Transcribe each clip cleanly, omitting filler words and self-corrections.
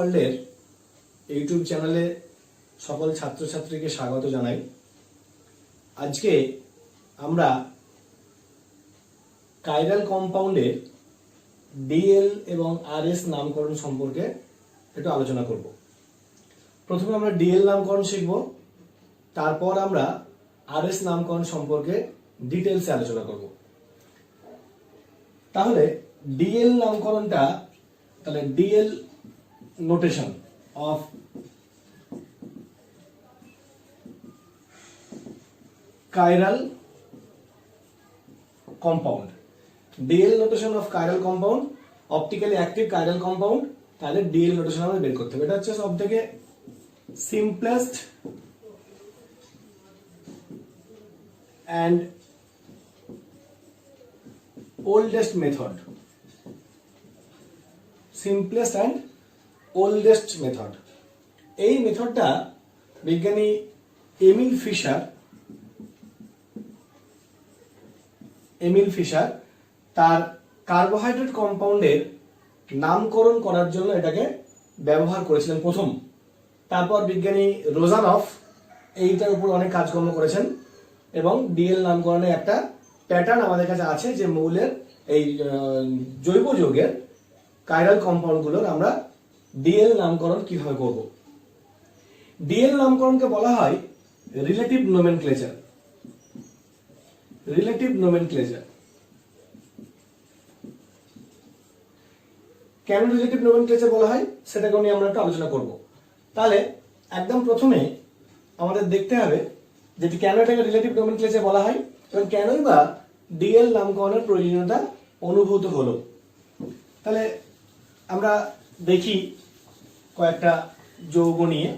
ওয়ার্ল্ডের ইউটিউব চ্যানেলে সকল ছাত্রছাত্রীকে স্বাগত জানাই। আজকে আমরা কাইরাল কম্পাউন্ডের ডিএল এবং আরএস নামকরণ সম্পর্কে একটু আলোচনা করব। প্রথমে আমরা ডিএল নামকরণ শিখব, তারপর আমরা আরএস নামকরণ সম্পর্কে ডিটেলসে আলোচনা করব। তাহলে ডিএল নামকরণটা, তাহলে DL notation of chiral compound, DL notation of chiral compound, optically active chiral compound, তাহলে DL notation আমাদের বের করতে হবে। এটা হচ্ছে সবথেকে simplest and oldest method, simplest and oldest method। এই মেথডটা বিজ্ঞানী এমিল ফিশার তার কার্বোহাইড্রেট কম্পাউন্ডের নামকরণ করার জন্য এটাকে ব্যবহার করেছিলেন প্রথম। তারপর বিজ্ঞানী রোজানফ এইটার উপর অনেক কাজকর্ম করেছেন এবং ডিএল নামকরণের একটা প্যাটার্ন আমাদের কাছে আছে, যে মৌলের এই জৈব যৌগের কাইরাল কম্পাউন্ডগুলোর আমরা ডিএল নামকরণ কিভাবে করব। ডিএল নামকরণকে বলা হয় রিলেটিভ নোমেনক্লেচার। কেন রিলেটিভ নোমেনক্লেচার বলা হয় সেটাকে নিয়ে আমরা একটু আলোচনা করব। তাহলে একদম প্রথমে আমাদের দেখতে হবে যে কেন এটাকে রিলেটিভ নোমেনক্লেচার বলা হয় এবং কেনই বা ডিএল নামকরণের প্রয়োজনীয়তা অনুভূত হলো। তাহলে আমরা দেখি কয়েকটা যৌগ নিয়ে।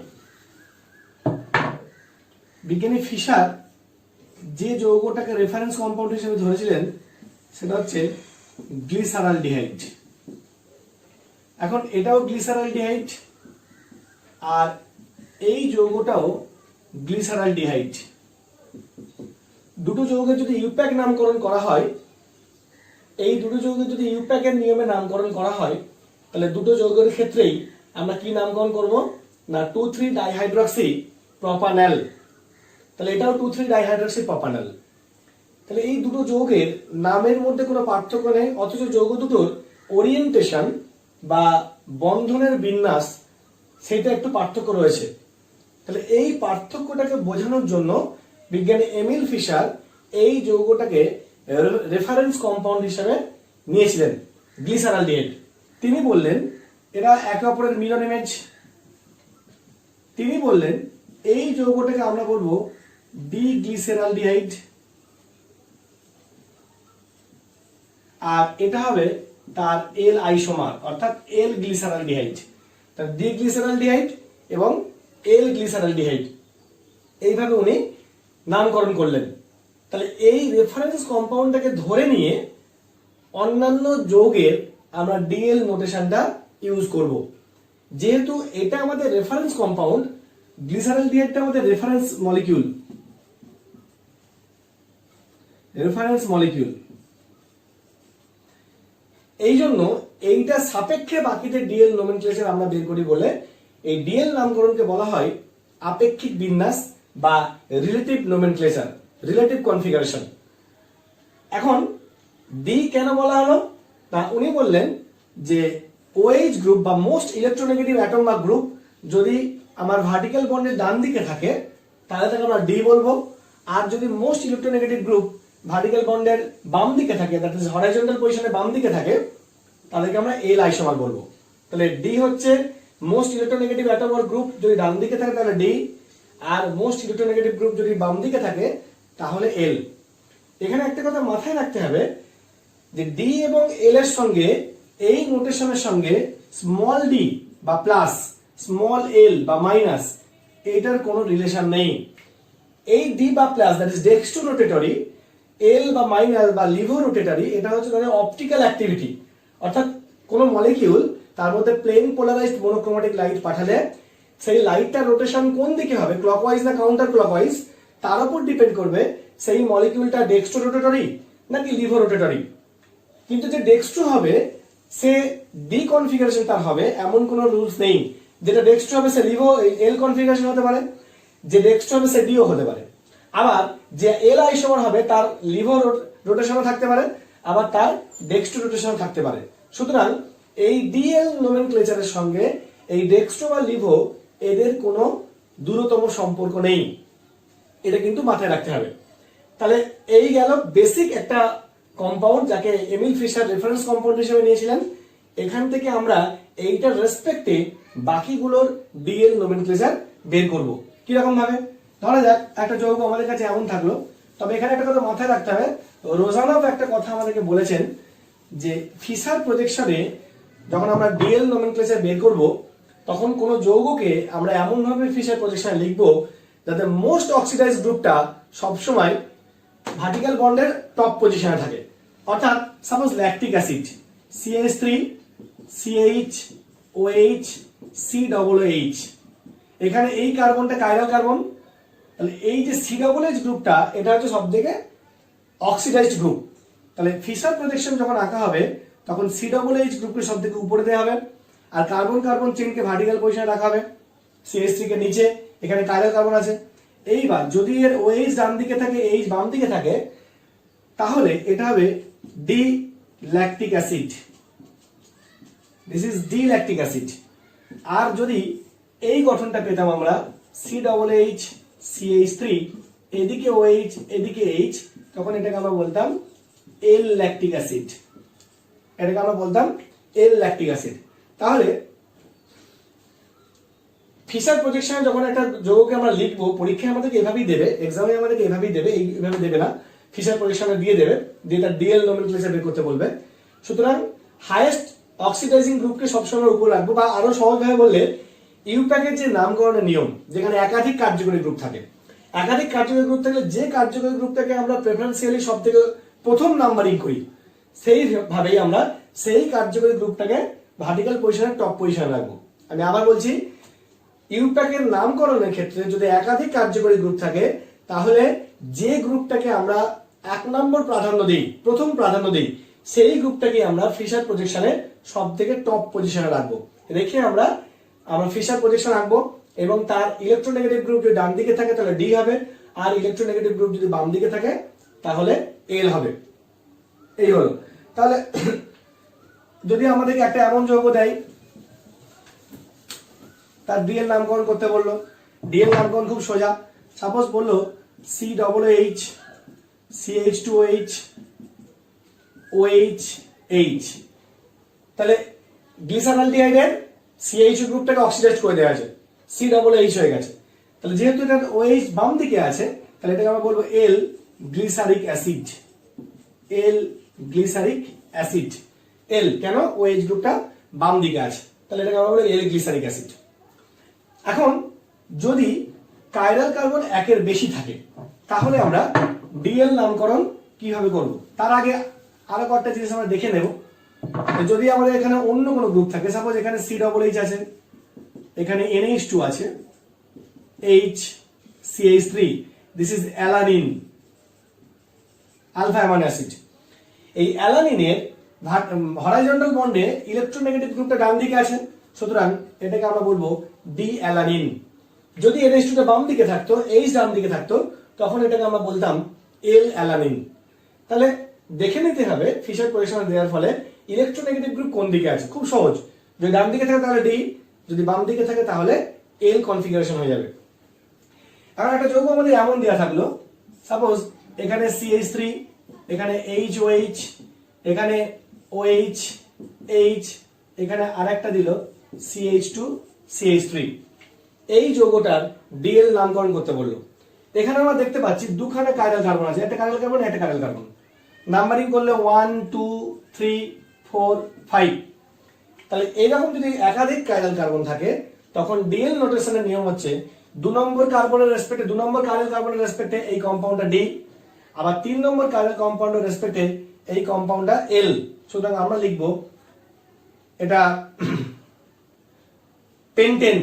বিজ্ঞানী ফিশার যে যৌগটাকে রেফারেন্স কম্পাউন্ড হিসেবে ধরেছিলেন সেটা হচ্ছে গ্লিসারালডিহাইড। এখন এটাও গ্লিসারালডিহাইড আর এই যৌগটাও গ্লিসারালডিহাইড। দুটো যৌগের যদি ইউপ্যাক নামকরণ করা হয়, এই দুটো যৌগের যদি ইউপ্যাকের নিয়মে নামকরণ করা হয়, তাহলে দুটো যৌগের ক্ষেত্রেই আমরা কি নামকরণ করব না 2,3-ডাইহাইড্রক্সি প্রপানল। তাহলে এটাও 2,3-ডাইহাইড্রক্সি প্রপানল। তাহলে এই দুটো যৌগের নামের মধ্যে কোনো পার্থক্য নেই, অথচ যৌগ দুটোর ওরিয়েন্টেশন বা বন্ধনের বিন্যাস সেটা একটু পার্থক্য রয়েছে। তাহলে এই পার্থক্যটাকে বোঝানোর জন্য বিজ্ঞানী এমিল ফিশার এই যৌগটাকে রেফারেন্স কম্পাউন্ড হিসেবে নিয়েছিলেন গ্লিসারালডিহাইড। তিনি বললেন এরা একে অপরের মিলন ইমেজ। তিনি বললেন এই যৌগটাকে আমরা বলবো ডিগ্লিসারালডিহাইড আর এটা হবে তার এল আইসোমার, অর্থাৎ এল গ্লিসারালডিহাইড। তার ডিগ্লিসারালডিহাইড এবং এল গ্লিসারালডিহাইড এইভাবে উনি নামকরণ করলেন। তাহলে এই রেফারেন্স কম্পাউন্ডটাকে ধরে নিয়ে অন্যান্য যৌগের আমরা ডিএল নোটেশনটা ইউজ করব। যেহেতু এটা আমাদের রেফারেন্স কম্পাউন্ড, গ্লিসারালডিহাইডটা আমাদের রেফারেন্স মলিকিউল, এই জন্য এইটা সাপেক্ষে বাকিদের ডিএল নোমেনক্লেচার আমরা বের করি বলে এই ডিএল নামকরণকে বলা হয় আপেক্ষিক বিন্যাস বা রিলেটিভ নোমেনক্লেচার, রিলেটিভ কনফিগারেশন। এখন ডি কেন বলা হলো না, উনি বললেন যে OH গ্রুপ বা মোস্ট ইলেকট্রোনেগেটিভ অ্যাটম বা গ্রুপ যদি আমার ভার্টিক্যাল বন্ডের ডান দিকে থাকে তাহলে তাকে আমরা ডি বলবো, আর যদি মোস্ট ইলেকট্রোনেগেটিভ গ্রুপ ভার্টিক্যাল বন্ডের বাম দিকে থাকে, দ্যাট ইজ হরাইজন্টাল পজিশনে বাম দিকে থাকে, তাদেরকে আমরা এল আইসোমার বলবো। তাহলে ডি হচ্ছে most electronegative atom or group যদি ডান দিকে থাকে তাহলে ডি, আর মোস্ট ইলেকট্রোনেগেটিভ গ্রুপ যদি বাম দিকে থাকে তাহলে এল। এখানে একটা কথা মাথায় রাখতে হবে যে ডি এবং এল এর সঙ্গে এই নোটেশনের সঙ্গে স্মল ডি বা প্লাস, স্মল এল বা মাইনাস এটার কোনো রিলেশন নেই। এই ডি বা প্লাস দ্যাট ইজ ডেক্সট্রো রোটেটরি, এল বা মাইনাস বা লিভো রোটেটরি, এটা হচ্ছে তাদের অপটিক্যাল অ্যাক্টিভিটি। অর্থাৎ কোন মলিকিউল তার মধ্যে প্লেন পোলারাইজড মনোক্রোমেটিক লাইট পাঠালে সেই লাইটটার রোটেশন কোন দিকে হবে, ক্লকওয়াইজ না কাউন্টার ক্লকওয়াইজ, তার উপর ডিপেন্ড করবে সেই মলিকিউলটা ডেক্সট্রো রোটেটরি নাকি লিভো রোটেটরি। কিন্তু যে ডেক্সট্রো হবে সে ডি কনফিগারেশন তার হবে এমন কোনো রুলস নেই। যেটা ডেক্সট্রো হবে সে লিভো এল কনফিগারেশন হতে পারে, যে ডেক্সট্রো হবে সে ডিও হতে পারে। আবার যে এল আইসোমার হবে তার লিভো রোটেশনও থাকতে পারে, আবার তার ডেক্সট্রো রোটেশনও থাকতে পারে। সুতরাং এই ডিএল নোমেনক্লেচারের সঙ্গে এই ডেক্সট্রো বা লিভো এদের কোনো দূরতম সম্পর্ক নেই, এটা কিন্তু মাথায় রাখতে হবে। তাহলে এই গেল বেসিক একটা কম্পাউন্ড যাকে এমিল ফিশার রেফারেন্স কম্পাউন্ড হিসেবে নিয়েছিলেন। এখান থেকে আমরা এইটার রেসপেক্টে বাকিগুলোর ডিএল নোমেনক্লেচার বের করব। কিরকম ভাবে? ধরা যাক একটা যৌগ আমাদের কাছে এমন থাকলো, তবে এখানে একটা কথা মাথায় রাখতে হবে, রোজানভ একটা কথা আমাদেরকে বলেছেন যে ফিশার প্রজেকশনে যখন আমরা ডিএল নোমেনক্লেচার বের করব তখন কোন যৌগকে আমরা এমন ভাবে ফিশার প্রজেকশনে লিখব যাতে মোস্ট অক্সিডাইজ গ্রুপটা সবসময় ভার্টিক্যাল বন্ডের টপ পজিশনে থাকে। অর্থাৎ suppose lactic acid CH3 CH OH COOH, এখানে এই কার্বনটা কাইরাল কার্বন, তাহলে এই যে COOH গ্রুপটা এটা হচ্ছে সবথেকে অক্সিডাইজড গ্রুপ। তাহলে ফিশার প্রজেকশন যখন আঁকা হবে তখন COOH গ্রুপকে সবথেকে উপরে দেওয়া হবে, আর কার্বন কার্বন চেইনকে ভার্টিক্যাল পজিশনে রাখা হবে, CH3 কে নিচে, এখানে কাইরাল কার্বন আছে। এইবার যদি এর OH ডান দিকে থাকে H বাম দিকে থাকে তাহলে এটা হবে D lactic acid, this is D lactic acid. আর যদি এই গঠনটা পেতাম আমরা COOH CH3 এদিকে OH এদিকে H, তখন এটাকে আমরা বলতাম এল ল্যাকটিক অ্যাসিড, এটাকে আমরা বলতাম এল ল্যাকটিক অ্যাসিড। তাহলে ফিশার প্রজেকশনে যখন একটা যৌগকে আমরা লিখবো পরীক্ষায় আমাদেরকে এভাবেই দেবে, এক্সামে আমাদেরকে এভাবেই দেবে, এইভাবে দেবে না, ফিশার প্রজেকশনে দিয়ে দেবে, দিয়ে তার ডিএল নোমেনক্লেচার বের করতে বলবে। সুতরাং হাইয়েস্ট অক্সিডাইজিং গ্রুপকে সবসময় উপর রাখবো, বা আরো সহজভাবে বললে ইউপ্যাকের যে নামকরণের নিয়ম, যেখানে একাধিক কার্যকরী গ্রুপ থাকে, একাধিক কার্যকরী গ্রুপ থাকলে যে কার্যকরী গ্রুপটাকে আমরা প্রেফারেন্সিয়ালি সব থেকে প্রথম নাম্বারিং করি সেইভাবেই আমরা সেই কার্যকরী গ্রুপটাকে ভার্টিক্যাল পজিশনে টপ পজিশনে রাখবো। আমি আবার বলছি, ইউপ্যাকের নামকরণের ক্ষেত্রে যদি একাধিক কার্যকরী গ্রুপ থাকে তাহলে যে গ্রুপটাকে আমরা 1 নম্বর প্রাধান্য দিই, প্রথম প্রাধান্য দিই, সেই গ্রুপটাকে আমরা ফিশার প্রজেকশনে সব থেকে টপ পজিশনে রাখবো, রেখে আমরা ফিশার প্রজেকশন আঁকবো, এবং তার ইলেকট্রোনেগেটিভ গ্রুপ যদি ডান দিকে থাকে তাহলে ডি হবে, আর ইলেকট্রোনেগেটিভ গ্রুপ যদি বাম দিকে থাকে তাহলে এল হবে। এই হলো। তাহলে যদি আমাদেরকে একটা এমন যৌগ দেয় তার ডিএল নামকরণ করতে বললো, ডিএল নামকরণ খুব সোজা। সাপোজ বললো COOH CH2OH OH, তাহলে গ্লিসারলডিহাইডের CH গ্রুপটাকে অক্সিডাইজ করে দেওয়া আছে, COOH হয়ে গেছে। তাহলে যেহেতু এটা OH বাম দিকে আছে তাহলে এটাকে আমরা বলবো এল গ্লিসারিক অ্যাসিড, এল গ্লিসারিক অ্যাসিড। এল কেন? OH গ্রুপটা বাম দিকে আছে, তাহলে এটাকে আমরা বলবো এল গ্লিসারিক অ্যাসিড। এখন যদি কাইরাল কার্বন 1-এর বেশি থাকে তাহলে আমরা ডিএল নামকরণ কিভাবে করব? তার আগে আরো কয়েকটা জিনিস আমরা দেখে নেব। যদি আমাদের এখানে অন্য কোনো গ্রুপ থাকে, সাপোজ এখানে COOH আছে, এখানে NH2 আছে, H CH3, this is alanine, alpha amino acid. এই অ্যালানিনের হরাইজন্টাল বন্ডে ইলেকট্রোনেগেটিভ গ্রুপটা ডান দিকে আছে, সুতরাং এটাকে আমরা বলবো ডি অ্যালানিন। যদি NH2টা বাম দিকে থাকতো, H ডান দিকে থাকতো, তখন এটাকে আমরা বলতাম এল অ্যালানিন। তাহলে দেখে নিতে হবে ফিশার প্রজেকশন দেওয়ার ফলে ইলেকট্রোনেগেটিভ গ্রুপ কোন দিকে আছে। খুব সহজ, যদি ডান দিকে থাকে তাহলে ডি, যদি বাম দিকে থাকে তাহলে এল কনফিগারেশন হয়ে যাবে। এখন একটা যৌগ আমাদের এমন দেওয়া থাকলো, সাপোজ এখানে CH3, এখানে HOH, এখানে OH H, এখানে আরেকটা দিল CH2 CH3। এই যৌগটার ডিএল নামকরণ করতে বললো। এখানে আমরা দেখতে পাচ্ছি দুখানে কাইরাল কার্বন আছে, একটা কাইরাল কার্বন একটা কাইরাল কার্বন। নাম্বারিং করলে 1 2 3 4 5। তাহলে এইরকম যদি একাধিক কাইরাল কার্বন থাকে তখন ডিএল নোটেশনের নিয়ম হচ্ছে 2 নম্বর কার্বনের রেসপেক্টে, 2 নম্বর কাইরাল কার্বনের রেসপেক্টে এই কম্পাউন্ডটা ডি, আবার 3 নম্বর কাইরাল কম্পাউন্ডের রেসপেক্টে এই কম্পাউন্ডটা এল। সুতরাং আমরা লিখব এটা পেন্টেন,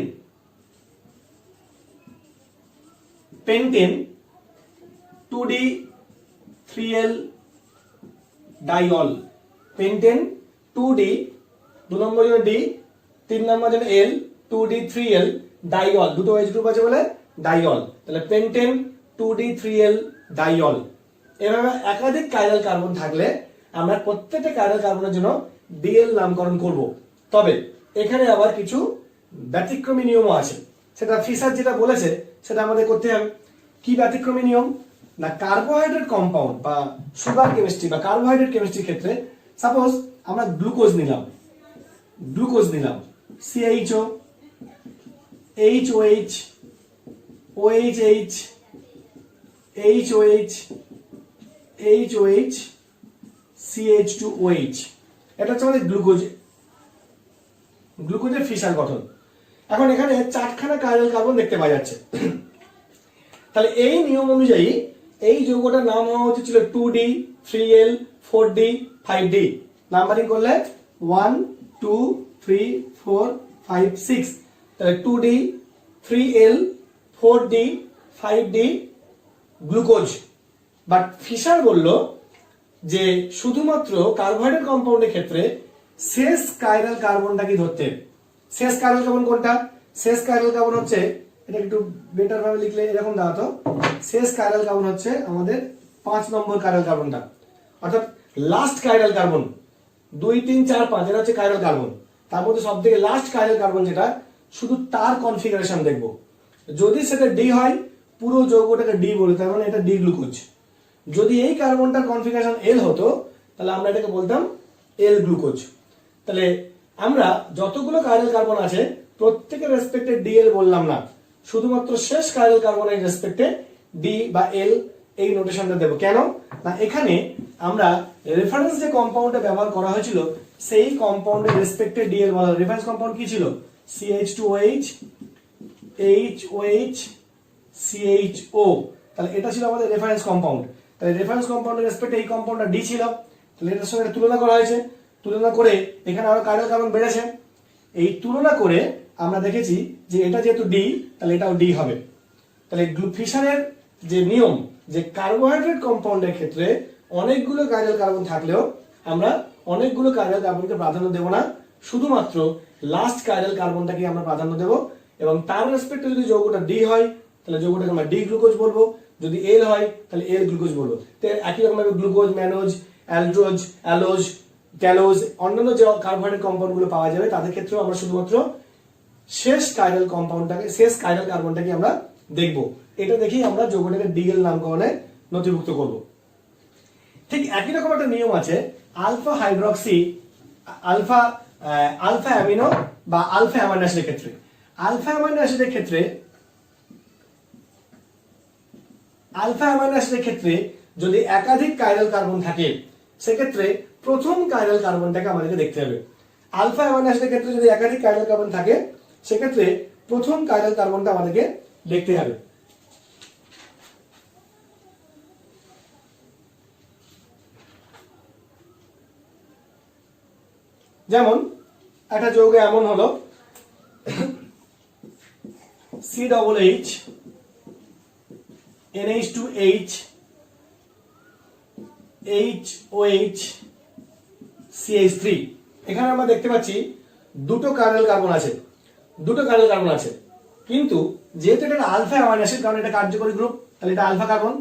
পেন্টেন 2D 3L ডাইল, পেন্টেন 2D 2 নম্বর জন্য ডি, 3 নম্বর জন্য এল, 2D 3L ডাইঅল, দুটো OH গ্রুপ আছে বলে ডাইঅল, তাহলে পেন্টেন 2D 3L ডাইঅল। এভাবে একাধিক কাইরাল কার্বন থাকলে আমরা প্রত্যেকটা কাইরাল কার্বনের জন্য ডিএল নামকরণ করব। তবে এখানে আবার কিছু ব্যতিক্রমী নিয়মও আছে, সেটা ফিশার যেটা বলেছে সেটা আমাদের করতে হবে। কি ব্যতিক্রমী নিয়ম না, কার্বোহাইড্রেট কম্পাউন্ড বা সুগার কেমিস্ট্রি বা কার্বোহাইড্রেট কেমিস্ট্রির ক্ষেত্রে সাপোজ আমরা গ্লুকোজ নিলাম CHO, HOH, OHH, HOH, HOH, CH2OH, এটা হচ্ছে আমাদের গ্লুকোজের ফিশার গঠন। এখন এখানে 4খানা কাইরাল কার্বন দেখতে পাওয়া যাচ্ছে। তাহলে এই নিয়ম অনুযায়ী এই যৌগটার নাম হওয়া উচিত ছিল 2D 3L 4D 5D। Numbering করলে 1 2 3 4 5 6, তাহলে 2D 3L 4D 5D glucose. But fisher বলল যে শুধুমাত্র কার্বোহাইড্রেট কম্পাউন্ডের ক্ষেত্রে শেষ কাইরাল কার্বনটাকে ধরতে। শেষ কাইরাল কার্বন কোনটা? শেষ কাইরাল কার্বন হচ্ছে, এটা একটু বেটার ভাবে লিখলে এরকম দাঁড়াতো, শেষ কাইরাল কার্বন হচ্ছে আমাদের 5 নম্বর কাইরাল কার্বনটা, অর্থাৎ লাস্ট কাইরাল কার্বন। 2 3 4 5 এটা হচ্ছে কাইরাল কার্বন, তার মধ্যে সব থেকে লাস্ট কাইরাল কার্বন যেটা, শুধু তার কনফিগারেশন দেখবো। যদি সেটা ডি হয় পুরো যৌগটাকে ডি বলি, তার মানে এটা ডি গ্লুকোজ। যদি এই কার্বনটার কনফিগারেশন এল হতো তাহলে আমরা এটাকে বলতাম এল গ্লুকোজ। তাহলে আমরা যতগুলো কাইরাল কার্বন আছে প্রত্যেকের রেসপেক্টে ডিএল বললাম না, শুধুমাত্র শেষ কাইরাল কার্বনের রেসপেক্টে ডি বা এল এই নোটেশনটা দেব। কেন না, এখানে আমরা রেফারেন্স যে কম্পাউন্ডটা ব্যবহার করা হয়েছিল সেই কম্পাউন্ডের রেসপেক্টে ডিএল বলা। রেফারেন্স কম্পাউন্ড কি ছিল? CH2OH, HOH, CHO। তাহলে এটা ছিল আমাদের রেফারেন্স কম্পাউন্ড। তাহলে রেফারেন্স কম্পাউন্ডের রেসপেক্টে এই কম্পাউন্ডটা ডি ছিল, তাহলে এটার সঙ্গে তুলনা করা হয়েছে। তুলনা করে এখানে আরো কাইরাল কার্বন বেড়েছে। এই তুলনা করে আমরা দেখেছি যে এটা যেহেতু ডি তাহলে এটাও ডি হবে। তাহলে ফিশারের যে নিয়ম, যে কার্বোহাইড্রেট কম্পাউন্ডের ক্ষেত্রে অনেকগুলো কাইরাল কার্বন থাকলেও আমরা অনেকগুলো কাইরাল কার্বনকে প্রাধান্য দেব না, শুধুমাত্র লাস্ট কাইরাল কার্বনটাকে আমরা প্রাধান্য দেব। এবং তার রেসপেক্টে যদি যৌগটা ডি হয় তাহলে যৌগটাকে আমরা ডি গ্লুকোজ বলবো, যদি এল হয় তাহলে এল গ্লুকোজ বলবো। তো একই রকম ভাবে গ্লুকোজ, ম্যানোজ, অ্যালড্রোজ, অ্যালোজ, ট্যালোজ, অন্যান্য যে কার্বোহাইড্রেট কম্পাউন্ড গুলো পাওয়া যাবে তাদের ক্ষেত্রেও আমরা শুধুমাত্র শেষ কাইরাল কম্পাউন্ডটাকে, শেষ কাইরাল কার্বনটাকে আমরা দেখব। এটা দেখেই আমরা যৌগটাকে ডিএল নামকরণে নথিভুক্ত করব। ঠিক একই রকম একটা নিয়ম আছে আলফা হাইড্রক্সি, আলফা অ্যামিনো বা আলফা অ্যামাইনো অ্যাসিডের ক্ষেত্রে। আলফা অ্যামাইনো অ্যাসিডের ক্ষেত্রে যদি একাধিক কাইরাল কার্বন থাকে সেক্ষেত্রে প্রথম কাইরাল কার্বনটাকে আমাদেরকে দেখতে হবে। আলফা অ্যামাইনো অ্যাসিডের ক্ষেত্রে যদি একাধিক কাইরাল কার্বন থাকে সেক্ষেত্রে প্রথম কাইরাল কার্বনটা আমাদেরকে দেখতে হবে। যেমন একটা যৌগ এমন হলো COOH, NH2H, HOH, CH3। এখানে আমরা দেখতে পাচ্ছি দুটো কাইরাল কার্বন আছে, কিন্তু যেহেতু এটা আলফা অ্যামাইনো অ্যাসিড, কারণ এটা কার্যকরী গ্রুপ, তাহলে এটা alpha carbon,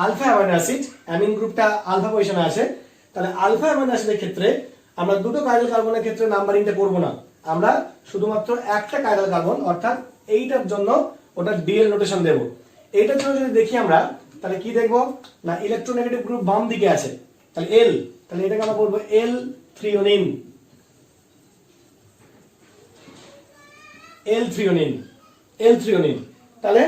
alpha amino acid, amine গ্রুপটা আলফা পজিশনে আছে। তাহলে আলফা অ্যামাইনো অ্যাসিডের ক্ষেত্রে আমরা দুটো কাইরাল কার্বনের ক্ষেত্রে নাম্বারিংটা করব না, আমরা শুধুমাত্র একটা কাইরাল কার্বন অর্থাৎ এইটার জন্য ওটা ডিএল নোটেশন দেব। এইটার জন্য যদি দেখি আমরা তাহলে কি দেখব না, ইলেকট্রোনেগেটিভ গ্রুপ বাম দিকে আছে, তাহলে এল, তাহলে এটাকে আমরা বলবো এল থ্রিওনিন, তাহলে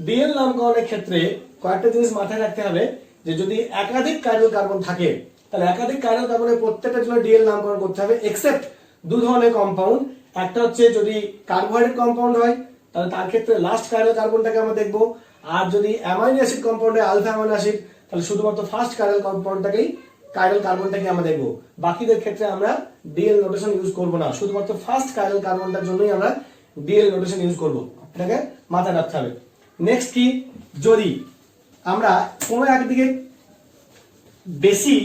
ডিএল নামকরণের ক্ষেত্রে কয়েকটা জিনিস মাথায় রাখতে হবে, যে যদি একাধিক কাইরাল কার্বন থাকে তাহলে একাধিক কাইরাল কার্বনের প্রত্যেকটার জন্য ডিএল নামকরণ করতে হবে, এক্সেপ্ট দু ধরনের কম্পাউন্ড। একটা হচ্ছে যদি কার্বোহাইড্রেট কম্পাউন্ড হয় তাহলে তার ক্ষেত্রে লাস্ট কাইরাল কার্বনটাকে আমরা দেখবো, আর যদি অ্যামাইনো অ্যাসিড কম্পাউন্ড হয় আলফা অ্যামাইনো অ্যাসিড তাহলে শুধুমাত্র ফার্স্ট কাইরাল কার্বনটাকে আমরা দেখবো। বাকিদের ক্ষেত্রে আমরা ডিএল নোটেশন ইউজ করব না, শুধুমাত্র ফার্স্ট কাইরাল কার্বনটার জন্যই আমরা ডিএল নোটেশন ইউজ করব, এটাকে মাথায় রাখতে হবে। নেক্সট কি, যদি আমরা কোনো একদিকে বেশি,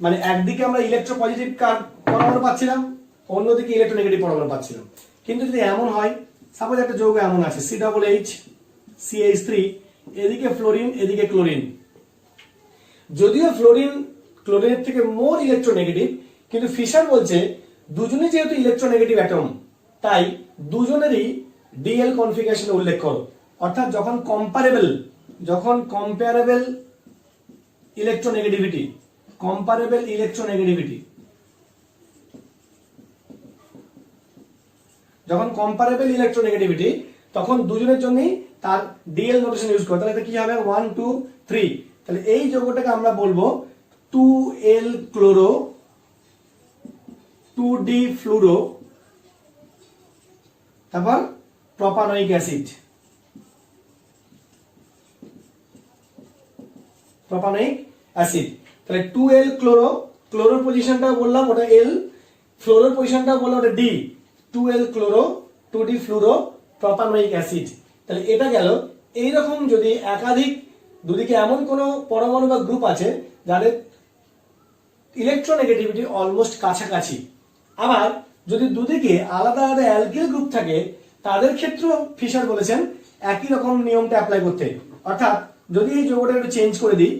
মানে একদিকে আমরা ইলেকট্রোপজিটিভ পরমাণু পাচ্ছিলাম অন্যদিকে ইলেকট্রোনেগেটিভ পরমাণু পাচ্ছিলাম। কিন্তু যদি এমন হয়, সাপোজ একটা যৌগ এমন আছে COOH CH3, এদিকে ফ্লোরিন এদিকে ক্লোরিন, যদিও ফ্লোরিন ক্লোরিনের থেকে মোর ইলেকট্রোনেগেটিভ, কিন্তু ফিশার বলছে দুজনেই যেহেতু ইলেকট্রোনেগেটিভ অ্যাটম, তাই দুজনেরই ডিএল কনফিগারেশন উল্লেখ করো। অর্থাৎ যখন কম্পারেবল ইলেকট্রোনেগেটিভিটি তখন দুজনের জন্যই তার ডিএল নোটেশন ইউজ করো। তাহলে এটা কি হবে 1 2 3। তাহলে এই যৌগটাকে আমরা বলবো 2L ক্লোরো 2D ফ্লুরো, তারপর প্রোপানোয়িক অ্যাসিড। তাহলে 2L ক্লোরো, ক্লোরোর পজিশনটাও বললাম ওটা L, ফ্লোরোর পজিশনটাও বললাম ওটা D, 2L chloro 2D fluoro propanoic acid. তাহলে এটা গেল। এইরকম যদি একাধিক দুদিকে এমন কোনো পরমাণু বা গ্রুপ আছে যাদের ইলেকট্রোনেগেটিভিটি অলমোস্ট কাছাকাছি, আবার যদি দুদিকে আলাদা আলাদা অ্যালকিল গ্রুপ থাকে, তাদের ক্ষেত্রেও ফিশার বলেছেন একই রকম নিয়মটা অ্যাপ্লাই করতে। অর্থাৎ যদি এই যৌগটাকে একটু চেঞ্জ করে দিই,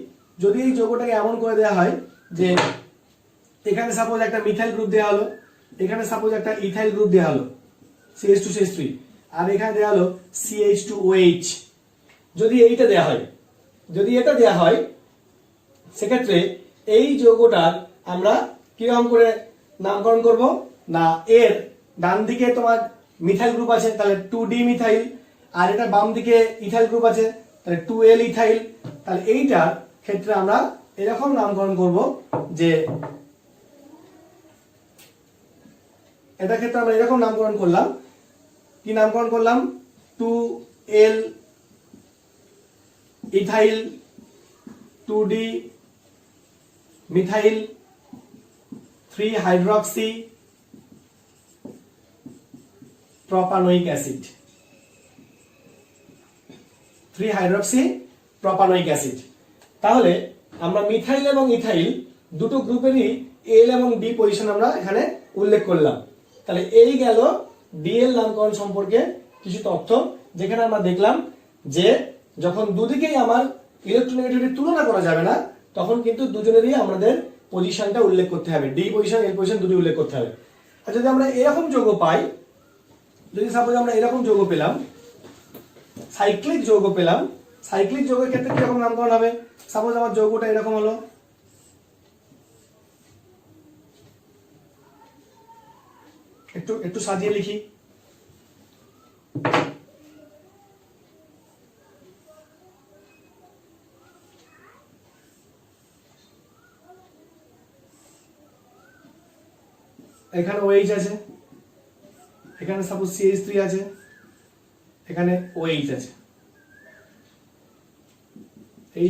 যদি এই যৌগটাকে এমন করে দেওয়া হয় যে এখানে সাপোজ একটা মিথাইল গ্রুপ দেওয়া হলো, এখানে সাপোজ একটা ইথাইল গ্রুপ দেওয়া হলো CH2CH3, আর এখানে দেওয়া হলো CH2OH, যদি এইটা দেওয়া হয়, যদি এটা দেওয়া হয়, সেক্ষেত্রে এই যৌগটার আমরা কিরকম করে নামকরণ করব না, এর ডান দিকে তোমার মিথাইল গ্রুপ আছে তাহলে 2D মিথাইল, আর এটা বাম দিকে ইথাইল গ্রুপ আছে তাহলে 2L ইথাইল। তাহলে এইটার ক্ষেত্রে আমরা এরকম নামকরণ করব যে এটার ক্ষেত্রে আমরা এরকম নামকরণ করলাম, কি নামকরণ করলাম 2L ethyl 2D methyl 3 hydroxy propanoic acid, 3 hydroxy propanoic acid. তাহলে আমরা মিথাইল এবং ইথাইল দুটো গ্রুপেরই এল এবং ডি পজিশন আমরা এখানে উল্লেখ করলাম। তাহলে এই গেল ডিএল নামকরণ সম্পর্কে কিছু তথ্য, যেখানে আমরা দেখলাম যে যখন দুদিকেই আমার ইলেকট্রোনেগেটিভিটি তুলনা করা যাবে না, তখন কিন্তু দুজনেরই আমাদের পজিশনটা উল্লেখ করতে হবে, ডি পজিশন এল পজিশন দুটি উল্লেখ করতে হবে। আর যদি আমরা এরকম যৌগ পাই, যদি সাপোজ আমরা এরকম যৌগ পেলাম, সাইক্লিক যৌগ পেলাম, সাইক্লিক যৌগের ক্ষেত্রে কিরকম নামকরণ হবে? সাপোজ আমার যৌগটা এরকম হলো, একটু সাজিয়ে লিখি। এখানে OH আছে, এখানে সাপোজ CH3 আছে, এখানে OH আছে,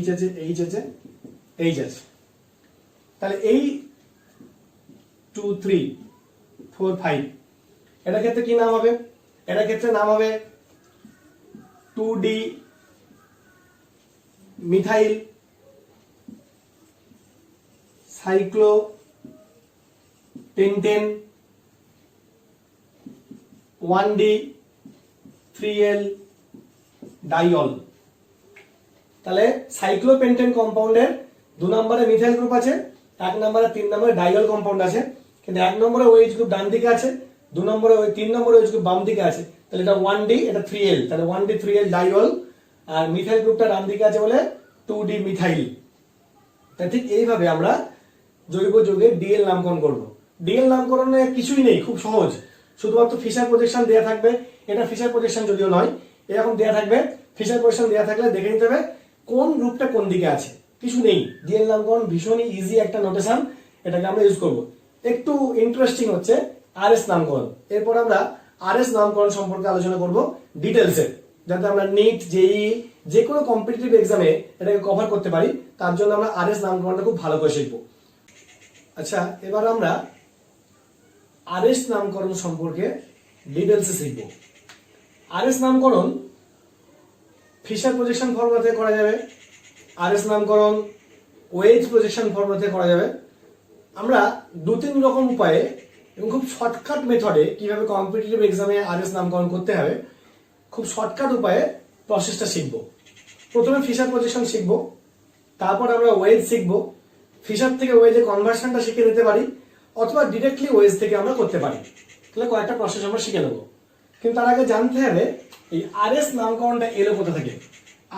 H আছে, H আছে, H আছে। তাহলে এই 2 3 4 5 এটা ক্ষেত্রে কি নাম হবে? এটা ক্ষেত্রে নাম হবে 2D methyl cyclo pentane 1D 3L ডাইল। তাহলে সাইক্লোপেন্টেন কম্পাউন্ডের 2 নম্বরে মিথাইল গ্রুপ আছে, 1 নম্বরে 3 নম্বরে ডাইল কম্পাউন্ড আছে, কিন্তু 1 নম্বরে OH গ্রুপ ডান দিকে আছে, 2 নম্বরে 3 নম্বরে OH গ্রুপ বাম দিকে আছে। তাহলে এটা 1D, এটা 3L, তাহলে 1D 3L ডাইল, আর মিথাইল গ্রুপটা ডান দিকে আছে বলে 2D মিথাইল। তাই ঠিক এইভাবে আমরা জৈব যৌগের ডিএল নামকরণ করব। ডিএল নামকরণে কিছুই নেই, খুব সহজ, শুধুমাত্র ফিশার প্রজেকশন দেয়া থাকবে। এটা ফিশার প্রজেকশন যদিও নয়, এরকম দেয়া থাকবে। ফিশার প্রজেকশন দেয়া থাকলে দেখে নিতে হবে কোন গ্রুপটা কোন দিকে আছে, কিছু নেই। ডিএল নামকরণ ভীষণই ইজি একটা নোটেশন, এটাকে আমরা ইউজ করব। একটু ইন্টারেস্টিং হচ্ছে আরএস নামকরণ। এরপর আমরা আরএস নামকরণ সম্পর্কে আলোচনা করব ডিটেলসে, যাতে আমরা নিট জেই যে কোনো কম্পিটিটিভ এক্সামে এটাকে কভার করতে পারি। তার জন্য আমরা আরএস নামকরণটা খুব ভালো করে শিখবো। আচ্ছা, এবার আমরা আরএস নামকরণ সম্পর্কে ডিটেলসে শিখব। আরএস নামকরণ ফিশার প্রজেকশন ফর্মুলাতে করা যাবে, আরএস নামকরণ ওয়েজ প্রজেকশন ফর্মুলাতে করা যাবে। আমরা 2-3 রকম উপায়ে এবং খুব শর্টকাট মেথডে কিভাবে কম্পিটিটিভ এক্সামে আরএস নামকরণ করতে হবে খুব শর্টকাট উপায়ে প্রসেসটা শিখবো। প্রথমে ফিশার পজিশন শিখবো, তারপর আমরা ওয়েজ শিখবো, ফিশার থেকে ওয়েজে কনভার্সনটা শিখে নিতে পারি, অথবা ডিরেক্টলি ওয়েজ থেকে আমরা করতে পারি। তাহলে কয়েকটা প্রসেস আমরা শিখে নেবো। কিন্তু তার আগে জানতে হবে এই আরএস নামকরণটা এলো কোথা থেকে।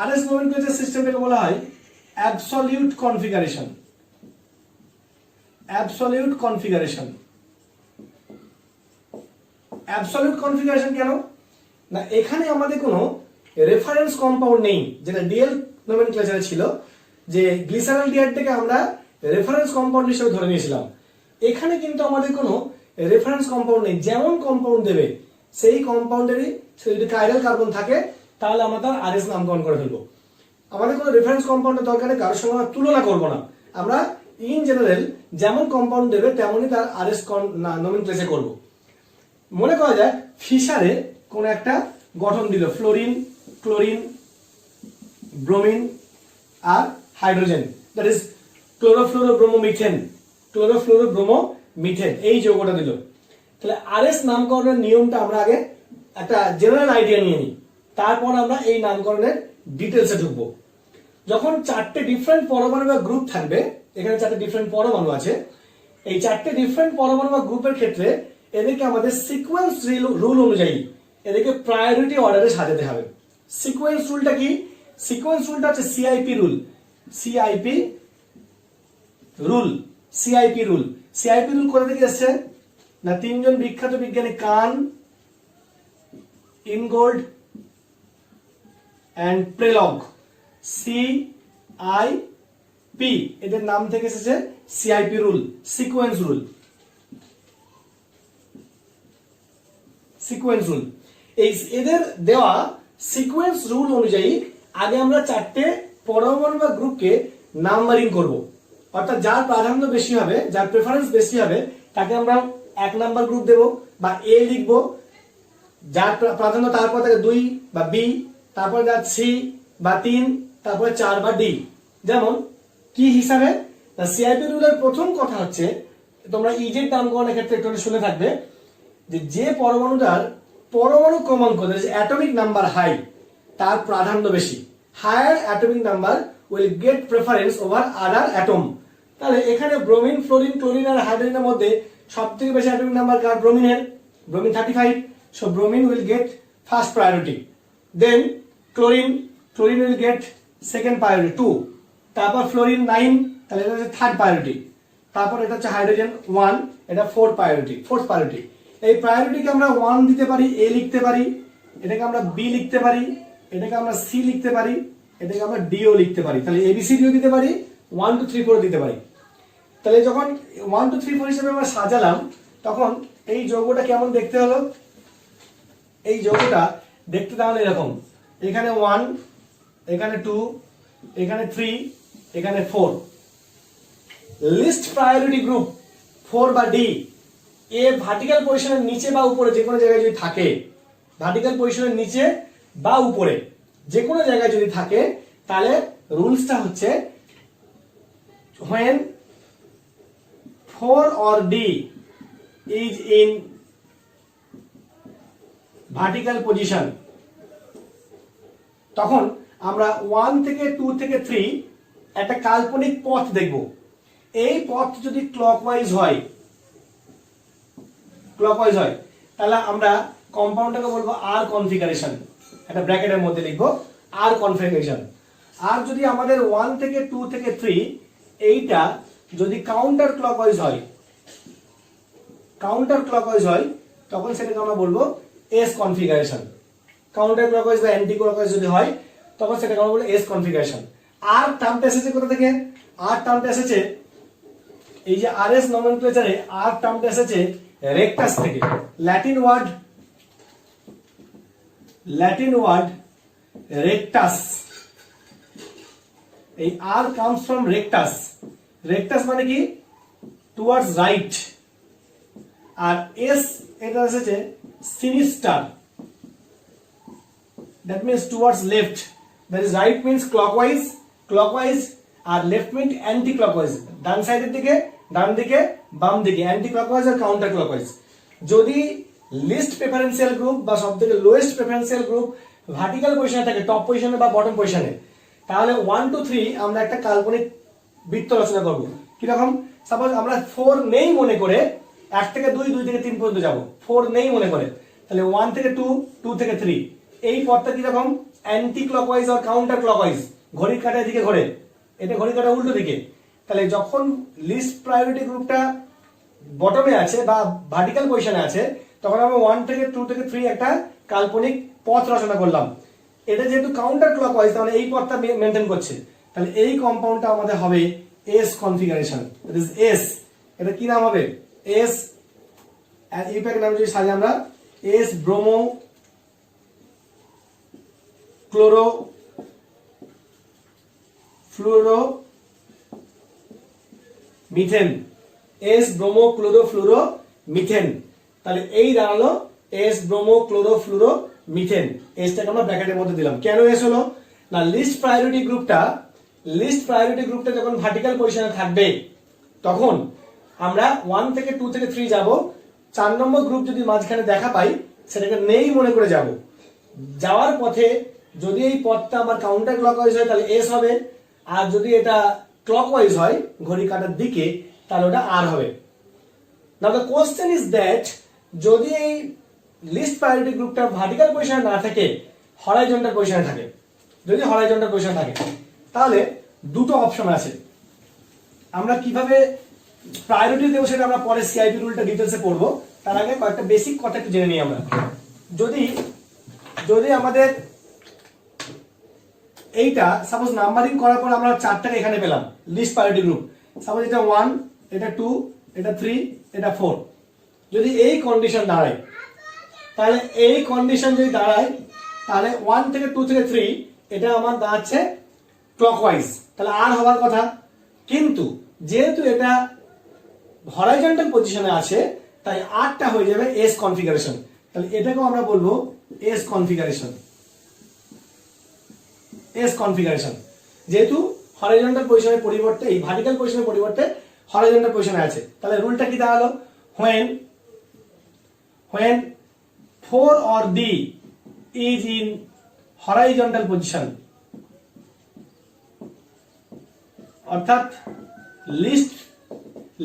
আরএস নোমেনক্লেচার সিস্টেমটাকে বলা হয় absolute configuration. Absolute configuration. Absolute configuration কেন না, এখানে আমাদের কোনো রেফারেন্স কম্পাউন্ড নেই, যেটা ডিএল নোমেনক্লেচারে ছিল যে গ্লিসারলডিহাইডটাকে আমরা রেফারেন্স কম্পাউন্ড হিসেবে ধরে নিয়েছিলাম। এখানে কিন্তু আমাদের কোনো রেফারেন্স কম্পাউন্ড নেই। যেমন কম্পাউন্ড দেবে সেই কম্পাউন্ডেরই যদি কাইরাল কার্বন থাকে তাহলে আমরা তার আরএস নামকরণ করে ফেলবো। আমাদের কোনো রেফারেন্স কম্পাউন্ডের দরকার নেই, কারোর সঙ্গে আমরা তুলনা করবো না। আমরা ইন জেনারেল যেমন কম্পাউন্ড দেবে তেমনই তার আরএস নোমেনক্লেচার করবো। মনে করা যায় ফিশারে কোন একটা গঠন দিল, ফ্লোরিন, ক্লোরিন, ব্রোমিন আর hydrogen, that is chlorofluorobromomethane. Chlorofluorobromomethane এই যৌগটা দিল। তাহলে আরএস নামকরণের নিয়মটা আমরা আগে একটা জেনারেল আইডিয়া নিয়ে নিই, তারপর আমরা এই নামকরণের ডিটেলসে ঢুকবো। যখন চারটে ডিফারেন্ট পরমাণু বা গ্রুপ থাকবে, এখানে চারটে ডিফারেন্ট পরমাণু আছে, এই চারটে ডিফারেন্ট পরমাণু বা গ্রুপের ক্ষেত্রে এদেরকে আমাদের সিকোয়েন্স রুল অনুযায়ী এদেরকে প্রায়োরিটি অর্ডারে সাজাতে হবে। সিকোয়েন্স রুলটা কি? সিকোয়েন্স রুলটা হচ্ছে CIP rule. CIP rule. CIP rule. CIP rule কোথা থেকে এসেছে না, তিনজন বিখ্যাত বিজ্ঞানী কান, ইনগোল্ড এন্ড প্রেলগ, সিআইপি, এদের নাম থেকে এসেছে CIP rule, sequence rule. Sequence rule, এই এদের দেওয়া সিকোয়েন্স রুল অনুযায়ী আগে আমরা চারটে পরমাণু বা গ্রুপকে নাম্বারিং করব। অর্থাৎ যার প্রাধান্য বেশি হবে, যার প্রেফারেন্স বেশি হবে, তাকে আমরা 1 নাম্বার গ্রুপ দেব বা এ লিখব। যার প্রাধান্য তারপর থাকে 2 বা বি, তারপর যার সি বা 3, তারপরে 4 বা ডি। যেমন কি হিসাবে না, সিআইপি রুলের প্রথম কথা হচ্ছে, তোমরা ইজেড নামকরণের ক্ষেত্রে একটু শুনে থাকবে যে পরমাণুটার পরমাণু ক্রমাঙ্ক, অ্যাটমিক নাম্বার হাই, তার প্রাধান্য বেশি। Higher atomic number will get preference over other atom. তাহলে এখানে ব্রোমিন, ফ্লোরিন, ক্লোরিন আর হাইড্রোজেনের মধ্যে সবথেকে বেশি অ্যাটমিক নাম্বার কার? ব্রোমিনের। Bromine 35, so bromine will get first priority. Then chlorine, chlorine will get second priority 2। তারপর ফ্লোরিন 9, তাহলে এটা হচ্ছে থার্ড প্রায়োরিটি। তারপর এটা হচ্ছে হাইড্রোজেন 1, এটা ফোর্থ প্রায়োরিটি। এই প্রায়োরিটিকে আমরা 1 দিতে পারি, এ লিখতে পারি, এটাকে আমরা বি লিখতে পারি, এটাকে আমরা সি লিখতে পারি, এটাকে আমরা ডিও লিখতে পারি। তাহলে এবিসিডিও দিতে পারি, 1 2 3 4 দিতে পারি। তাহলে যখন 1 2 3 4 হিসেবে আমরা সাজালাম, তখন এই যৌগটা কেমন দেখতে হলো? এই যৌগটা দেখতে তাহলে এরকম, এখানে 1, এখানে 2, এখানে 3, এখানে 4। লিস্ট প্রায়োরিটি গ্রুপ 4 বা ডি, এ ভার্টিক্যাল পজিশনের নিচে বা উপরে যে কোনো জায়গায় যদি থাকে, ভার্টিক্যাল পজিশনের নিচে বা উপরে যে কোনো জায়গায় যদি থাকে, তাহলে রুলসটা হচ্ছে when 4 or D is in vertical position, তখন আমরা 1 থেকে 2 থেকে 3 একটা কাল্পনিক পথ দেখব। এই পথ যদি ক্লকওয়াইজ হয়, তাহলে আমরা কম্পাউন্ডটাকে বলবো আর কনফিগারেশন। একটা ব্র্যাকেটের মধ্যে লিখবো আর কনফিগারেশন। আর যদি আমাদের 1 থেকে 2 থেকে 3 এইটা যদি কাউন্টার ক্লকওয়াইজ হয়, তখন সেটাকে আমরা বলবো এস কনফিগারেশন। কাউন্টার ক্লকওয়াইজ বা অ্যান্টি ক্লকওয়াইজ যদি হয়, তখন সেটাকে আমরা বলবো এস কনফিগারেশন। আর টার্মটা এসেছে কোথা থেকে? আর টার্মটা এসেছে এই যে আরএস নমেনক্লেচারে, আর টার্মটা এসেছে রেক্টাস থেকে। Latin word rectus. এই R comes from rectus. Rectus মানে কি? Towards right. আর এস এটা এসেছে sinister, that means towards left. That is right means clockwise, আর left means anti clockwise, ডান সাইডের দিকে ডান দিকে বাম দিকে, অ্যান্টি ক্লকওয়াইজ আর কাউন্টার ক্লকওয়াইজ। যদি লিস্ট প্রেফারেন্সিয়াল গ্রুপ বা সবথেকে লোয়েস্ট প্রেফারেন্সিয়াল গ্রুপ ভার্টিক্যাল পজিশনে থাকে, টপ পজিশনে বা বটম পজিশনে, তাহলে 1 2 3 আমরা একটা কাল্পনিক বৃত্ত রচনা করব। কিরকম? সাপোজ আমরা 4 নেই মনে করে 1 থেকে 2, 2 থেকে 3 পর্যন্ত যাব, 4 নেই মনে করে, তাহলে 1 থেকে 2, 2 থেকে 3, এই পথটা কিরকম? অ্যান্টি ক্লকওয়াইজ আর কাউন্টার ক্লকওয়াইজ, ঘড়ির কাঁটার দিকে ঘোরে, এটা ঘড়ির কাঁটা উল্টো দিকে। তাহলে যখন লিস্ট প্রায়োরিটি গ্রুপটা বটমে আছে বা ভার্টিক্যাল পজিশনে আছে, তখন আমরা 1 থেকে 2 থেকে 3 একটা কাল্পনিক পথ রচনা করলাম। এটা যেহেতু কাউন্টার ক্লকওয়াইজ, তাহলে এই পথটা মেনটেন করছে, তাহলে এই কম্পাউন্ডটা আমাদের হবে S configuration. It is S. এটা কি নাম হবে? এস, এই প্যাকের নাম যদি সাজি আমরা, S bromo chloro fluoro methane, S bromo chloro fluoro methane. তাহলে এই দাঁড়ালো S bromo chloro fluoro methane. এসটাকে আমরা ব্র্যাকেটের মধ্যে দিলাম। কেন এস হলো? না, লিস্ট প্রায়োরিটি গ্রুপটা যখন ভার্টিক্যাল পজিশনে থাকবে, তখন আমরা 1 থেকে 2 থেকে 3 যাব। 4 নম্বর গ্রুপ যদি মাঝখানে দেখা পাই, সেটাকে নেই মনে করে যাব। যাওয়ার পথে যদি এই পথটা আমার কাউন্টার ক্লকওয়াইজ হয়, তাহলে এস হবে, আর যদি এটা ক্লকওয়াইজ হয় ঘড়ি কাঁটার দিকে, তাহলে ওটা আর হবে। নাও দ্য কোশ্চেন ইজ দ্যাট, যদি এই লিস্ট প্রায়োরিটি গ্রুপটা ভার্টিক্যাল পজিশনে না থাকে, হরাইজন্টাল পজিশনে থাকে, যদি হরাইজন্টাল পজিশনে থাকে, তাহলে দুটো অপশন আছে। আমরা কিভাবে প্রায়োরিটি দেবো সেটা আমরা পরে সিআইপি রুলটা ডিটেইলসে পড়বো। তার আগে কয়েকটা বেসিক কথা একটু জেনে নিই আমরা। যদি আমাদের এইটা সাপোজ নাম্বারিং করার পর আমরা 4টাকে এখানে পেলাম লিস্ট প্রায়োরিটি গ্রুপ, সাপোজ এটা 1, এটা 2, এটা 3, এটা 4, যদি এই কন্ডিশন দাঁড়ায়, তাহলে এই কন্ডিশন যদি দাঁড়ায়, তাহলে 1 থেকে 2 থেকে 3 এটা আমার দাঁড়াচ্ছে ক্লকওয়াইজ, তাহলে আর হওয়ার কথা। কিন্তু যেহেতু এটা হরাইজন্টাল পজিশনে আছে, তাই আরটা হয়ে যাবে এস কনফিগারেশন। তাহলে এটাকেও আমরা বলবো এস কনফিগারেশন। এস কনফিগারেশন যেহেতু হরাইজন্টাল পজিশনের পরিবর্তে, এই ভার্টিক্যাল পজিশনের পরিবর্তে হরাইজন্টাল পজিশনে আছে, তাহলে রুলটা কি দাঁড়ালো? when 4 or D is in horizontal position, অর্থাৎ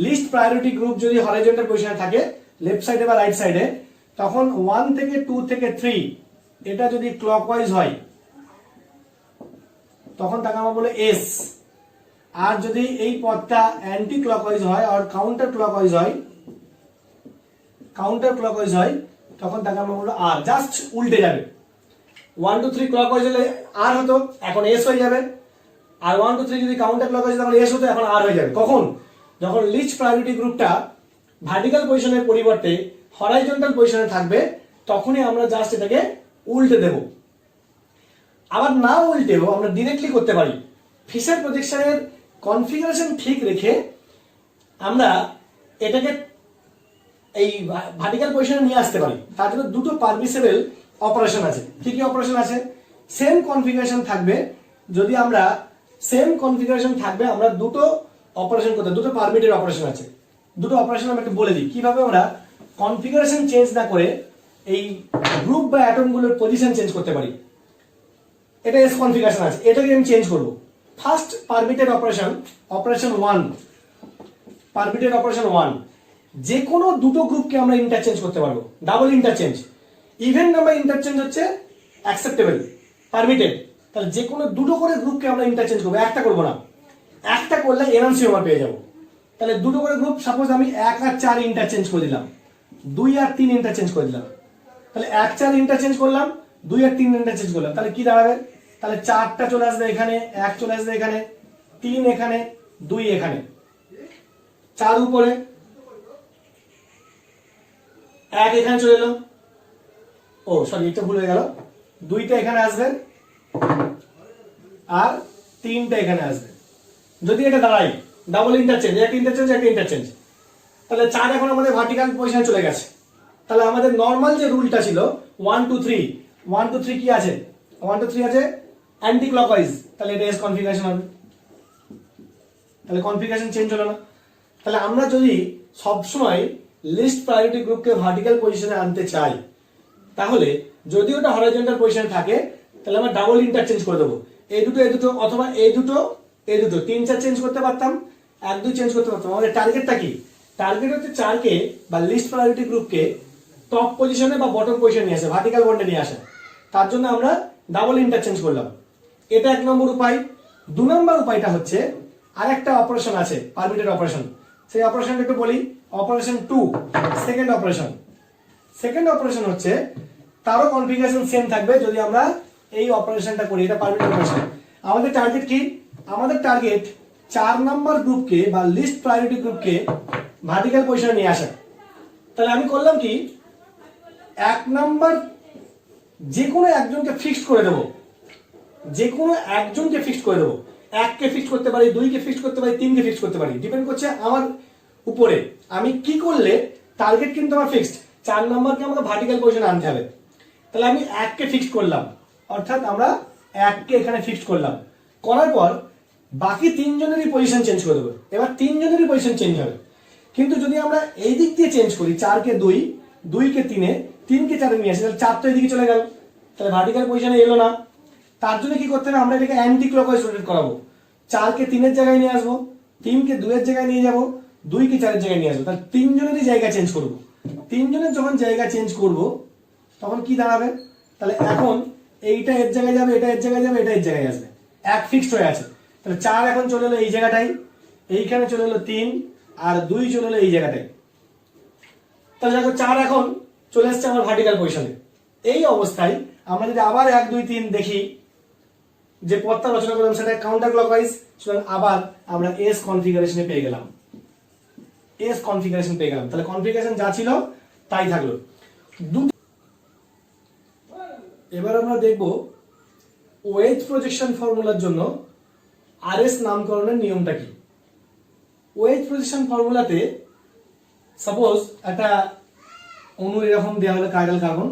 লিস্ট প্রায়োরিটি গ্রুপ যদি হরাইজন্টাল পজিশনে থাকে, লেফট সাইডে বা রাইট সাইডে, তখন 1 থেকে 2 থেকে 3 এটা যদি ক্লকওয়াইজ হয়, তখন তাকে আমরা বলে এস। আর যদি এই পথটা অ্যান্টি ক্লকওয়াইজ হয় আর কাউন্টার ক্লকওয়াইজ হয়, তখন তাকে আমরা বলবো আর। জাস্ট উল্টে যাবে। 1 2 3 ক্লকওয়াইজ হলে আর হতো, এখন এস হয়ে যাবে। আর 1 2 3 যদি কাউন্টার ক্লকওয়াইজ তখন এস হতো, এখন আর হয়ে যাবে। কখন? যখন লিস্ট প্রায়োরিটি গ্রুপটা ভার্টিক্যাল পজিশনের পরিবর্তে হরাইজন্টাল পজিশনে থাকবে, তখনই আমরা জাস্ট এটাকে উল্টে দেব। আবার না উল্টেও আমরা ডিরেক্টলি করতে পারি। ফিশার প্রজেকশনের কনফিগারেশন ঠিক রেখে আমরা এটাকে এই ভার্টিক্যাল পজিশনে নিয়ে আসতে পারি। তার জন্য দুটো পারমিসেবল অপারেশন আছে। কি কি অপারেশন আছে? সেম কনফিগারেশন থাকবে। যদি আমরা সেম কনফিগারেশন থাকবে, আমরা দুটো অপারেশন করতে, দুটো পারমিটেড অপারেশন আছে। দুটো অপারেশন আমি একটু বলে দিই কিভাবে আমরা কনফিগারেশন চেঞ্জ না করে এই গ্রুপ বা অ্যাটমগুলোর পজিশন চেঞ্জ করতে পারি। এটা এস কনফিগারেশন আছে, এটাকে আমি চেঞ্জ করব। First permitted operation 1, permitted operation 1, যে কোনো দুটো গ্রুপকে আমরা ইন্টারচেঞ্জ করতে পারবো। Double interchange, even number interchange হচ্ছে অ্যাকসেপ্টেবল, পারমিটেড। তাহলে যে কোনো দুটো করে গ্রুপকে আমরা ইন্টারচেঞ্জ করবো, একটা করবো না। একটা করলে এনএনসিওমার পেয়ে যাবো। তাহলে দুটো করে গ্রুপ, সাপোজ আমি 1 আর 4 ইন্টারচেঞ্জ করে দিলাম, 2 আর 3 ইন্টারচেঞ্জ করে দিলাম। তাহলে 1 4 ইন্টারচেঞ্জ করলাম, 2 আর 3 ইন্টারচেঞ্জ করলাম। তাহলে কি দাঁড়াবে? তাহলে 4টা চলে আসবে এখানে, 1 চলে আসবে এখানে, 3 এখানে, 2 এখানে, 4 উপরে, 1 এখানে চলে এলো। ও সরি, এটা ভুল হয়ে গেল। 2টা এখানে আসবে আর 3টা এখানে আসবে। যদি এটা দাঁড়াই ডাবল ইন্টারচেঞ্জ, একটা ইন্টারচেঞ্জ, তাহলে 4 এখন আমাদের ভার্টিক্যাল পজিশনে চলে গেছে। তাহলে আমাদের নর্মাল যে রুলটা ছিল 1 2 3, 1 2 3 কি আছে? 1 2 3 আছে অ্যান্টি ক্লকওয়াইজ, তাহলে এটা এস কনফিগারেশন হবে। তাহলে কনফিগারেশন চেঞ্জ হলো না। তাহলে আমরা যদি সবসময় লিস্ট প্রায়োরিটি গ্রুপকে ভার্টিক্যাল পজিশনে আনতে চাই, তাহলে যদি ওটা হরাইজন্টাল পজিশনে থাকে তাহলে আমরা ডাবল ইন্টারচেঞ্জ করে দেবো, এই দুটো অথবা এই দুটো 3-4 চেঞ্জ করতে পারতাম, 1-2 চেঞ্জ করতে পারতাম। আমাদের টার্গেটটা কি? টার্গেট হচ্ছে 4কে বা লিস্ট প্রায়োরিটি গ্রুপকে টপ পজিশনে বা বটম পজিশনে নিয়ে আসে, ভার্টিক্যাল বন্ডে নিয়ে আসে। তার জন্য আমরা ডাবল ইন্টারচেঞ্জ করলাম। এটা 1 নম্বর উপায়। 2 নম্বর উপায়টা হচ্ছে আরেকটা অপারেশন আছে, পারমিটেড অপারেশন। সেই অপারেশনটা একটু বলি। Operation 2, second operation. Second operation হচ্ছে তারও কনফিগারেশন সেম থাকবে যদি আমরা এই অপারেশনটা করি, এটা পারমিটেড অপারেশন। আমাদের টার্গেট কি? আমাদের টার্গেট 4 নম্বর গ্রুপকে বা লিস্ট প্রায়োরিটি গ্রুপকে ভার্টিক্যাল পজিশনে নিয়ে আসা। তাহলে আমি করলাম কি, 1 নম্বর যে কোনো একজনকে ফিক্সড করে দেবো, যে কোনো একজনকে ফিক্সড করে দেবো। 1কে ফিক্সড করতে পারি, 2কে ফিক্সড করতে পারি, 3কে ফিক্সড করতে পারি, ডিপেন্ড করছে আমার উপরে আমি কি করলে। টার্গেট কিন্তু আমার ফিক্সড, 4 নম্বরকে আমাকে ভার্টিক্যাল পজিশনে আনতে হবে। তাহলে আমি 1কে ফিক্সড করলাম, অর্থাৎ আমরা 1কে এখানে ফিক্সড করলাম। করার পর বাকি 3 জনেরই পজিশন চেঞ্জ করে দেবো। এবার 3 জনেরই পজিশন চেঞ্জ হবে। কিন্তু যদি আমরা এই দিক দিয়ে চেঞ্জ করি, 4কে 2, 2কে 3-এ, 3কে 4-এ নিয়ে আসি, তাহলে 4 তো এদিকে চলে গেল, তাহলে ভার্টিক্যাল পজিশনে এলো না। তার জন্য কি করতে হবে? আমরা এটাকে অ্যান্টি ক্লকওয়াইজ রোটেট করাবো। 4কে 3-এর জায়গায় নিয়ে আসবো, 3কে 2-এর জায়গায় নিয়ে যাবো, 2কে 4-এর জায়গায় নিয়ে আসবো। তাহলে 3 জনেরই জায়গা চেঞ্জ করবো। 3 জনের যখন জায়গা চেঞ্জ করবো তখন কি দাঁড়াবে? তাহলে এখন এইটা এর জায়গায় যাবে, এটা এর জায়গায় যাবে, এটা এর জায়গায় আসবে। 1 ফিক্সড হয়ে আছে। তাহলে 4 এখন চলে এলো এই জায়গাটাই, এইখানে চলে এলো 3, আর 2 চলে এলো এই জায়গাটায়। তাহলে দেখো 4 এখন চলে আসছে আমার ভার্টিক্যাল পজিশনে। এই অবস্থায় আমরা যদি আবার 1, 2, 3 দেখি, যে পথটা রচনা করলাম সেটা কাউন্টার ক্লকওয়াইজ, সুতরাং আবার আমরা এস কনফিগারেশনে পেয়ে গেলাম, এস কনফিগারেশন পেয়ে গেলাম। তাহলে কনফিগারেশন যা ছিল তাই থাকলো। এবার আমরা দেখব ওয়েজ প্রজেকশন ফর্মুলার জন্য আরএস নামকরণের নিয়মটা কি। ওয়েজ প্রজেকশন ফর্মুলাতে সাপোজ একটা অণু এরকম দেওয়া হলো, কাইরাল কার্বন,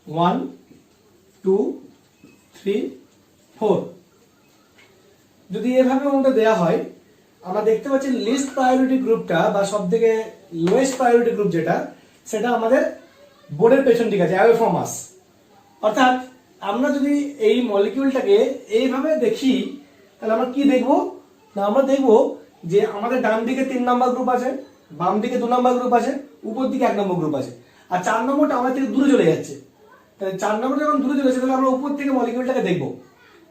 ওয়ান, 2, 3, 4। যদি এভাবে অণুটা দেওয়া হয়, আমরা দেখতে পাচ্ছি লিস্ট প্রায়োরিটি গ্রুপটা বা সব থেকে লোয়েস্ট প্রায়োরিটি গ্রুপ যেটা, সেটা আমাদের বোর্ডের পেছন দিকে আছে, অ্যাওয়ে ফ্রম আস। অর্থাৎ আমরা যদি এই মলিকিউলটাকে এইভাবে দেখি, তাহলে আমরা কি দেখবো না, আমরা দেখবো যে আমাদের ডান দিকে 3 নম্বর গ্রুপ আছে, বাম দিকে 2 নম্বর গ্রুপ আছে, উপর দিকে 1 নম্বর গ্রুপ আছে, আর 4 নম্বরটা আমাদের থেকে দূরে চলে যাচ্ছে। তাহলে 4 নম্বর যখন দূরে চলে যাচ্ছে, তাহলে আমরা উপর থেকে মলিকিউলটাকে দেখবো।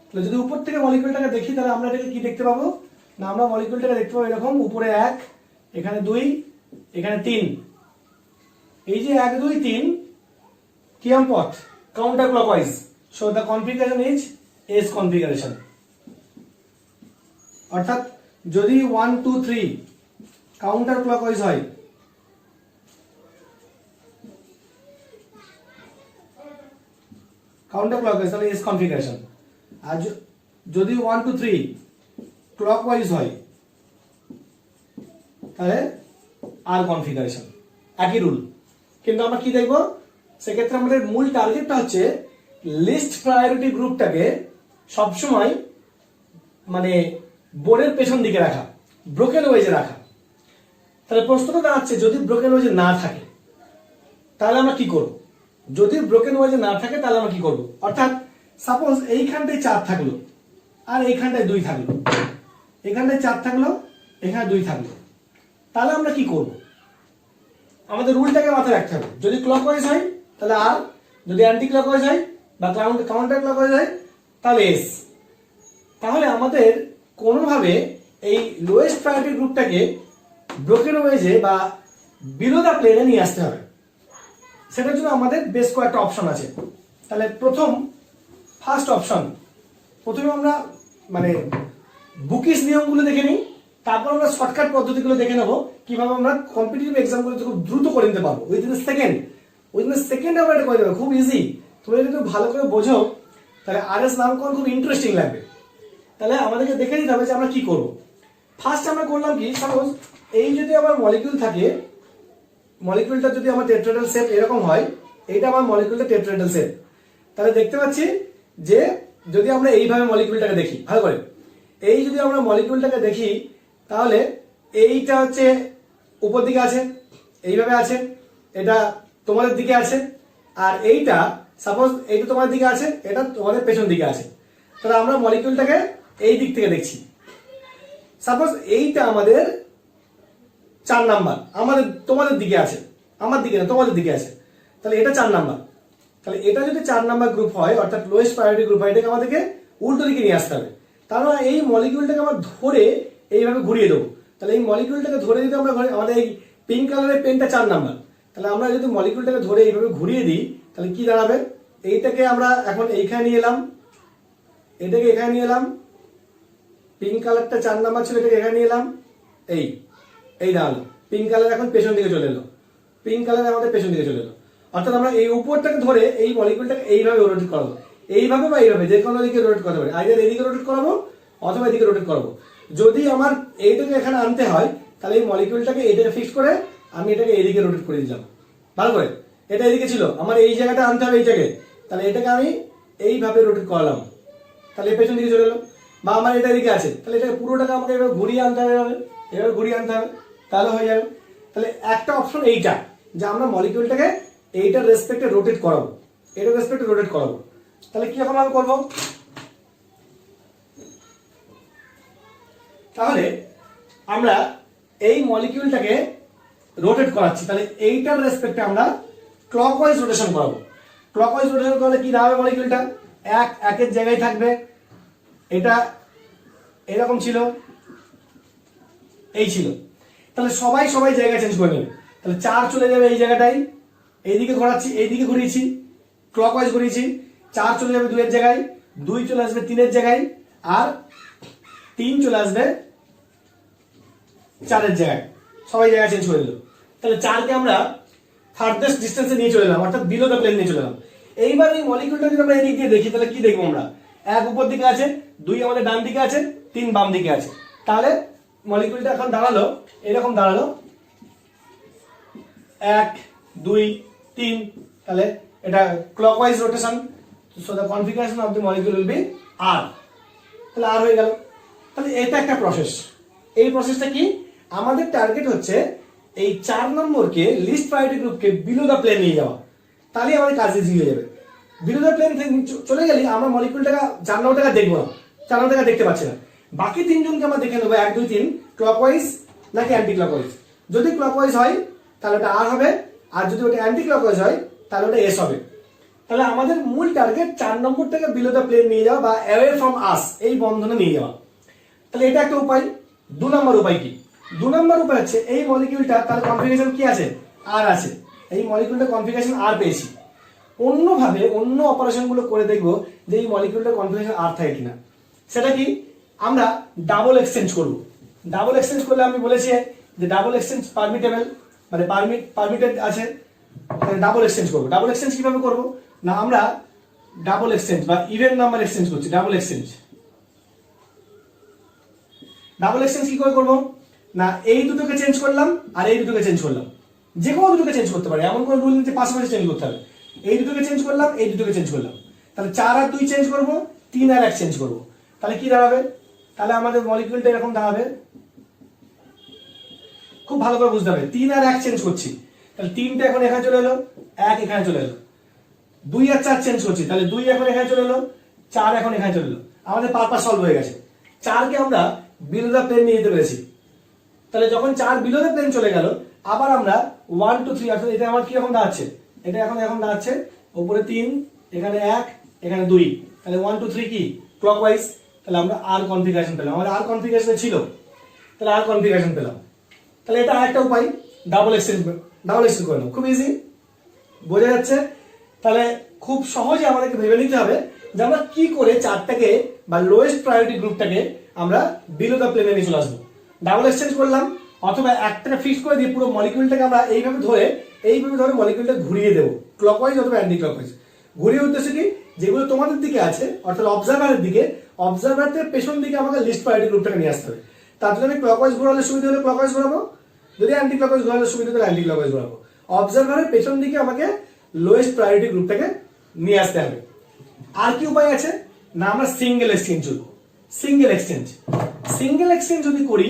তাহলে যদি উপর থেকে মলিকিউলটাকে দেখি, তাহলে আমরা এটাকে কি দেখতে পাবো না, আমরা মলিকিউলটাকে দেখতে পাবো এরকম, উপরে 1, এখানে 2, এখানে 3। এই যে 1, 2, 3 কিরম পথ? Counter clockwise. So the configuration is S configuration. অর্থাৎ যদি 1, 2, 3 কাউন্টার ক্লকওয়াইজ হয়, কাউন্টার ক্লকওয়াইজ, তাহলে এস কনফিগারেশন। আর যদি 1, 2, 3 ক্লকওয়াইজ হয়, তাহলে আর কনফিগারেশন। একই রুল। কিন্তু আমরা কি দেখবো, সেক্ষেত্রে আমাদের মূল টার্গেটটা হচ্ছে লিস্ট প্রায়োরিটি গ্রুপটাকে সবসময় মানে বোর্ডের পেছন দিকে রাখা, ব্রোকেন ওয়েজে রাখা। তাহলে প্রশ্নটা দাঁড়াচ্ছে, যদি ব্রোকেন ওয়েজে না থাকে তাহলে আমরা কি করব? যদি ব্রোকেন ওয়েজে না থাকে তাহলে আমরা কি করব? অর্থাৎ সাপোজ এইখানটায় 4 থাকলো, আর এইখানটায় 2 থাকলো, এখানটায় 4 থাকলো, এখানে 2 থাকলো, তাহলে আমরা কি করব? আমাদের রুলটাকে মাথায় রাখতে হবে। যদি ক্লকওয়াইজ হয় তাহলে আর, যদি অ্যান্টি ক্লকওয়াইজ হয় বা কাউন্টার ক্লকওয়াইজ হয় তাহলে এস। তাহলে আমাদের কোনোভাবে এই লোয়েস্ট প্রায়োরিটি গ্রুপটাকে ব্রোকেন ওয়েজে বা বিলো দ্য প্লেনে নিয়ে আসতে হবে। সেটার জন্য আমাদের বেশ কয়েকটা অপশন আছে। তাহলে ফার্স্ট অপশন, প্রথমে আমরা মানে বুকিশ নিয়মগুলো দেখে নিই, তারপর আমরা শর্টকাট পদ্ধতিগুলো দেখে নেবো কিভাবে আমরা কম্পিটিটিভ এক্সামগুলোতে খুব দ্রুত করে নিতে পারবো। উইদিন সেকেন্ড আমরা এটা করে দেবো, খুব ইজি। তুমি যদি ভালো করে বোঝো তাহলে আরএস নামকরণ খুব ইন্টারেস্টিং লাগবে। তাহলে আমাদেরকে দেখে নিতে হবে যে আমরা কি করব। ফার্স্ট আমরা করলাম কি, সাপোজ এই যদি আমার মলিকিউল থাকে, মলিকিউলটা যদি আমার টেট্রাহেড্রাল শেপ এরকম হয়, এইটা আমার মলিকিউলটা টেট্রাহেড্রাল শেপ, তাহলে দেখতে পাচ্ছি যে যদি আমরা এইভাবে মলিকিউলটাকে দেখি ভালো করে, এই যদি আমরা মলিকিউলটাকে দেখি তাহলে এইটা হচ্ছে উপর দিকে আছে, এইভাবে আছে, এটা তোমাদের দিকে আছে, আর এইটা সাপোজ এইটা তোমাদের দিকে আছে, এটা তোমাদের পেছন দিকে আছে। তাহলে আমরা মলিকিউলটাকে এই দিক থেকে দেখছি। সাপোজ এইটা আমাদের 4 নাম্বার, আমাদের তোমাদের দিকে আছে, আমার দিকে না তোমাদের দিকে আছে, তাহলে এটা 4 নাম্বার। তাহলে এটা যদি 4 নাম্বার গ্রুপ হয় অর্থাৎ লোয়েস্ট প্রায়োরিটি গ্রুপ হয়, এটাকে আমাদেরকে উল্টো দিকে নিয়ে আসতে হবে। তার মানে এই মলিকিউলটাকে আমরা ধরে এইভাবে ঘুরিয়ে দেবো। তাহলে এই মলিকিউলটাকে ধরে দিতে আমরা আমাদের এই পিঙ্ক কালারের পেনটা 4 নাম্বার, তাহলে আমরা যদি মলিকিউলটাকে ধরে এইভাবে ঘুরিয়ে দিই তাহলে কি দাঁড়াবে, এইটাকে আমরা এখন এইখানে নিয়ে এলাম, এটাকে এখানে নিয়ে এলাম, পিঙ্ক কালারটা 4 নাম্বার ছিল, এটাকে এখানে নিয়ে এলাম, এই দাঁড়ালো। পিঙ্ক কালার এখন পেছন দিকে চলে এলো, পিঙ্ক কালার আমাদের পেছন দিকে চলে এলো। অর্থাৎ আমরা এই উপরটাকে ধরে এই মলিকিউলটাকে এইভাবে রোটেট করাবো, এইভাবে বা এইভাবে যে কোনো দিকে রোটেট করতে পারি, আইদার এদিকে রোটেট করাবো অথবা এদিকে রোটেট করাবো। যদি আমার এইটাকে এখানে আনতে হয় তাহলে এই মলিকিউলটাকে এটাকে ফিক্স করে আমি এটাকে এদিকে রোটেট করে দিলাম ভালো করে। এটা এদিকে ছিল, আমার এই জায়গাটা আনতে হবে এই জায়গায়, তাহলে এটাকে আমি এইভাবে রোটেট করালাম, তাহলে পেছন দিকে চলে এলো। বা আমার এটা এদিকে আছে, তাহলে এটাকে পুরোটাকে আমাকে এবার ঘুরিয়ে আনতে হবে, এবার ঘুরিয়ে আনতে হবে, তাহলে হয়ে যাবে। তাহলে একটা অপশন এইটা যে আমরা মলিকিউলটাকে এইটার রেসপেক্টে রোটেট করাবো, এটার রেসপেক্টে রোটেট করাবো। তাহলে কি রকম ভাবে করবো, তাহলে আমরা এই মলিকিউলটাকে রোটেট করাচ্ছি, তাহলে এইটার রেসপেক্টে আমরা ক্লকওয়াইজ রোটেশন করাবো। ক্লকওয়াইজ রোটেশন করলে কি দাঁড়াবে, মলিকিউলটা একের জায়গায় থাকবে, এটা এরকম ছিল, এই ছিল, তাহলে সবাই জায়গা চেঞ্জ করে নেবে। তাহলে 4 চলে যাবে এই জায়গাটাই, এইদিকে ঘোরাচ্ছি, এইদিকে ঘুরিয়েছি, ক্লকওয়াইজ ঘুরিয়েছি, 4 চলে যাবে 2 এর জায়গায়, 2 চলে আসবে 3 এর জায়গায়, আর 3 চলে আসবে 4 এর জায়গায়, সবাই জায়গা চেঞ্জ করে দিল। তাহলে 4 কে আমরা ফার্দাস্ট ডিস্টেন্সে নিয়ে চলে এলাম, অর্থাৎ বিলো দ্য প্লেন নিয়ে চলে এলাম। এইবার এই মলিকিউলটা যদি আমরা এদিক দিয়ে দেখি তাহলে কি দেখবো আমরা, 1 উপর দিকে আছে, 2 আমাদের ডান দিকে আছে, 3 বাম দিকে আছে। তাহলে মলিকিউলটা এখন দাঁড়ালো এরকম দাঁড়ালো 1 2 3, তাহলে এটা clockwise rotation, so the configuration of the molecule will be R, তাহলে আর হয়ে গেল। তাহলে এটা একটা প্রসেস। এই প্রসেসটা কি, আমাদের টার্গেট হচ্ছে এই 4 নম্বরকে লিস্ট প্রায়োরিটি গ্রুপকে বিলো দ্য প্লেন নিয়ে যাওয়া, তাহলে আমাদের কাজ ইজি হয়ে যাবে। বিলো দ্য প্লেন চলে গেলে আমরা মলিকিউলটাকে 4 নম্বরটাকে দেখবো না, 4 নম্বরটাকে দেখতে পাচ্ছি না, বাকি 3 জনকে আমরা দেখে নেবো 1 2 3 ক্লকওয়াইজ নাকি অ্যান্টি ক্লকওয়াইজ। যদি ক্লকওয়াইজ হয় তাহলে ওটা আর হবে, আর যদি ওটা অ্যান্টি ক্লকওয়াইজ হয় তাহলে ওটা এস হবে। তাহলে আমাদের মূল টার্গেট 4 নম্বরটাকে বিলো দ্য প্লেন নিয়ে যাওয়া বা অ্যাওয়ে ফ্রম আস, এই বন্ধনে নিয়ে যাওয়া। তাহলে এটা একটা উপায়। 2 নম্বর উপায় কি, 2 নম্বর উপায় হচ্ছে এই মলিকিউলটা তার কনফিগারেশন কি আছে, আর আছে, এই মলিকিউলটা কনফিগারেশন আর পেয়েছি, অন্যভাবে অন্য অপারেশন গুলো করে দেখবো যে এই মলিকিউলটার কনফিগারেশন আর থাকে কিনা। সেটা কি, আমরা ডাবল এক্সচেঞ্জ করব। ডাবল এক্সচেঞ্জ করলে আমি বলেছি যে ডাবল এক্সচেঞ্জ পারমিটেবল, মানে পারমিটেড আছে, ডাবল এক্সচেঞ্জ করবো। ডাবল এক্সচেঞ্জ কিভাবে করবো না, আমরা ডাবল এক্সচেঞ্জ বা ইভেন নাম্বার এক্সচেঞ্জ করছি। ডাবল এক্সচেঞ্জ কি করে করবো না, এই দুটোকে চেঞ্জ করলাম আর এই দুটোকে চেঞ্জ করলাম, যে কোনো দুটোকে চেঞ্জ করতে পারে, এমন কোনো রুল নেই যে পাশাপাশি চেঞ্জ করতে হবে। এই দুটোকে চেঞ্জ করলাম, এই দুটোকে চেঞ্জ করলাম, তাহলে 4 আর 2 চেঞ্জ করবো, 3 আর 1 চেঞ্জ করবো, তাহলে কি দাঁড়াবে, তাহলে আমাদের মলিকিউলটা এরকম দাঁড়াবে। খুব ভালো করে বুঝতে হবে, 3 আর 1 চেঞ্জ করছি, তাহলে 3টা এখন এখানে চলে এলো, 1 এখানে চলে এলো। 2 আর 4 চেঞ্জ করছি, তাহলে 2 এখন এখানে চলে এলো, 4 এখন এখানে চলে এলো। আমাদের পারপাস সলভ হয়ে গেছে। 4 কে আমরা বিলো দ্য প্লেন নিয়ে যেতে পেরেছি। তাহলে যখন 4 বিলো দ্য প্লেন চলে গেল, আবার আমরা 1 2 3, অর্থাৎ এটা আমার কি রকম দাঁড়াচ্ছে, এটা এখন দাঁড়াচ্ছে উপরে 3, এখানে 1, এখানে 2, তাহলে 1 2 3 কি ক্লকওয়াইজ। তাহলে আমরা আর কনফিগারেশন পেলাম, আমাদের আর কনফিগারেশন ছিল, তাহলে আর কনফিগারেশন পেলাম। তাহলে এটা আরেকটা উপায়, ডাবল এক্সচেঞ্জ করে নাও, খুব ইজি, বোঝা যাচ্ছে। তাহলে খুব সহজে আমাদেরকে ভেবে নিতে হবে যে আমরা কি করে 4টাকে বা লোয়েস্ট প্রায়োরিটি গ্রুপটাকে আমরা বিলো দ্য প্লেনে নিয়ে চলে আসবো। ডাবল এক্সচেঞ্জ করলাম, অথবা একটাকে ফিক্স করে দিয়ে পুরো মলিকিউলটাকে আমরা এইভাবে ধরে মলিকিউলটা ঘুরিয়ে দেবো, ক্লকওয়াইজ অথবা অ্যান্টি ক্লকওয়াইজ। ঘুরিয়ে উদ্দেশ্য কি, যেগুলো তোমাদের দিকে আছে অর্থাৎ অবজারভারের দিকে, অবজারভারের পেছন দিকে আমাকে লিস্ট প্রায়োরিটি গ্রুপটাকে নিয়ে আসতে হবে। তার জন্য আমি ক্লকওয়াইজ ঘোরালে সুবিধা হলে ক্লকওয়াইজ ঘোরাবো, যদি অ্যান্টি ক্লকওয়াইজ ঘোরালে সুবিধা হলে অ্যান্টি ক্লকওয়াইজ ঘোরাবো। অবজারভারের পেছন দিকে আমাকে লোয়েস্ট প্রায়োরিটি গ্রুপটাকে নিয়ে আসতে হবে। আর কি উপায় আছে না, আমরা সিঙ্গেল এক্সচেঞ্জ করব। সিঙ্গেল এক্সচেঞ্জ, সিঙ্গেল এক্সচেঞ্জ যদি করি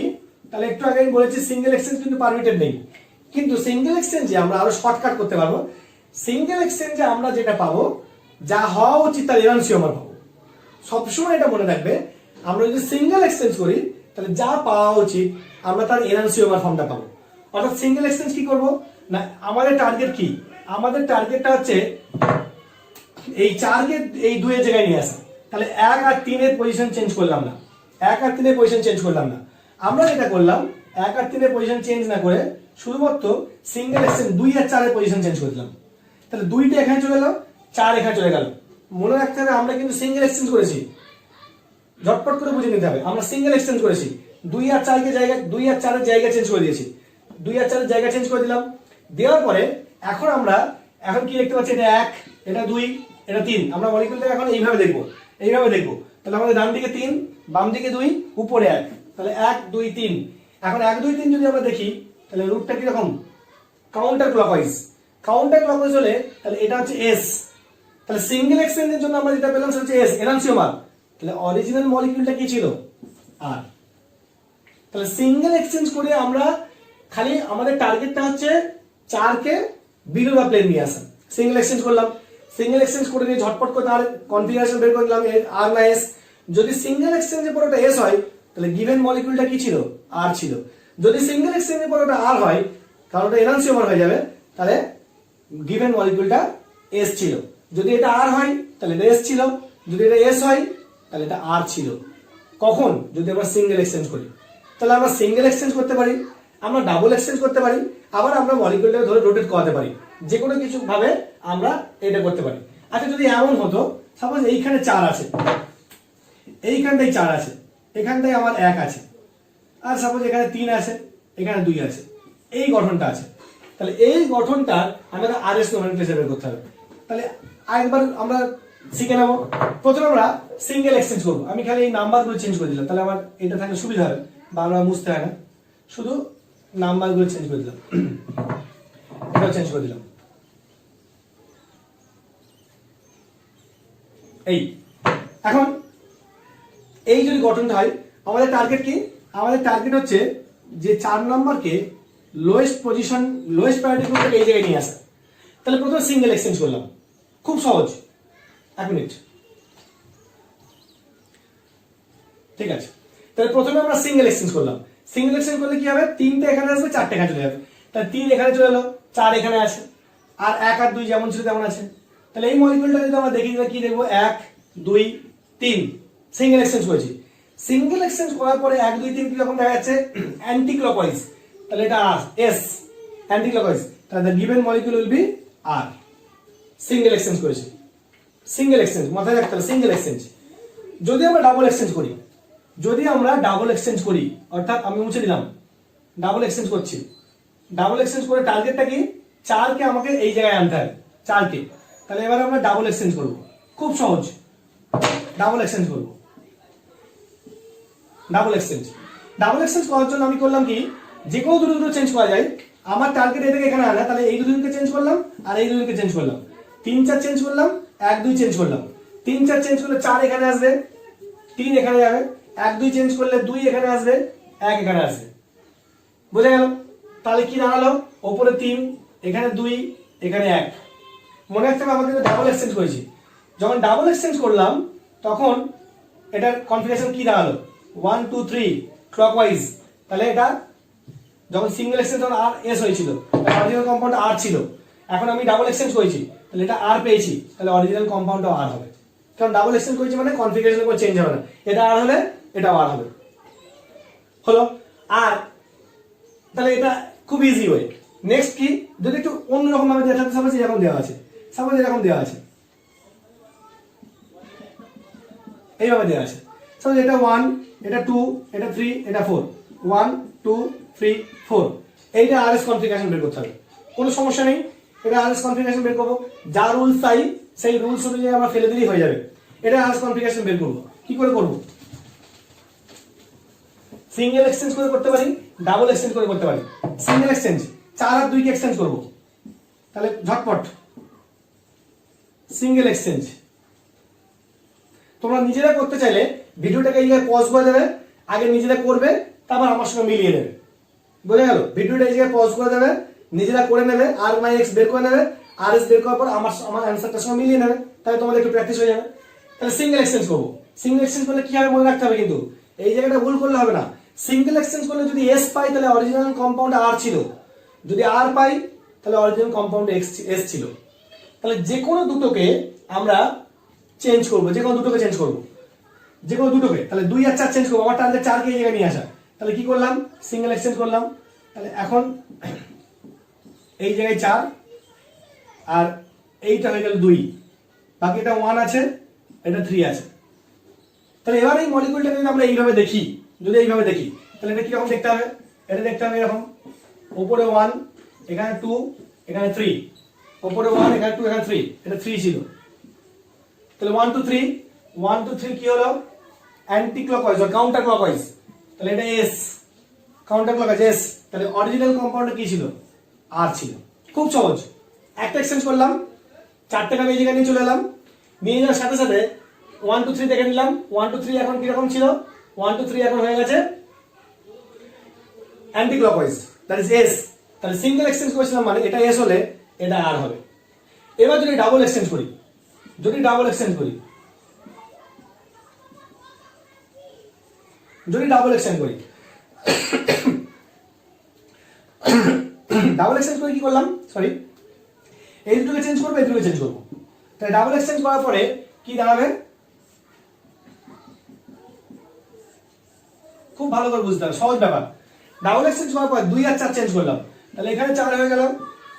তাহলে একটু আগে আমি বলেছি সিঙ্গেল এক্সচেঞ্জ কিন্তু পারমিটেড নেই, কিন্তু সিঙ্গেল এক্সচেঞ্জে আমরা আরো শর্টকাট করতে পারবো। সিঙ্গেল এক্সচেঞ্জে আমরা যেটা পাবো, যা হওয়া উচিত তার এনান্সিওমার পাবো। সবসময় এটা মনে রাখবে, আমরা যদি সিঙ্গেল এক্সচেঞ্জ করি তাহলে যা পাওয়া উচিত আমরা তার এনান্সিওমার ফর্মটা পাবো। অর্থাৎ সিঙ্গেল এক্সচেঞ্জ কি করব না, আমাদের টার্গেট কি, আমাদের টার্গেটটা হচ্ছে এই 4 কে এই 2 এর জায়গায় নিয়ে আসা। তাহলে 1 আর 3 এর পজিশন চেঞ্জ করলাম না, 1 আর 3 এর পজিশন চেঞ্জ করলাম না। আমরা যেটা করলাম 1 আর 3 এর পজিশন চেঞ্জ না করে শুধুমাত্র সিঙ্গেল এক্সচেঞ্জ 2 আর 4 এর পজিশন চেঞ্জ করে দিলাম। তাহলে 2টা এখানে চলে গেল, 4 এখানে চলে গেল। মনে রাখতে হবে আমরা কিন্তু সিঙ্গেল এক্সচেঞ্জ করেছি, ঝটপট করে বুঝে নিতে হবে। আমরা সিঙ্গেল এক্সচেঞ্জ করেছি, 2 আর 4 কে জায়গা 2 আর 4 এর জায়গা চেঞ্জ করে দিয়েছি, 2 আর 4 এর জায়গা চেঞ্জ করে দিলাম। দেওয়ার পরে এখন আমরা কি দেখতে পাচ্ছি, এটা 1, এটা 2, এটা 3। আমরা মলিকিউলটাকে এখন এইভাবে দেখবো, এইভাবে দেখবো। তাহলে আমাদের ডান দিকে 3, বাম দিকে 2, উপরে 1, তাহলে 1 2 3। এখন 1 2 3 যদি আমরা দেখি তাহলে রুটটা কি রকম, কাউন্টার ক্লকওয়াইজ। কাউন্টার ক্লকওয়াইজ হলে তাহলে এটা হচ্ছে এস। তাহলে সিঙ্গেল এক্সচেঞ্জের জন্য আমরা যেটা পেলাম সেটা হচ্ছে এস, এনান্সিওমার। তাহলে অরিজিনাল মলিকিউলটা কি ছিল, আর। তাহলে সিঙ্গেল এক্সচেঞ্জ করে আমরা খালি আমাদের টার্গেটটা হচ্ছে 4 কে বিলো দা প্লেন নিয়ে আসা। সিঙ্গেল এক্সচেঞ্জ করলাম, সিঙ্গেল এক্সচেঞ্জ করে নিয়ে ঝটপট করে তার কনফিগারেশন বের করে দিলাম, আর না এস। যদি সিঙ্গেল এক্সচেঞ্জের পর ওটা এস হয় তাহলে গিভেন মলিকিউলটা কি ছিল, আর ছিল। যদি সিঙ্গেল এক্সচেঞ্জের পর ওটা আর হয়, কারণ ওটা এনান্সিওমার হয়ে যাবে, তাহলে গিভেন মলিকিউলটা এস ছিল। যদি এটা আর হয় তাহলে এটা এস ছিল, যদি এটা এস হয় তাহলে এটা আর ছিল। কখন, যদি আমরা সিঙ্গেল এক্সচেঞ্জ করি। তাহলে আমরা সিঙ্গেল এক্সচেঞ্জ করতে পারি, আমরা ডাবল এক্সচেঞ্জ করতে পারি, আবার আমরা মলিকিউলটাকে ধরে রোটেট করাতে পারি। যে কোনো কিছু ভাবে আমরা এটা করতে পারি। আচ্ছা, যদি এমন হতো সাপোজ এইখানে 4 আছে, এইখানটাই 4 আছে, এখানটাই আমার 1 আছে, আর সাপোজ এখানে 3 আছে, এখানে 2 আছে, এই গঠনটা আছে। তাহলে এই গঠনটা আমাদের আরএস নোমেনক্লেচার বের করতে হবে। তাহলে আরেকবার আমরা শিখে নেব। প্রথমে আমরা সিঙ্গেল এক্সচেঞ্জ করবো। আমি খালি এই নাম্বারগুলো চেঞ্জ করে দিলাম, তাহলে আমার এটা থাকলে সুবিধা হবে, বারবার মুছতে হয় না। শুধু নাম্বারগুলো চেঞ্জ করে দিলাম, এটা চেঞ্জ করে দিলাম। এই এখন এই যদি গঠনটা হয়, আমাদের টার্গেট কি, আমাদের টার্গেট হচ্ছে যে 4 নম্বরকে lowest position, lowest priority group থেকে এই জায়গায় নিয়ে আসা। তাহলে প্রথমে সিঙ্গেল এক্সচেঞ্জ করলাম, খুব সহজ, 1 মিনিট। ঠিক আছে, তাহলে প্রথমে আমরা সিঙ্গেল এক্সচেঞ্জ করলাম। সিঙ্গেল এক্সচেঞ্জ করলে কি হবে, 3টা এখানে আসবে, 4টা এখানে চলে যাবে। তাহলে 3 এখানে চলে এলো, 4 এখানে আছে, আর 1 আর 2 যেমন ছিল তেমন আছে। তাহলে এই মলিকিউলটা যদি আমরা দেখি কি দেখবো, 1 2 3 সিঙ্গেল এক্সচেঞ্জ করেছি। সিঙ্গেল এক্সচেঞ্জ করার পরে 1 2 3 কি রকম দেখা যাচ্ছে, অ্যান্টি ক্লকওয়াইজ। তাহলে এটা আর এস, অ্যান্টি ক্লকওয়াইজ। তাহলে the given molecule will be R. Single exchange করেছি, সিঙ্গেল এক্সচেঞ্জ মাথায় রাখতে হবে, সিঙ্গেল এক্সচেঞ্জ। যদি আমরা ডাবল এক্সচেঞ্জ করি, যদি আমরা ডাবল এক্সচেঞ্জ করি, অর্থাৎ আমি মুছে দিলাম, ডাবল এক্সচেঞ্জ করছি। ডাবল এক্সচেঞ্জ করে টার্গেটটা কি, 4 কে আমাকে এই জায়গায় আনতে হবে, 4 কে। তাহলে এবার আমরা ডাবল এক্সচেঞ্জ করব, খুব সহজ, ডাবল এক্সচেঞ্জ করব। ডাবল এক্সচেঞ্জ, ডাবল এক্সচেঞ্জ করার জন্য আমি করলাম কি, যে কোনো দুটো চেঞ্জ করা যায়। আমার টার্গেট এটাকে এখানে আনা, তাহলে এই দুজনকে চেঞ্জ করলাম, আর এই দুজনকে চেঞ্জ করলাম। 3 4 চেঞ্জ করলাম, 1 2 চেঞ্জ করলাম। 3 4 চেঞ্জ করলে 4 এখানে আসবে, 3 এখানে যাবে। 1 2 চেঞ্জ করলে 2 এখানে আসবে, 1 এখানে আসবে। বুঝা গেল? তাহলে কি দাঁড়ালো, ওপরে 3, এখানে 2, এখানে 1। মনে রাখতে হবে আমরা কিন্তু ডাবল এক্সচেঞ্জ করেছি। যখন ডাবল এক্সচেঞ্জ করলাম তখন এটার কনফিগারেশন কি দাঁড়ালো, 1 2 3 ক্লকওয়াইজ। তাহলে এটা যখন সিঙ্গেল এক্সচেঞ্জ তখন আর এস হয়েছিল, অরিজিনাল কম্পাউন্ড আর ছিল। এখন আমি ডাবল এক্সচেঞ্জ করেছি, তাহলে এটা আর পেয়েছি, তাহলে অরিজিনাল কম্পাউন্ডও আর হবে। কারণ ডাবল এক্সচেঞ্জ করেছি মানে কনফিগারেশন কোনো চেঞ্জ হবে না, এটা আর হলে এটাও আর হবে। হলো আর, তাহলে এটা খুব ইজি ওয়ে। নেক্সট কি, যদি একটু অন্যরকম ভাবে দেওয়া থাকে, সাপোজ এরকম দেওয়া আছে, সাপোজ এরকম দেওয়া আছে, এইভাবে দেওয়া আছে। সাপোজ এটা 1, এটা 2, এটা 3, এটা 4, 1 2 3 4। এইটা আরএস কনফিগারেশন বের করতে হবে, কোনো সমস্যা নেই। এটা আরএস কনফিগারেশন বের করবো, যা রুলস চাই সেই রুলস অনুযায়ী আমরা ফেলে দিলেই হয়ে যাবে। এটা আরএস কনফিগারেশন বের করবো, কি করে করবো, সিঙ্গেল এক্সচেঞ্জ করে করতে পারি, ডাবল এক্সচেঞ্জ করে করতে পারি। সিঙ্গেল এক্সচেঞ্জ 4 আর 2 কে এক্সচেঞ্জ করব, তাহলে ঝটপট সিঙ্গেল এক্সচেঞ্জ তোমরা নিজেরা করতে চাইলে ভিডিওটাকে এই জায়গায় পজ করে দেবে, আগে নিজেরা করবে, তারপর আমার সঙ্গে মিলিয়ে নেবে। বোঝা গেল? ভিডিওটা এই জায়গায় পজ করে দেবে, নিজেরা করে নেবে, আর মাই এক্স বের করে নেবে, আর এস বের করার পর আমার অ্যান্সারটার সঙ্গে মিলিয়ে নেবে, তাহলে তোমাদের একটু প্র্যাকটিস হয়ে যাবে। তাহলে সিঙ্গেল এক্সচেঞ্জ করবো। সিঙ্গেল এক্সচেঞ্জ করলে কি হবে মনে রাখতে হবে, কিন্তু এই জায়গাটা ভুল করলে হবে না। সিঙ্গেল এক্সচেঞ্জ করলে যদি এস পাই তাহলে অরিজিনাল কম্পাউন্ড আর ছিল, যদি আর পাই তাহলে অরিজিনাল কম্পাউন্ড এস ছিল। তাহলে যে কোনো দুটোকে আমরা চেঞ্জ করবো, যে কোনো দুটোকে চেঞ্জ করবো, যে কোনো দুটোকে। তাহলে 2 আর 4 চেঞ্জ করবো, আমার টার্গেট 4 কে এই জায়গায় নিয়ে আসা। তাহলে কি করলাম, সিঙ্গেল এক্সচেঞ্জ করলাম। তাহলে এখন এই জায়গায় 4 আর এইটা হয়ে গেল 2, বাকি এটা 1 আছে, এটা 3 আছে। তাহলে এবার এই মলিকিউলটাকে যদি আমরা এইভাবে দেখি, যদি এইভাবে দেখি, তাহলে এটা কিরকম দেখতে হবে, এটা দেখতে হবে এরকম, উপরে 1, এখানে 2, এখানে 3, উপরে 1, এখানে 2, এখানে 3, এটা 3 ছিল। তাহলে 1 2 3, 1 2 3 কি হলো, অ্যান্টি ক্লকওয়াইজ বা কাউন্টার ক্লকওয়াইজ। তাহলে এটা এস, কাউন্টার ক্লকওয়াইজ এস। তাহলে অরিজিনাল কম্পাউন্ডে কি ছিল, আর ছিল। খুব সহজ। একটা এক্সচেঞ্জ করলাম, 4টাকে আমি এই জায়গায় নিয়ে চলে এলাম, নিয়ে যাওয়ার সাথে সাথে 1 2 3 দেখে নিলাম। 1 2 3 এখন কিরকম ছিল, 1 2 3 এখন হয়ে গেছে anti clockwise, that is S. তাহলে সিঙ্গেল এক্সচেঞ্জ করেছিলাম মানে এটা এস হলে এটা আর হবে। এবার যদি ডাবল এক্সচেঞ্জ করি, যদি ডাবল এক্সচেঞ্জ করি, যদি ডাবল এক্সচেঞ্জ করি, ডাবল এক্সচেঞ্জ করে কি করলাম, সরি, এই দুটোকে চেঞ্জ করবো, এই দুটোকে চেঞ্জ করবো। তাহলে ডাবল এক্সচেঞ্জ করার পরে কি দাঁড়াবে, খুব ভালো করে বুঝতে হবে, সহজ ব্যাপার। ডাবল এক্সচেঞ্জ করার পর 2 আর 4 চেঞ্জ করলাম, তাহলে এখানে 4 হয়ে গেল,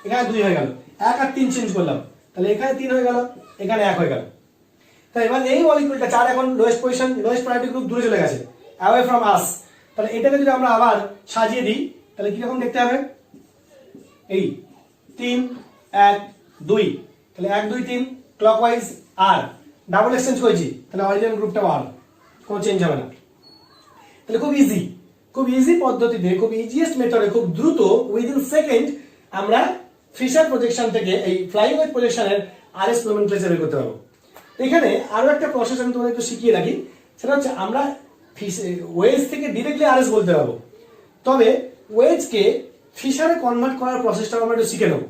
এখানে 2 হয়ে গেল। 1 আর 3 চেঞ্জ করলাম, তাহলে এখানে 3 হয়ে গেল, এখানে 1 হয়ে গেল। তাই এবার এই মলিকিউলটা 4 এখন lowest position, lowest priority group দূরে চলে গেছে, অ্যাওয়ে ফ্রম আস। তাহলে এটাকে যদি আমরা আবার সাজিয়ে দিই, তাহলে কিরকম দেখতে হবে, এই 3 1 2, তাহলে 1 2 3 ক্লকওয়াইজ আর ডাবল এক্সচেঞ্জ করেছি, তাহলে অরিজিনাল গ্রুপটা আর, কোনো চেঞ্জ হবে না। তাহলে খুব ইজি, খুব ইজি পদ্ধতিতে, খুব ইজিয়েস্ট মেথডে, খুব দ্রুত উইদিন সেকেন্ড আমরা ফিশার প্রজেকশন থেকে এই ফ্লাইং ওয়েভ প্রজেকশনের আরএস নোমেনক্লেচার বের করতে পারবো। এখানে আরো একটা প্রসেস আমি তোমাদের একটু শিখিয়ে রাখি, সেটা হচ্ছে আমরা ওয়েজ থেকে ডিরেক্টলি আরএস বলতে পারবো, তবে ওয়েজকে ফিশারে কনভার্ট করার প্রসেসটা আমরা একটু শিখে নেবো।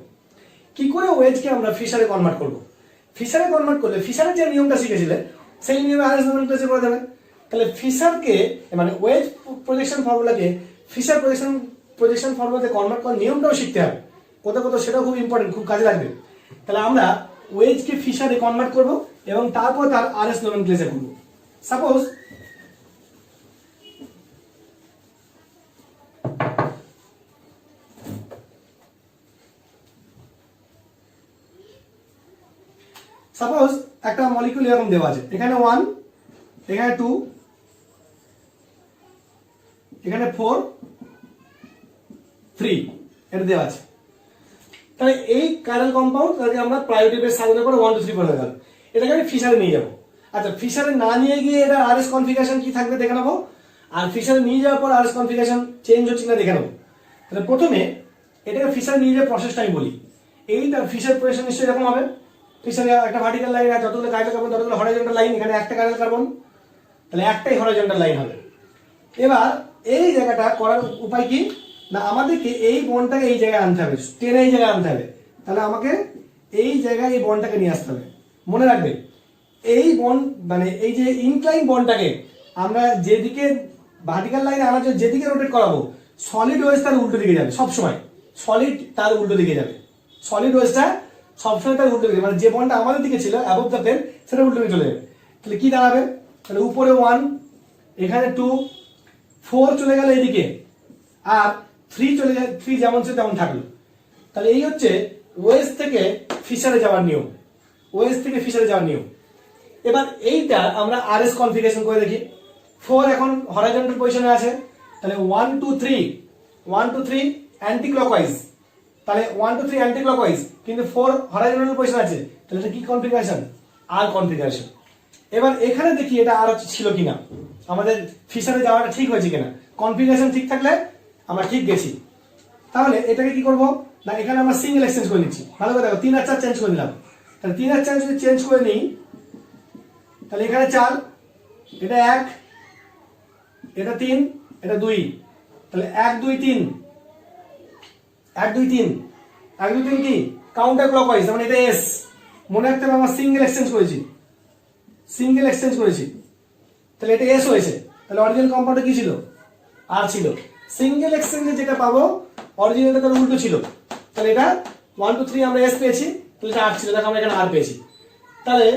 কি করে ওয়েজকে আমরা ফিশারে কনভার্ট করবো, ফিশারে কনভার্ট করলে ফিশারের যে নিয়মটা শিখেছিলে সেই নিয়মে আরএস নোমেনক্লেচার করে দেবে। তাহলে ফিশারকে মানে ওয়েজ প্রজেকশন ফর্মুলাকে ফিশার প্রজেকশন ফর্মুলাতে কনভার্ট করার নিয়মটাও শিখতে হবে, কোথাও কোথাও সেটাও খুব ইম্পর্টেন্ট, খুব কাজে লাগবে। তাহলে আমরা ওয়েজকে ফিশারে কনভার্ট করব এবং তারপর তার আরএস নোমেনক্লেচার করব। সাপোজ একটা মলিকিউল এরকম দেওয়া আছে, এখানে 1, এখানে 2, এখানে 4 3, এটা দেওয়া আছে। তাহলে এই কারেন্ট কম্পাউন্ড তাকে আমরা প্রায়োরিটি বেস সাজানোর পরে 1 2 3 করে গেল, এটাকে আমি ফিশারে নিয়ে যাব। আচ্ছা, ফিশারে না নিয়ে গিয়ে এটা আরএস কনফিগারেশন কি থাকবে দেখে নেবো, আর ফিশারে নিয়ে যাওয়ার পর আরএস কনফিগারেশন চেঞ্জ হচ্ছে কিনা দেখে নেবো। তাহলে প্রথমে এটাকে ফিশারে নিয়ে যাওয়ার প্রসেসটা আমি বলি। এইটা ফিশার প্রজেকশন নিশ্চয়ই এরকম হবে, ফিশারে একটা ভার্টিক্যাল লাইন, আর যতগুলো কার্বন ততগুলো হরাইজন্টাল লাইন, এখানে একটা কার্বন, তাহলে একটাই হরাইজন্টাল লাইন হবে। এবার এই জায়গাটা করার উপায় কি না, আমাদেরকে এই বন্ডটাকে এই জায়গায় আনতে হবে, টেনে এই জায়গায় আনতে হবে। তাহলে আমাকে এই জায়গায় এই বন্ডটাকে নিয়ে আসতে হবে। মনে রাখবে এই বন্ড মানে এই যে ইনক্লাইন বন্ডটাকে আমরা যেদিকে ভার্টিক্যাল লাইনে আনার জন্য যেদিকে রোটেট করাবো, সলিড ওয়েজ তার উল্টো দিকে যাবে সবসময়, সলিড তার উল্টো দিকে যাবে, সলিড ওয়েজটা সবসময় তার উল্টো দিকে, মানে যে বন্ডটা আমাদের দিকে ছিল অ্যাবভ দ্য প্লেন সেটা উল্টো দিকে চলে যাবে। তাহলে কি দাঁড়াবে, তাহলে উপরে 1, এখানে 2, 4 চলে গেল এইদিকে, আর 3 চলে যায়, 3 যেমন ছিল তেমন থাকলো। তাহলে এই হচ্ছে ওয়েজ থেকে ফিশারে যাওয়ার নিয়ম, ওয়েজ থেকে ফিশারে যাওয়ার নিয়ম। এবার এইটা আমরা আরএস কনফিগারেশন করে দেখি। 4 এখন হরাইজন্টাল পজিশনে আছে, তাহলে 1 2 3 1 2 3 অ্যান্টি ক্লকওয়াইজ, তাহলে 1 2 3 অ্যান্টি ক্লকওয়াইজ, কিন্তু 4 হরাইজন্টাল পজিশন আছে, তাহলে এটা কি কনফিগারেশন, আর কনফিগারেশন। এবার এখানে দেখি এটা আর ছিল কিনা, আমাদের ফিশারে যাওয়াটা ঠিক হয়েছে কিনা। কনফিগারেশন ঠিক থাকলে আমরা ঠিক গেছি। তাহলে এটাকে কি করব না, এখানে আমরা সিঙ্গেল এক্সচেঞ্জ করে নিচ্ছি। ভালো করে দেখো, 3 আর 4 চেঞ্জ করে নিলাম। তাহলে 3 আর 4 যদি চেঞ্জ করে নিই, তাহলে এখানে 4, এটা 1, এটা 3, এটা 2, তাহলে 1 2 3, 1 2 3, 1 2 3 কি কাউন্টার ক্লকওয়াইজ, মানে এটা এস। মনে রাখতে হবে আমরা সিঙ্গেল এক্সচেঞ্জ করেছি, তাহলে এটা এস হয়েছে। তাহলে অরিজিনাল কম্পাউন্ডে কি ছিল, আর ছিল। সিঙ্গেল এক্সচেঞ্জে যেটা পাবো অরিজিনালটা তার উল্টো ছিল, তাহলে এটা 1 2 3 আমরা এস পেয়েছি, তাহলে এটা আর ছিল, দেখো আমরা এখানে আর পেয়েছি। তাহলে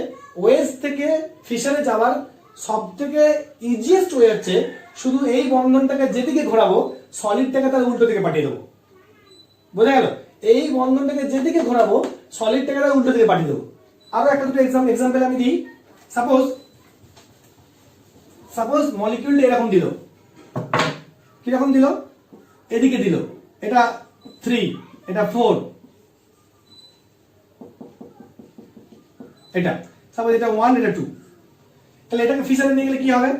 ওয়েস থেকে ফিশারে যাওয়ার সব থেকে ইজিয়েস্ট ওয়ে হচ্ছে শুধু এই বন্ধনটাকে যেদিকে ঘোরাবো সলিডটাকে তার উল্টো দিকে পাঠিয়ে দেবো। বোঝা গেল? এই বন্ধনটাকে যেদিকে ঘোরাবো সলিডটাকে তার উল্টো দিকে পাঠিয়ে দেবো। আরো একটা দুটো এক্সাম্পল আমি দিই। সাপোজ মলিকিউলটা এরকম দিল, কিরকম দিল, এদিকে দিল, এটা 3, এটা 4, এটা সাপোজ এটা 1, এটা 2, তাহলে এটাকে ফিশারে নিয়ে গেলে কি হবে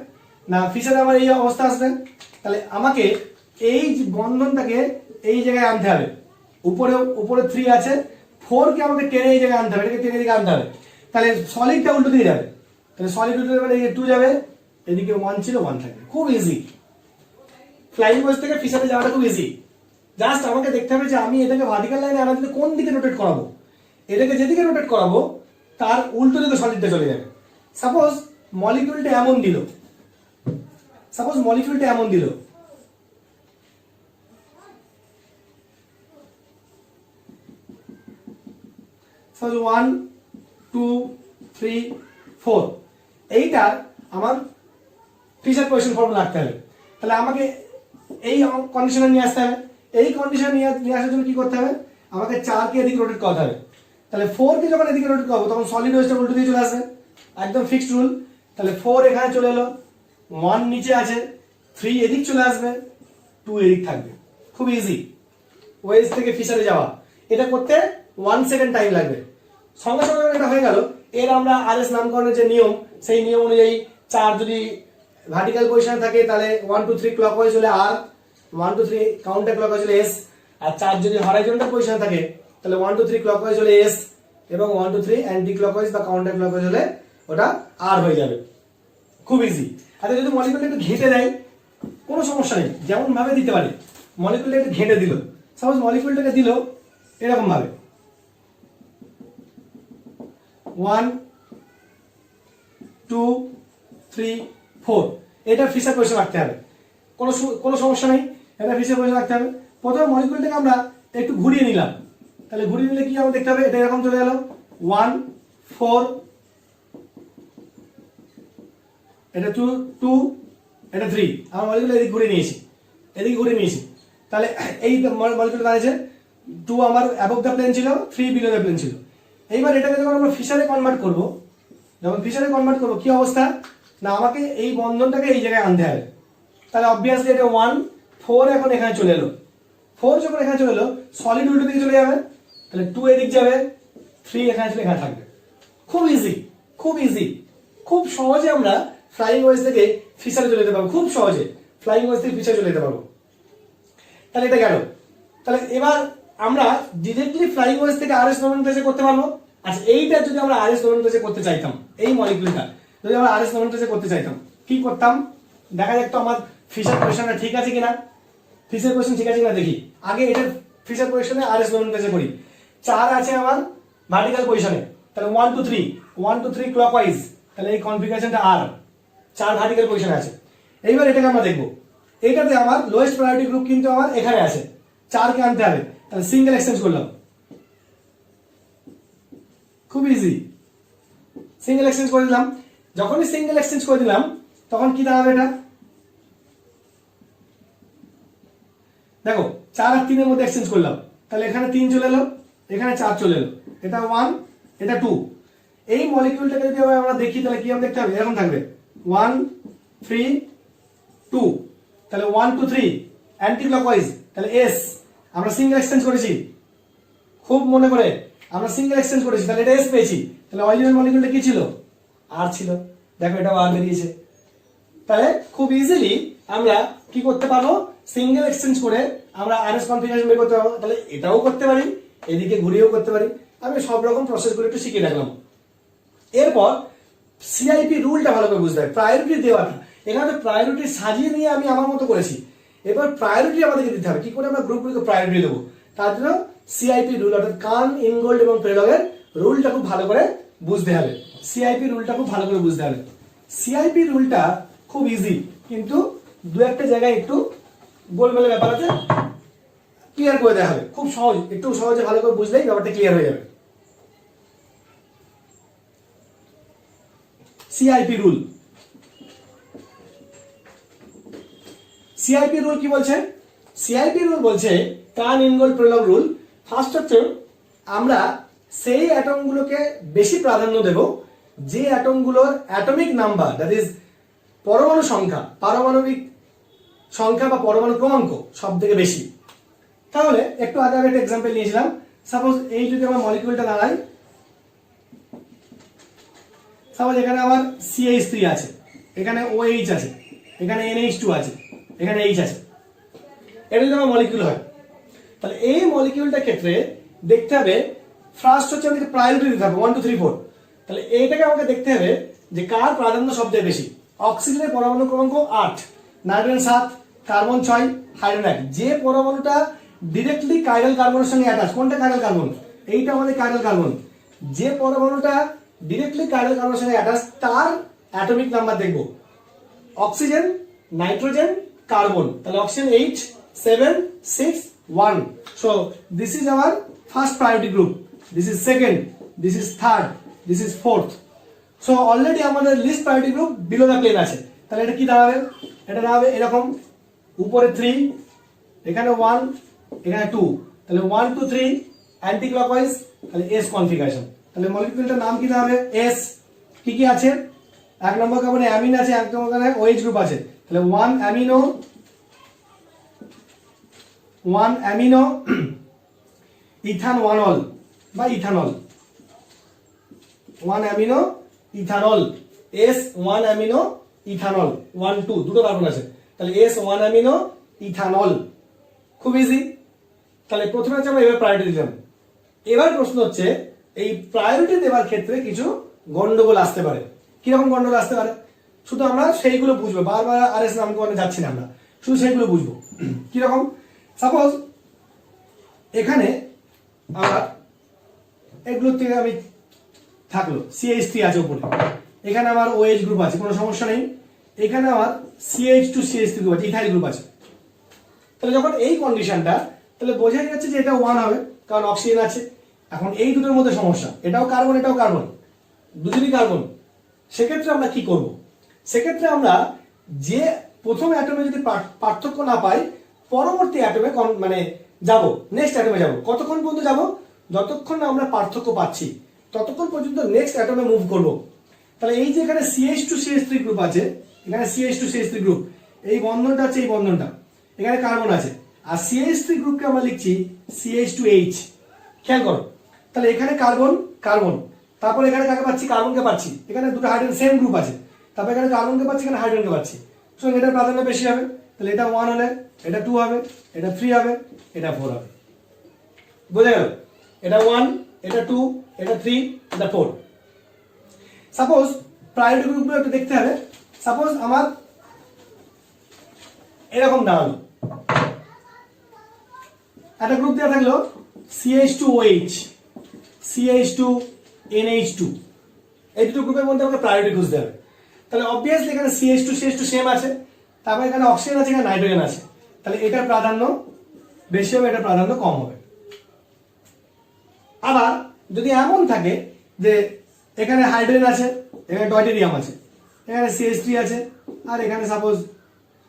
না, ফিশারে আমার এই অবস্থা আসবে। তাহলে আমাকে এই বন্ধনটাকে এই জায়গায় আনতে হবে, উপরে 3 আছে, 4 কে আমাকে টেনে এই জায়গায় আনতে হবে, এটাকে টেনে এদিকে আনতে হবে। তাহলে সলিডটা উল্টো দিকে যাবে, তাহলে সলিড উল্টো দিকে এদিকে 2 যাবে, এদিকে 1 ছিল 1 থাকবে। খুব ইজি, ফ্লাইং ওয়েজ থেকে ফিশারে যাওয়াটা খুব ইজি। জাস্ট আমাকে দেখতে হবে যে আমি এটাকে ভার্টিক্যাল লাইনে আনার কোন দিকে রোটেট করাবো, এটাকে যেদিকে রোটেট করাবো তার উল্টো দিকে সলিডটা চলে যাবে। সাপোজ মলিকিউলটা এমন দিল, সাপোজ 1 2 3 4, এইটার আমার ফিশার পজিশন ফর্মুলা রাখতে হবে। তাহলে আমাকে এই কন্ডিশনে নিয়ে আসতে হবে। এই কন্ডিশনে নিয়ে আসার জন্য কি করতে হবে, আমাকে 4 কে এদিকে রোটেট করাতে হবে। তাহলে 4 কে যখন এদিকে রোটেট করবো তখন সলিড ওয়েজটা উল্টো দিয়ে চলে আসবে, একদম ফিক্সড রুল। তাহলে 4 এখানে চলে এলো, 1 নিচে আছে, 3 এদিক চলে আসবে, 2 এদিক থাকবে। খুব ইজি ওয়েজ থেকে ফিশারে যাওয়া। এটা করতে 1 সেকেন্ড টাইম লাগবে, সঙ্গে সঙ্গে এটা হয়ে গেল। এর আমরা আরএস নামকরণের যে নিয়ম, সেই নিয়ম অনুযায়ী 4 যদি ভার্টিক্যাল পজিশনে থাকে তাহলে 1 2 3 ক্লকওয়াইজ হলে আর, 1 2 3 কাউন্টার ক্লকওয়াইজ হলে এস, আর 4 যদি হরাইজন্টাল পজিশনে থাকে তাহলে 1 2 3 ক্লকওয়াইজ হলে এস, এবং 1 2 3 অ্যান্টি ক্লকওয়াইজ বা কাউন্টার ক্লকওয়াইজ হলে ওটা আর হয়ে যাবে। খুব ইজি। আর যদি মলিকিউলটা একটু ঘেঁটে দেয় কোনো সমস্যা নেই, যেমন ভাবে দিতে পারে। মলিকিউলটা একটু ঘেঁটে দিল, সাপোজ মলিকিউলটাকে দিল এরকম ভাবে 1 2 3 4, এটা ফিশার পজিশন রাখতে হবে, কোনো সমস্যা নেই, এটা ফিশার পজিশন রাখতে হবে। প্রথমে মলিকিউলটাকে আমরা একটু ঘুরিয়ে নিলাম, তাহলে ঘুরিয়ে নিলে কি আমাদের দেখতে হবে, এটা এরকম চলে গেল 1 4, এটা 2 এটা 3, আমরা মলিকিউল এদিকে ঘুরিয়ে নিয়েছি। তাহলে এই মলিকিউলটা দাঁড়িয়েছে 2 আমার অ্যাবভ দ্য প্লেন ছিল, 3 বিলো দ্য প্লেন ছিল। এইবার এটাকে যখন আমরা ফিশারে কনভার্ট করব, কি অবস্থা না, আমাকে এই বন্ধনটাকে এই জায়গায় আনতে হবে। তাহলে অবভিয়াসলি এটা 1 4 এখন এখানে চলে এলো, 4 যখন এখানে চলে এলো সলিড উল্টো দিকে চলে যাবে, তাহলে 2 এদিক যাবে, 3 এখানে চলে এখানে থাকবে। খুব ইজি, খুব সহজে আমরা ফ্লাইং ওয়েজ থেকে ফিশারে চলে যেতে পারবো, খুব সহজে ফ্লাইং ওয়েজ থেকে ফিশারে চলে যেতে পারবো। তাহলে এটা গেল। তাহলে এবার আমরা ডিরেক্টলি ফ্লাইং ওয়েজ থেকে আরএস নোমেনক্লেচার করতে পারবো। আচ্ছা, এইটা যদি আমরা আরএস নোমেনক্লেচার করতে চাইতাম, এই মলিকিউলটা যদি আমরা আরএস নোমেনক্লেচার করতে চাইতাম, কি করতাম দেখা যাক তো আমার ফিশার পজিশনটা ঠিক আছে কিনা। ফিশার পজিশন ঠিক আছে কিনা দেখি। আগে এটার ফিশার পজিশনে আরএস নোমেনক্লেচার করি। 4 আছে আমার ভার্টিক্যাল পজিশনে, তাহলে 1 2 3 ক্লকওয়াইজ, তাহলে এই কনফিগারেশনটা আর 4 ভার্টিক্যাল পজিশনে আছে। এইবার এটাকে আমরা দেখবো, এইটাতে আমার লোয়েস্ট প্রায়োরিটি গ্রুপ কিন্তু আমার এখানে আছে, 4 কে আনতে হবে। তাহলে সিঙ্গেল এক্সচেঞ্জ করলাম, খুব ইজি, সিঙ্গেল এক্সচেঞ্জ করে দিলাম। যখনই সিঙ্গেল এক্সচেঞ্জ করে দিলাম তখন কি দাঁড়াবে, এটা দেখো 4 আর 3 এর মধ্যে এক্সচেঞ্জ করলাম, তাহলে এখানে 3 চলে এলো, এখানে 4 চলে এলো, এটা 1 এটা 2। এই মলিকিউলটাকে যদি আমরা দেখি তাহলে কি আমরা দেখতে হবে, এরকম থাকবে 1 3 2, তাহলে 1 2 3 অ্যান্টি ক্লকওয়াইজ, তাহলে এস। আমরা সিঙ্গেল এক্সচেঞ্জ করেছি, খুব মনে করে আমরা সিঙ্গেল এক্সচেঞ্জ করেছি, তাহলে এটা এস পেয়েছি। তাহলে অরিজিনাল মলিকিউলটা কি ছিল, আর ছিল, দেখো এটাও আর বেরিয়েছে। তাহলে খুব ইজিলি আমরা কি করতে পারবো, সিঙ্গেল এক্সচেঞ্জ করে আমরা আরএস কনফিগারেশন বের করতে পারবো। তাহলে এটাও করতে পারি, এদিকে ঘুরিয়েও করতে পারি। আমি সব রকম প্রসেসগুলো একটু শিখিয়ে রাখলাম। এরপর সিআইপি রুলটা ভালো করে বুঝতে হবে, প্রায়োরিটি দেওয়াটা। এখানে তো প্রায়োরিটি সাজিয়ে নিয়ে আমি আমার মতো করেছি, এবার প্রায়োরিটি আমাদেরকে দিতে হবে। কি করে আমরা গ্রুপগুলোকে প্রায়োরিটি দেবো, তার জন্য সিআইপি রুল অর্থাৎ কান, ইনগোল্ড এবং প্রেলগের রুলটা খুব ভালো করে বুঝতে হবে। সিআইপি রুলটা খুব ভালো করে বুঝতে হবে। সিআইপি রুলটা খুব ইজি, কিন্তু দু একটা জায়গায় একটু গোলমেলে ব্যাপার আছে, ক্লিয়ার করে দেওয়া হবে। খুব সহজ, একটু সহজে ভালো করে বুঝলেই ব্যাপারটা ক্লিয়ার হয়ে যাবে। সিআইপি রুল, সিআইপি রুল কি বলছে? সিআইপি রুল বলছে কান, ইনগোল্ড, প্রেলগ রুল। ফার্স্ট হচ্ছে আমরা সেই অ্যাটমগুলোকে বেশি প্রাধান্য দেব যে অ্যাটমগুলোর অ্যাটমিক নাম্বার, দ্যাট ইজ পরমাণু সংখ্যা, পারমাণবিক সংখ্যা বা পরমাণু ক্রমাঙ্ক সব থেকে বেশি। তাহলে একটু আগে একটা এক্সাম্পল নিয়েছিলাম। সাপোজ এই যদি আমার মলিকিউলটা দাঁড়াই, সাপোজ এখানে আমার CH3 আছে, এখানে OH আছে, এখানে NH2 আছে, এখানে H আছে, এটা যদি আমার মলিকিউল হয়, তাহলে এই মলিকিউলটার ক্ষেত্রে দেখতে হবে ফার্স্ট হচ্ছে আমাদেরকে প্রায়োরিটি দিতে হবে 1 2 3 4। তাহলে এইটাকে আমাকে দেখতে হবে যে কার প্রাধান্য সবচেয়ে বেশি। অক্সিজেনের পরমাণু ক্রমাঙ্ক 8, নাইট্রোজেন 7, কার্বন 6, হাইড্রোজেন 1। যে পরমাণুটা ডিরেক্টলি কাইরাল কার্বনের সঙ্গে অ্যাটাচ, কোনটা কাইরাল কার্বন? এইটা আমাদের কাইরাল কার্বন। যে পরমাণুটা ডিরেক্টলি কাইরাল কার্বনের সঙ্গে অ্যাটাচ তার অ্যাটমিক নাম্বার দেখব। অক্সিজেন, নাইট্রোজেন, কার্বন, তাহলে oxygen 8 7 6 1। So this is our first priority group, this is second, this is third, this is fourth. So already আমাদের list priority group below the plane আছে। তাহলে এটা কি দাঁড়াবে? এটা দাঁড়াবে এরকম, উপরে 3, এখানে 1, এখানে 2, তাহলে 1 2 3 অ্যান্টি ক্লকওয়াইজ, তাহলে S কনফিগারেশন। তাহলে মলিকিউলটার নাম কি দাঁড়াবে? S। কি কি আছে? এক নম্বর কার্বনে অ্যামিন আছে, এক নম্বর কার্বনে OH গ্রুপ আছে, তাহলে 1 অ্যামিনো ইথান 1 অল বা ethanol, 1 amino ethanol, S 1 amino ethanol, 1 2 দুটো কার্বন আছে, তাহলে S 1 অ্যামিনো ইথানল। খুব ইজি। তাহলে প্রথমে হচ্ছে আমরা এবার প্রায়োরিটি দিলাম। এবার প্রশ্ন হচ্ছে এই প্রায়োরিটি দেওয়ার ক্ষেত্রে কিছু গন্ডগোল আসতে পারে। কিরকম গন্ডগোল আসতে পারে শুধু আমরা সেইগুলো বুঝবো, বারবার RS নামকরণে যাচ্ছি না, আমরা শুধু সেইগুলো বুঝবো। কিরকম? সাপোজ এখানে আমার এগুলোর থেকে আমি থাকলো CH3 আছে উপরে, এখানে আমার OH গ্রুপ আছে, কোনো সমস্যা নেই। এখানে আমার CH2 CH3 গ্রুপ আছে, ইথাইল গ্রুপ আছে। তাহলে যখন এই কন্ডিশনটা, তাহলে বোঝাই যাচ্ছে যে এটা 1 হবে, কারণ অক্সিজেন আছে। এখন এই দুটোর মধ্যে সমস্যা, এটাও কার্বন এটাও কার্বন, দুজনই কার্বন। সেক্ষেত্রে আমরা কি করব? সেক্ষেত্রে আমরা যে প্রথম অ্যাটমে যদি পার্থক্য না পাই, পরবর্তী অ্যাটমে মানে যাব, নেক্সট অ্যাটমে যাব। কতক্ষণ পর্যন্ত যাব? যতক্ষণ না আমরা পার্থক্য পাচ্ছি ততক্ষণ পর্যন্ত নেক্সট অ্যাটমে মুভ করব। তাহলে এই যে এখানে CH2 CH3 গ্রুপ আছে, এখানে CH2 CH3 গ্রুপ, এই বন্ধনটা আছে, এই বন্ধনটা, এখানে কার্বন আছে, আর CH3 গ্রুপকে আমরা লিখছি CH2H। খেয়াল করো, তাহলে এখানে কার্বন কার্বন, তারপর এখানে কাকে পাচ্ছি? কার্বনকে পাচ্ছি। এখানে দুটো হাইড্রোজেন সেম গ্রুপ আছে, তারপর এখানে কার্বনকে পাচ্ছি, এখানে হাইড্রোজেনকে পাচ্ছি। সো এটা প্রাধান্য বেশি হবে, তাহলে এটা 1 হলে এটা 2 হবে, এটা 3 হবে, এটা 4 হবে। বোঝা গেল? এটা 1, এটা 2, এটা 3, এটা 4। সাপোজ প্রায়োরিটি গ্রুপগুলো একটু দেখতে হবে। সাপোজ আমার এরকম দাঁড়ালো, একটা গ্রুপ দেওয়া থাকলো CH2OH, CH2NH2, এই দুটো গ্রুপের মধ্যে আমাকে প্রায়োরিটি খুঁজতে হবে। তাহলে অবভিয়াসলি এখানে CH2 সেম আছে, তারপর এখানে অক্সিজেন আছে, এখানে নাইট্রোজেন আছে, তাহলে এটার প্রাধান্য বেশি হবে, এটার প্রাধান্য কম হবে। আবার যদি এমন থাকে যে এখানে হাইড্রোজেন আছে, এখানে ডয়টেরিয়াম আছে, এখানে CH3 আছে, আর এখানে সাপোজ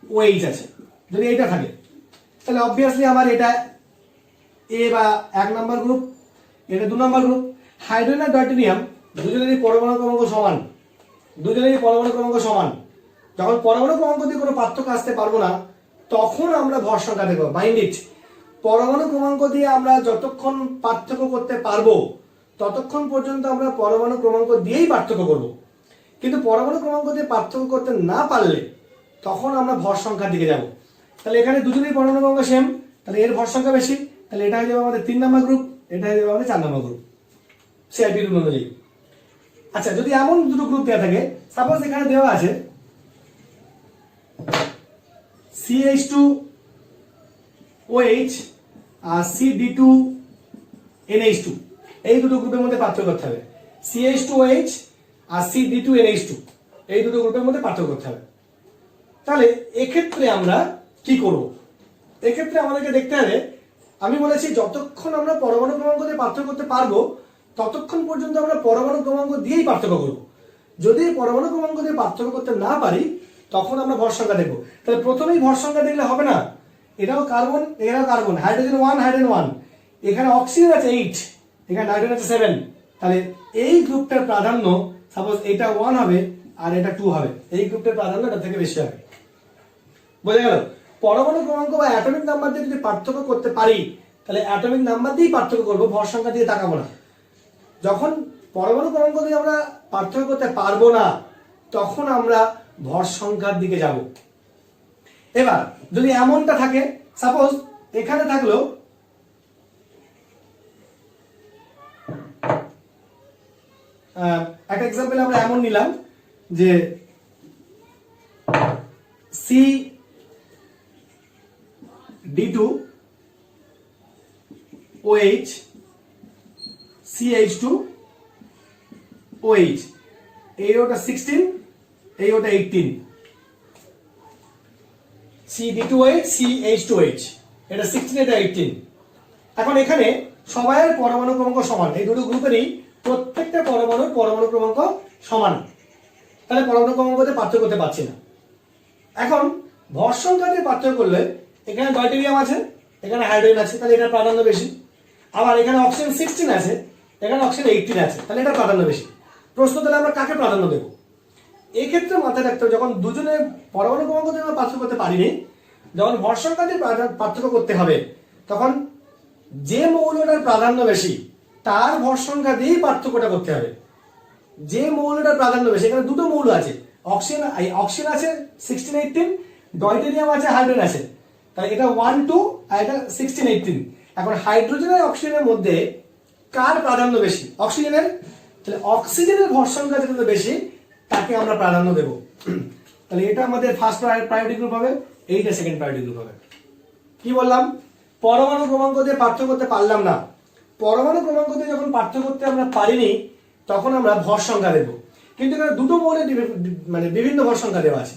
OH আছে, যদি এইটা থাকে, তাহলে অবভিয়াসলি আমার এটা A বা 1 নম্বর গ্রুপ, এটা 2 নম্বর গ্রুপ। হাইড্রোজেন আর ডয়টেরিয়াম দুজনেরই পরমাণু ক্রমাঙ্ক সমান, দুজনেরই পরমাণু ক্রমাঙ্ক সমান। যখন পরমাণু ক্রমাঙ্ক দিয়ে কোনো পার্থক্য আসতে পারবো না, তখন আমরা ভর সংখ্যা দেখবো। মাইন্ড ইট, পরমাণু ক্রমাঙ্ক দিয়ে আমরা যতক্ষণ পার্থক্য করতে পারবো ততক্ষণ পর্যন্ত আমরা পরমাণু ক্রমাঙ্ক দিয়েই পার্থক্য করব। কিন্তু পরমাণু ক্রমাঙ্ক দিয়ে পার্থক্য করতে না পারলে তখন আমরা ভর সংখ্যার দিকে যাব। তাহলে এখানে দুজনেই পরমাণু ক্রমাঙ্ক সেম, তাহলে এর ভর সংখ্যা বেশি, তাহলে এটা হয়ে যাবে আমাদের 3 নম্বর গ্রুপ, এটা হয়ে যাবে আমাদের 4 নম্বর গ্রুপ, সিআইপি রুল অনুযায়ী। আচ্ছা, যদি এমন দুটো গ্রুপ দেওয়া থাকে, সাপোজ এখানে দেওয়া আছে CH2OH আর CD2NH2, এই দুটো গ্রুপের মধ্যে পার্থক্য করতে হবে। CH2OH আর CD2NH2 এই দুটো গ্রুপের মধ্যে পার্থক্য করতে হবে। তাহলে এক্ষেত্রে আমরা কি করব? এক্ষেত্রে আমাদেরকে দেখতে হবে, আমি বলেছি যতক্ষণ আমরা পরমাণু ক্রমাঙ্ক দিয়ে পার্থক্য করতে পারবো ততক্ষণ পর্যন্ত আমরা পরমাণু ক্রমাঙ্ক দিয়েই পার্থক্য করব। যদি পরমাণু ক্রমাঙ্ক দিয়ে পার্থক্য করতে না পারি তখন আমরা ভর সংখ্যা দেখবো। তাহলে প্রথমেই ভর সংখ্যা দেখলে হবে না, এটাও কার্বন, এটাও কার্বন, হাইড্রোজেন 1 হাইড্রোজেন 1, এখানে অক্সিজেন আছে 8, এখানে নাইট্রোজেন আছে 7, তাহলে এই গ্রুপটার প্রাধান্য সাপোজ এটা 1 হবে আর এটা 2 হবে, এই গ্রুপটার প্রাধান্য এটা থেকে বেশি হবে। বোঝা গেল? পরমাণু ক্রমাঙ্ক বা অ্যাটমিক নাম্বার দিয়ে যদি পার্থক্য করতে পারি তাহলে অ্যাটমিক নাম্বার দিয়েই পার্থক্য করব, ভর সংখ্যা দিয়ে তাকাবো না। যখন পরমাণু ক্রমাঙ্ক দিয়ে আমরা পার্থক্য করতে পারবো না তখন আমরা ভর সংখ্যার দিকে যাব। এবার যদি এমনটা থাকে, সাপোজ এখানে থাকলো একটা এক্সাম্পল আমরা এমন নিলাম যে CD2OH CH2OH, এই ওটা 16, এই ওটা 18, CD2OH CH2OH, এটা 16 এটা 18। এখন এখানে সবাইয়ের পরমাণু ক্রমাঙ্ক সমান, এই দুটো গ্রুপেরই প্রত্যেকটা পরমাণু ক্রমাঙ্ক সমান, তাহলে পরমাণু ক্রমাঙ্কতে পার্থক্য করতে পারছি না। এখন ভর সংখ্যা দিয়ে পার্থক্য করলে এখানে ডয়টেরিয়াম আছে, এখানে হাইড্রোজেন আছে, তাহলে এটার প্রাধান্য বেশি। আবার এখানে অক্সিজেন 16 আছে, এখানে অক্সিজেন 18 আছে, তাহলে এটার প্রাধান্য বেশি। প্রশ্ন, তাহলে আমরা কাকে প্রাধান্য দেবো? এই ক্ষেত্রে মাথায় রাখতে হবে, যখন দুজনে পরমাণু ক্রমাঙ্ক দিয়ে আমরা পার্থক্য করতে পারিনি, যখন ভর সংখ্যা দিয়ে পার্থক্য করতে হবে তখন যে মৌলটার প্রাধান্য বেশি তার ভর সংখ্যা দিয়েই পার্থক্যটা করতে হবে। যে মৌলটার প্রাধান্য বেশি, এখানে দুটো মৌল আছে, অক্সিজেন আছে 16 18, ডয়টেরিয়াম আছে, হাইড্রোজেন আছে, তাহলে এটা 1 2 আর এটা 16 18। এখন হাইড্রোজেন আর অক্সিজেনের মধ্যে কার প্রাধান্য বেশি? অক্সিজেনের। তাহলে অক্সিজেনের ভর সংখ্যা যেটা বেশি তাকে আমরা প্রাধান্য দেব। তাহলে এটা আমাদের ফার্স্ট প্রায়োরিটি গ্রুপ হবে, এইটা সেকেন্ড প্রায়োরিটি গ্রুপ হবে। কি বললাম? পরমাণু ক্রমাঙ্ক দিয়ে পার্থক্য করতে পারলাম না, পরমাণু ক্রমাঙ্ক দিয়ে যখন পার্থক্য করতে আমরা পারিনি তখন আমরা ভর সংখ্যা দেব। কিন্তু এখানে দুটো মৌলের মানে বিভিন্ন ভর সংখ্যা দেওয়া আছে,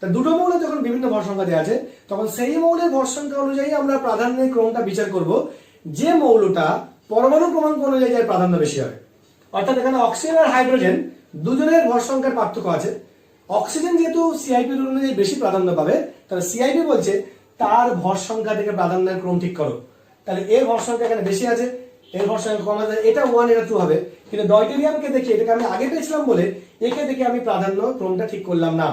তা দুটো মৌলের যখন বিভিন্ন ভর সংখ্যা দেওয়া আছে তখন সেই মৌলের ভর সংখ্যা অনুযায়ী আমরা প্রাধান্যের ক্রমটা বিচার করব, যে মৌলটা পরমাণু ক্রমাঙ্ক অনুযায়ী যার প্রাধান্য বেশি হবে। অর্থাৎ এখানে অক্সিজেন আর হাইড্রোজেন দুজনের ভর সংখ্যার পার্থক্য আছে, অক্সিজেন যেহেতু সিআইপি অনুযায়ী বেশি প্রাধান্য পাবে তাহলে সিআইপি বলছে তার ভর সংখ্যা থেকে প্রাধান্যের ক্রম ঠিক করো। তাহলে এর ভর সংখ্যা এখানে বেশি আছে, এর ভর সংখ্যা কম আছে, এটা 1 এটা 2 হবে। কিন্তু ডয়টেরিয়ামকে দেখে, এটাকে আমি আগে পেয়েছিলাম বলে একে দেখে আমি প্রাধান্য ক্রমটা ঠিক করলাম না।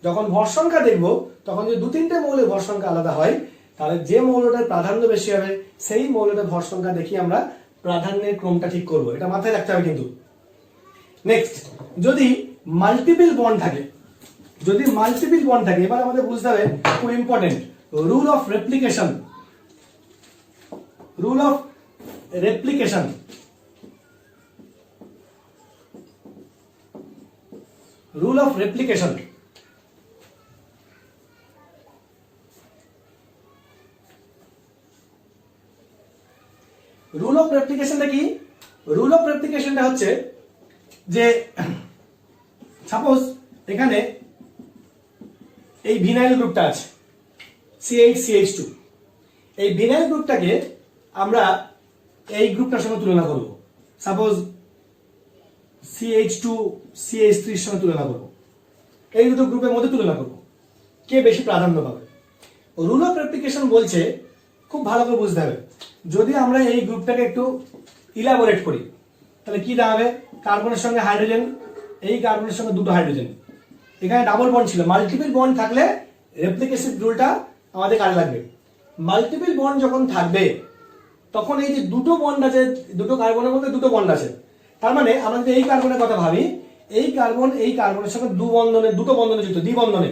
যখন ভর সংখ্যা দেখবো তখন যদি দু তিনটে মৌলের ভর সংখ্যা আলাদা হয় তাহলে যে মৌলটার প্রাধান্য বেশি হবে সেই মৌলটার ভর সংখ্যা দেখি আমরা প্রাধান্যের ক্রমটা ঠিক করব, এটা মাথায় রাখতে হবে কিন্তু। নেক্সট, যদি মাল্টিপল বন্ড থাকে, যদি মাল্টিপল বন্ড থাকে, এবার আমাদের বুঝতে হবে খুব important rule of replication. Rule of replication, rule of replication. Rule of রেপ্লিকেশনটা কি? রুল অফ রেপ্লিকেশনটা হচ্ছে যে সাপোজ এখানে এই ভিনাইল গ্রুপটা আছে CH2, এই ভিনাইল গ্রুপটাকে আমরা এই গ্রুপটার সঙ্গে তুলনা করব, সাপোজ CH2 CH3 এর সঙ্গে তুলনা করব, এই দুটো গ্রুপের মধ্যে তুলনা করব, কে বেশি প্রাধান্য পাবে। রুল অফ রেপ্লিকেশন বলছে, খুব ভালো করে বুঝতে হবে, যদি আমরা এই গ্রুপটাকে একটু ইলাবোরেট করি তাহলে কি দাঁড়াবে? কার্বনের সঙ্গে হাইড্রোজেন, এই কার্বনের সঙ্গে দুটো হাইড্রোজেন, এখানে ডাবল বন্ড ছিল। মাল্টিপল বন্ড থাকলে রেপ্লিকেশন রুলটা আমাদের কাজে লাগবে। মাল্টিপল বন্ড যখন থাকবে তখন এই যে দুটো বন্ড আছে, দুটো কার্বনের মধ্যে দুটো বন্ড আছে, তার মানে আমরা যদি এই কার্বনের কথা ভাবি, এই কার্বনের সঙ্গে দুটো বন্ধনে যুক্ত, দ্বিবন্ধনে।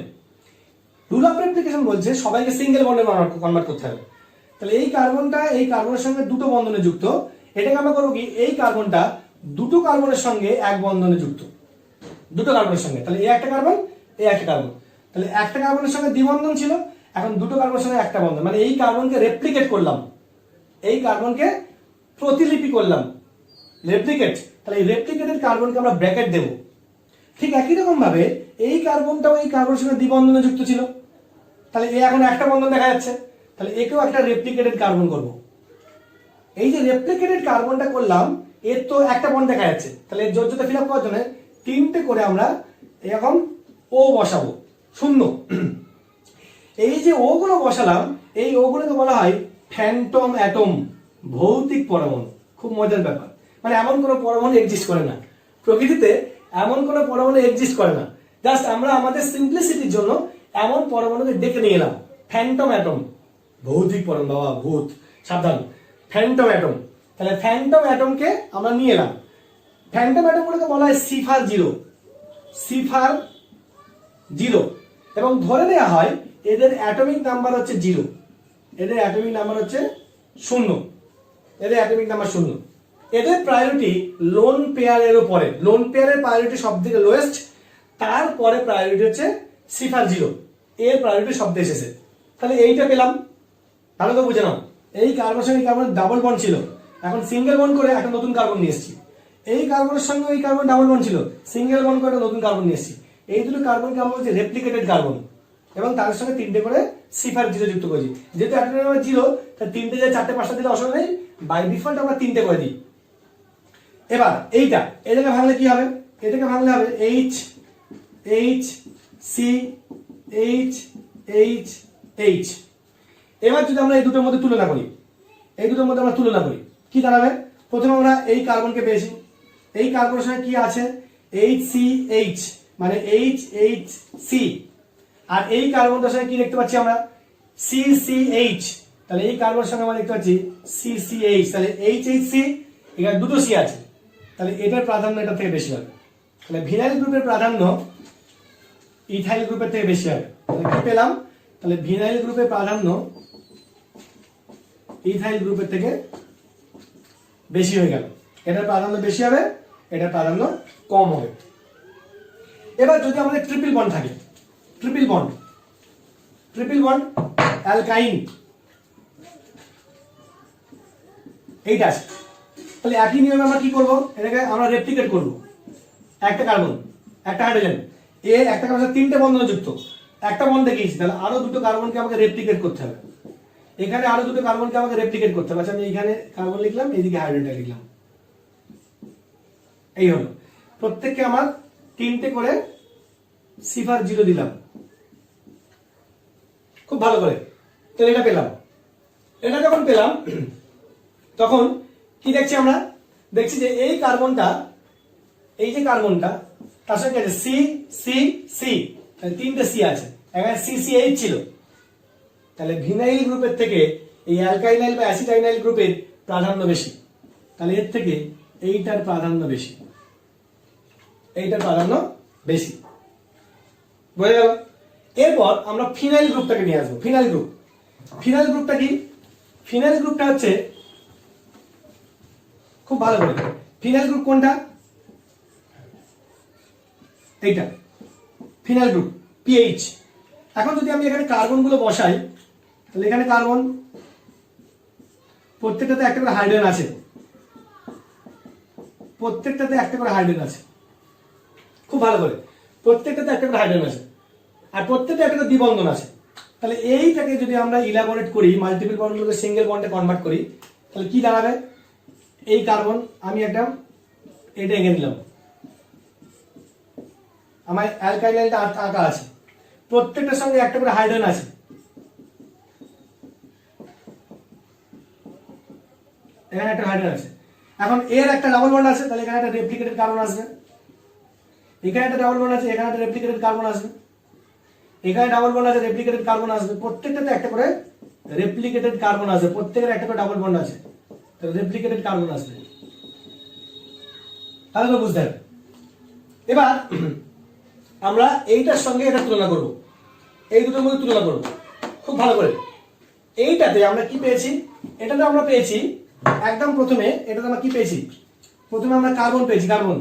রুল অফ রেপ্লিকেশন বলছে সবাইকে সিঙ্গেল বন্ডে কনভার্ট করতে হবে। তাহলে এই কার্বনটা এই কার্বনের সঙ্গে দুটো বন্ধনে যুক্ত, এটাকে আমরা করবো কি, এই কার্বনটা দুটো কার্বনের সঙ্গে এক বন্ধনে যুক্ত, দুটো কার্বনের সঙ্গে, তাহলে এই একটা কার্বন, এই একটা কার্বন, তাহলে একটা কার্বনের সঙ্গে দ্বিবন্ধন ছিল, এখন দুটো কার্বনের সঙ্গে একটা বন্ধন, মানে এই কার্বনকে রেপ্লিকেট করলাম, এই কার্বনকে প্রতিলিপি করলাম, রেপ্লিকেট। তাহলে এই রেপ্লিকেটেড কার্বনকে আমরা ব্র্যাকেট দেব। ঠিক একই রকম ভাবে এই কার্বনটাও এই কার্বনের সঙ্গে দ্বিবন্ধনে যুক্ত ছিল, তাহলে এ এখন একটা বন্ধন দেখা যাচ্ছে, তাহলে একেও একটা রেপ্লিকেটেড কার্বন করব। এই যে রেপ্লিকেটেড কার্বনটা করলাম, এর তো একটা বন্ড দেখা যাচ্ছে, তাহলে এর যোজ্যতা ফিল আপ করার জন্য তিনটে করে আমরা এরকম ও বসাবো, শূন্য। এই যে ও গুলো বসালাম, এই ও গুলোকে বলা হয় ফ্যান্টম অ্যাটম, ভৌতিক পরমাণু। খুব মজার ব্যাপার, মানে এমন কোনো পরমাণু এক্সিস্ট করে না প্রকৃতিতে, এমন কোনো পরমাণু এক্সিস্ট করে না। জাস্ট আমরা আমাদের সিম্পলিসিটির জন্য এমন পরমাণুকে ডেকে নিয়ে এলাম, ফ্যান্টম অ্যাটম, ভৌতিক পরমাণু, বাবা ভূত, সাবধান, ফ্যান্টম অ্যাটম। তাহলে ফ্যান্টম অ্যাটমকে আমরা নিয়ে এলাম, ফ্যান্টম অ্যাটম গুলোকে বলা হয় সিফার জিরো, সিফার জিরো, এবং ধরে নেওয়া হয় এদের অ্যাটমিক নাম্বার হচ্ছে জিরো, এদের অ্যাটমিক নাম্বার হচ্ছে শূন্য, এদের অ্যাটমিক নাম্বার শূন্য। এদের প্রায়োরিটি লোন পেয়ারের উপরে, লোন পেয়ারের প্রায়োরিটি সব থেকে লোয়েস্ট, তারপরে প্রায়োরিটি হচ্ছে সিফার জিরো, এর প্রায়োরিটি শব্দ এসেছে। তাহলে এইটা পেলাম, ভালো করে বুঝে নাও। এই কার্বনের সঙ্গে কার্বন ডাবল বন্ড ছিল, এখন সিঙ্গেল বন্ড করে একটা নতুন কার্বন নিয়ে এসেছি। এই কার্বনের সঙ্গে ওই কার্বন ডাবল বন্ড ছিল, সিঙ্গেল বন্ড করে একটা নতুন কার্বন নিয়ে এসেছি। এই দুটো কার্বনকে আমরা বলছি রেপ্লিকেটেড কার্বন, এবং তার সঙ্গে তিনটে করে সিফার জিরো যুক্ত করেছি। যেহেতু অ্যাটমিক নাম্বার জিরো, তাই তিনটে যে চারটে পাঁচটা দিলে অসুবিধা নেই, বাই ডিফল্ট আমরা তিনটে করে দিই। এবার এইটা, এটাকে ভাঙলে কি হবে? এটাকে ভাঙলে হবে H H C H H H. এবার যদি আমরা এই দুটোর মধ্যে তুলনা করি, এই দুটোর মধ্যে আমরা তুলনা করি, কি দাঁড়াবে? প্রথমে আমরা এই কার্বনকে পেয়েছি, এই কার্বনের সঙ্গে কি আছে? HCH, মানে HHC, আর এই কার্বনটার সঙ্গে কি দেখতে পাচ্ছি আমরা? CCH, তাহলে এই কার্বনের সঙ্গে আমরা দেখতে পাচ্ছি CCH, তাহলে HHC, এখানে দুটো C আছে, তাহলে এটার প্রাধান্য এটা থেকে বেশি হবে। তাহলে ভিনাইল গ্রুপের প্রাধান্য ইথাইল গ্রুপের থেকে বেশি হবে। তাহলে কি পেলাম? তাহলে ভিনাইল গ্রুপের প্রাধান্য ইথাইল গ্রুপের থেকে বেশি হয়ে গেল। এটার প্রাধান্য বেশি হবে, এটার প্রাধান্য কম হবে। এবার যদি আমাদের ট্রিপল বন্ড থাকে, ট্রিপল বন্ড, ট্রিপল বন্ড অ্যালকাইন, এইটা আছে, তাহলে একই নিয়মে আমরা কি করব? এটাকে আমরা রেপ্লিকেট করব। একটা কার্বন, একটা হাইড্রোজেন, এ একটা কার্বনের তিনটে বন্ধনে যুক্ত, একটা বন্ড দেখিয়েছি, তাহলে আরো দুটো কার্বনকে আমাকে রেপ্লিকেট করতে হবে। এখানে আরো দুটো কার্বনকে আমাকে রেপ্লিকেট করতে হবে। আচ্ছা, আমি এখানে কার্বন লিখলাম, এইদিকে হাইড্রোজেনটা লিখলাম, এই হলো। প্রত্যেককে আমার তিনটে করে সিফার জিরো দিলাম, খুব ভালো করে। তাহলে এটা পেলাম। এটা যখন পেলাম তখন কি দেখছি আমরা? দেখছি যে এই কার্বনটা, এই যে কার্বনটা তার সঙ্গে আছে সি সি সি, তাহলে তিনটে সি আছে, এখানে CCH ছিল। তাহলে ভিনাইল গ্রুপের থেকে এই অ্যালকাইনাইল বা অ্যাসিটাইনাইল গ্রুপের প্রাধান্য বেশি, তাহলে এর থেকে এইটার প্রাধান্য বেশি, এইটার প্রাধান্য বেশি, বুঝে গেল? এরপর আমরা ফিনাইল গ্রুপটাকে নিয়ে আসবো। ফিনাইল গ্রুপ, ফিনাইল গ্রুপটা কি? ফিনাইল গ্রুপটা হচ্ছে, খুব ভালো করে, ফিনাইল গ্রুপ কোনটা? এইটা ফিনাইল গ্রুপ, PH। এখন যদি আমি এখানে কার্বন গুলো বসাই, তাহলে এখানে কার্বন প্রত্যেকটাতে একটা করে হাইড্রোজেন আছে, প্রত্যেকটাতে একটা করে হাইড্রোজেন আছে, খুব ভালো করে, প্রত্যেকটাতে একটা করে হাইড্রোজেন আছে, আর প্রত্যেকটা একটা করে দ্বিবন্ধন আছে। তাহলে এইটাকে যদি আমরা ইলাবোরেট করি, মাল্টিপল বন্ডগুলোকে সিঙ্গেল বন্ডে কনভার্ট করি, তাহলে কি দাঁড়াবে? এই কার্বন আমি একটা এটা এঁকে নিলাম, আমার অ্যালকাইনাইলটা আঁকা আছে, প্রত্যেকটার সঙ্গে একটা করে হাইড্রোজেন আছে, এখানে একটা হাইড্রোজেন আছে। এখন এর একটা ডাবল বন্ড আছে, তাহলে এখানে একটা রেপ্লিকেটেড কার্বন আসবে, এখানে একটা ডাবল বন্ড আছে, এখানে একটা রেপ্লিকেটেড কার্বন আসবে, এখানে ডাবল বন্ড আছে, রেপ্লিকেটেড কার্বন আসবে, প্রত্যেকটাতে একটা করে রেপ্লিকেটেড কার্বন আসবে, প্রত্যেকের একটা করে ডাবল বন্ড আছে, তাহলে রেপ্লিকেটেড কার্বন আসবে। তাহলে তো বুঝতে হবে। এবার আমরা এইটার সঙ্গে এটা তুলনা করব, এই দুটোর মধ্যে তুলনা করব খুব ভালো করে। এইটাতে আমরা কি পেয়েছি? এটাতে আমরা পেয়েছি একদম প্রথমে, এটাতে আমরা কি পেয়েছি? প্রথমে আমরা কার্বন পেয়েছি, কার্বন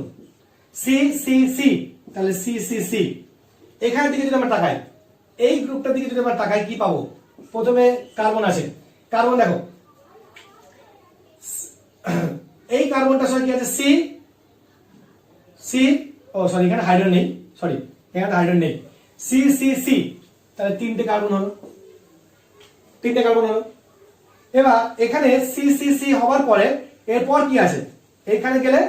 সি সি সি, তাহলে সি সি সি। এখান থেকে যদি আমরা তাকাই, এই গ্রুপটার দিকে যদি আমরা তাকাই কি পাবো? প্রথমে কার্বন আছে, কার্বন দেখো এই কার্বনটার সঙ্গে কি আছে? সি সি, ও সরি এখানে হাইড্রোজেন নেই, সরি এখানে হাইড্রোজেন নেই, সি সি সি, তাহলে তিনটে কার্বন হলো, তিনটে কার্বন হলো। এবার এখানে সি সি সি হওয়ার পরে এরপর কি আছে? এখানে গেলে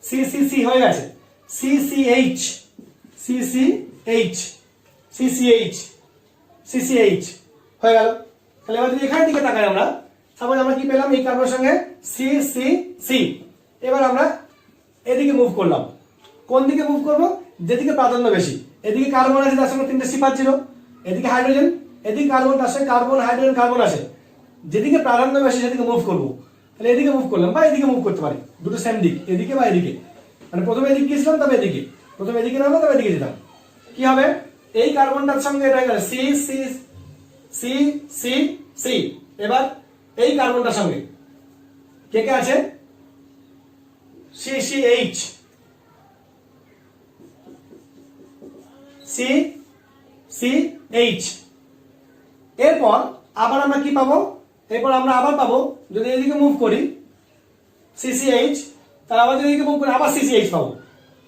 সি সি সি হয়ে গেছে, C C H, C C H, C C H, C C H হয়ে গেল। তাহলে এবার যদি এখানের দিকে তাকাই আমরা, সাপোজ আমরা কি পেলাম? এই কার্বনের সঙ্গে সি সি সি। এবার আমরা এদিকে মুভ করলাম, কোন দিকে মুভ করব? যেদিকে প্রাধান্য বেশি। এদিকে কার্বন আছে, তার সঙ্গে তিনটে C5, এদিকে হাইড্রোজেন, এদিকে কার্বন, তার সঙ্গে কার্বন হাইড্রোজেন কার্বন আছে, যেদিকে প্রাধান্য বেশি সেদিকে মুভ করবো। তাহলে এদিকে মুভ করলাম বা এদিকে মুভ করতে পারি, দুটো সেম দিক, এদিকে বা এদিকে। মানে প্রথমে এদিকে গেছিলাম তবে এদিকে, প্রথমে এদিকে নামলাম তবে এদিকে যেতাম। কি হবে? এই কার্বনটার সঙ্গে এটা গেল C C C C C. এবার এই কার্বনটার সঙ্গে কে কে আছে? C C H, C C H. এরপর আবার আমরা কি পাবো? এরপর আমরা আবার পাবো, যদি এদিকে মুভ করি CCH, তাহলে আবার যদি এদিকে মুভ করি আবার CCH পাবো,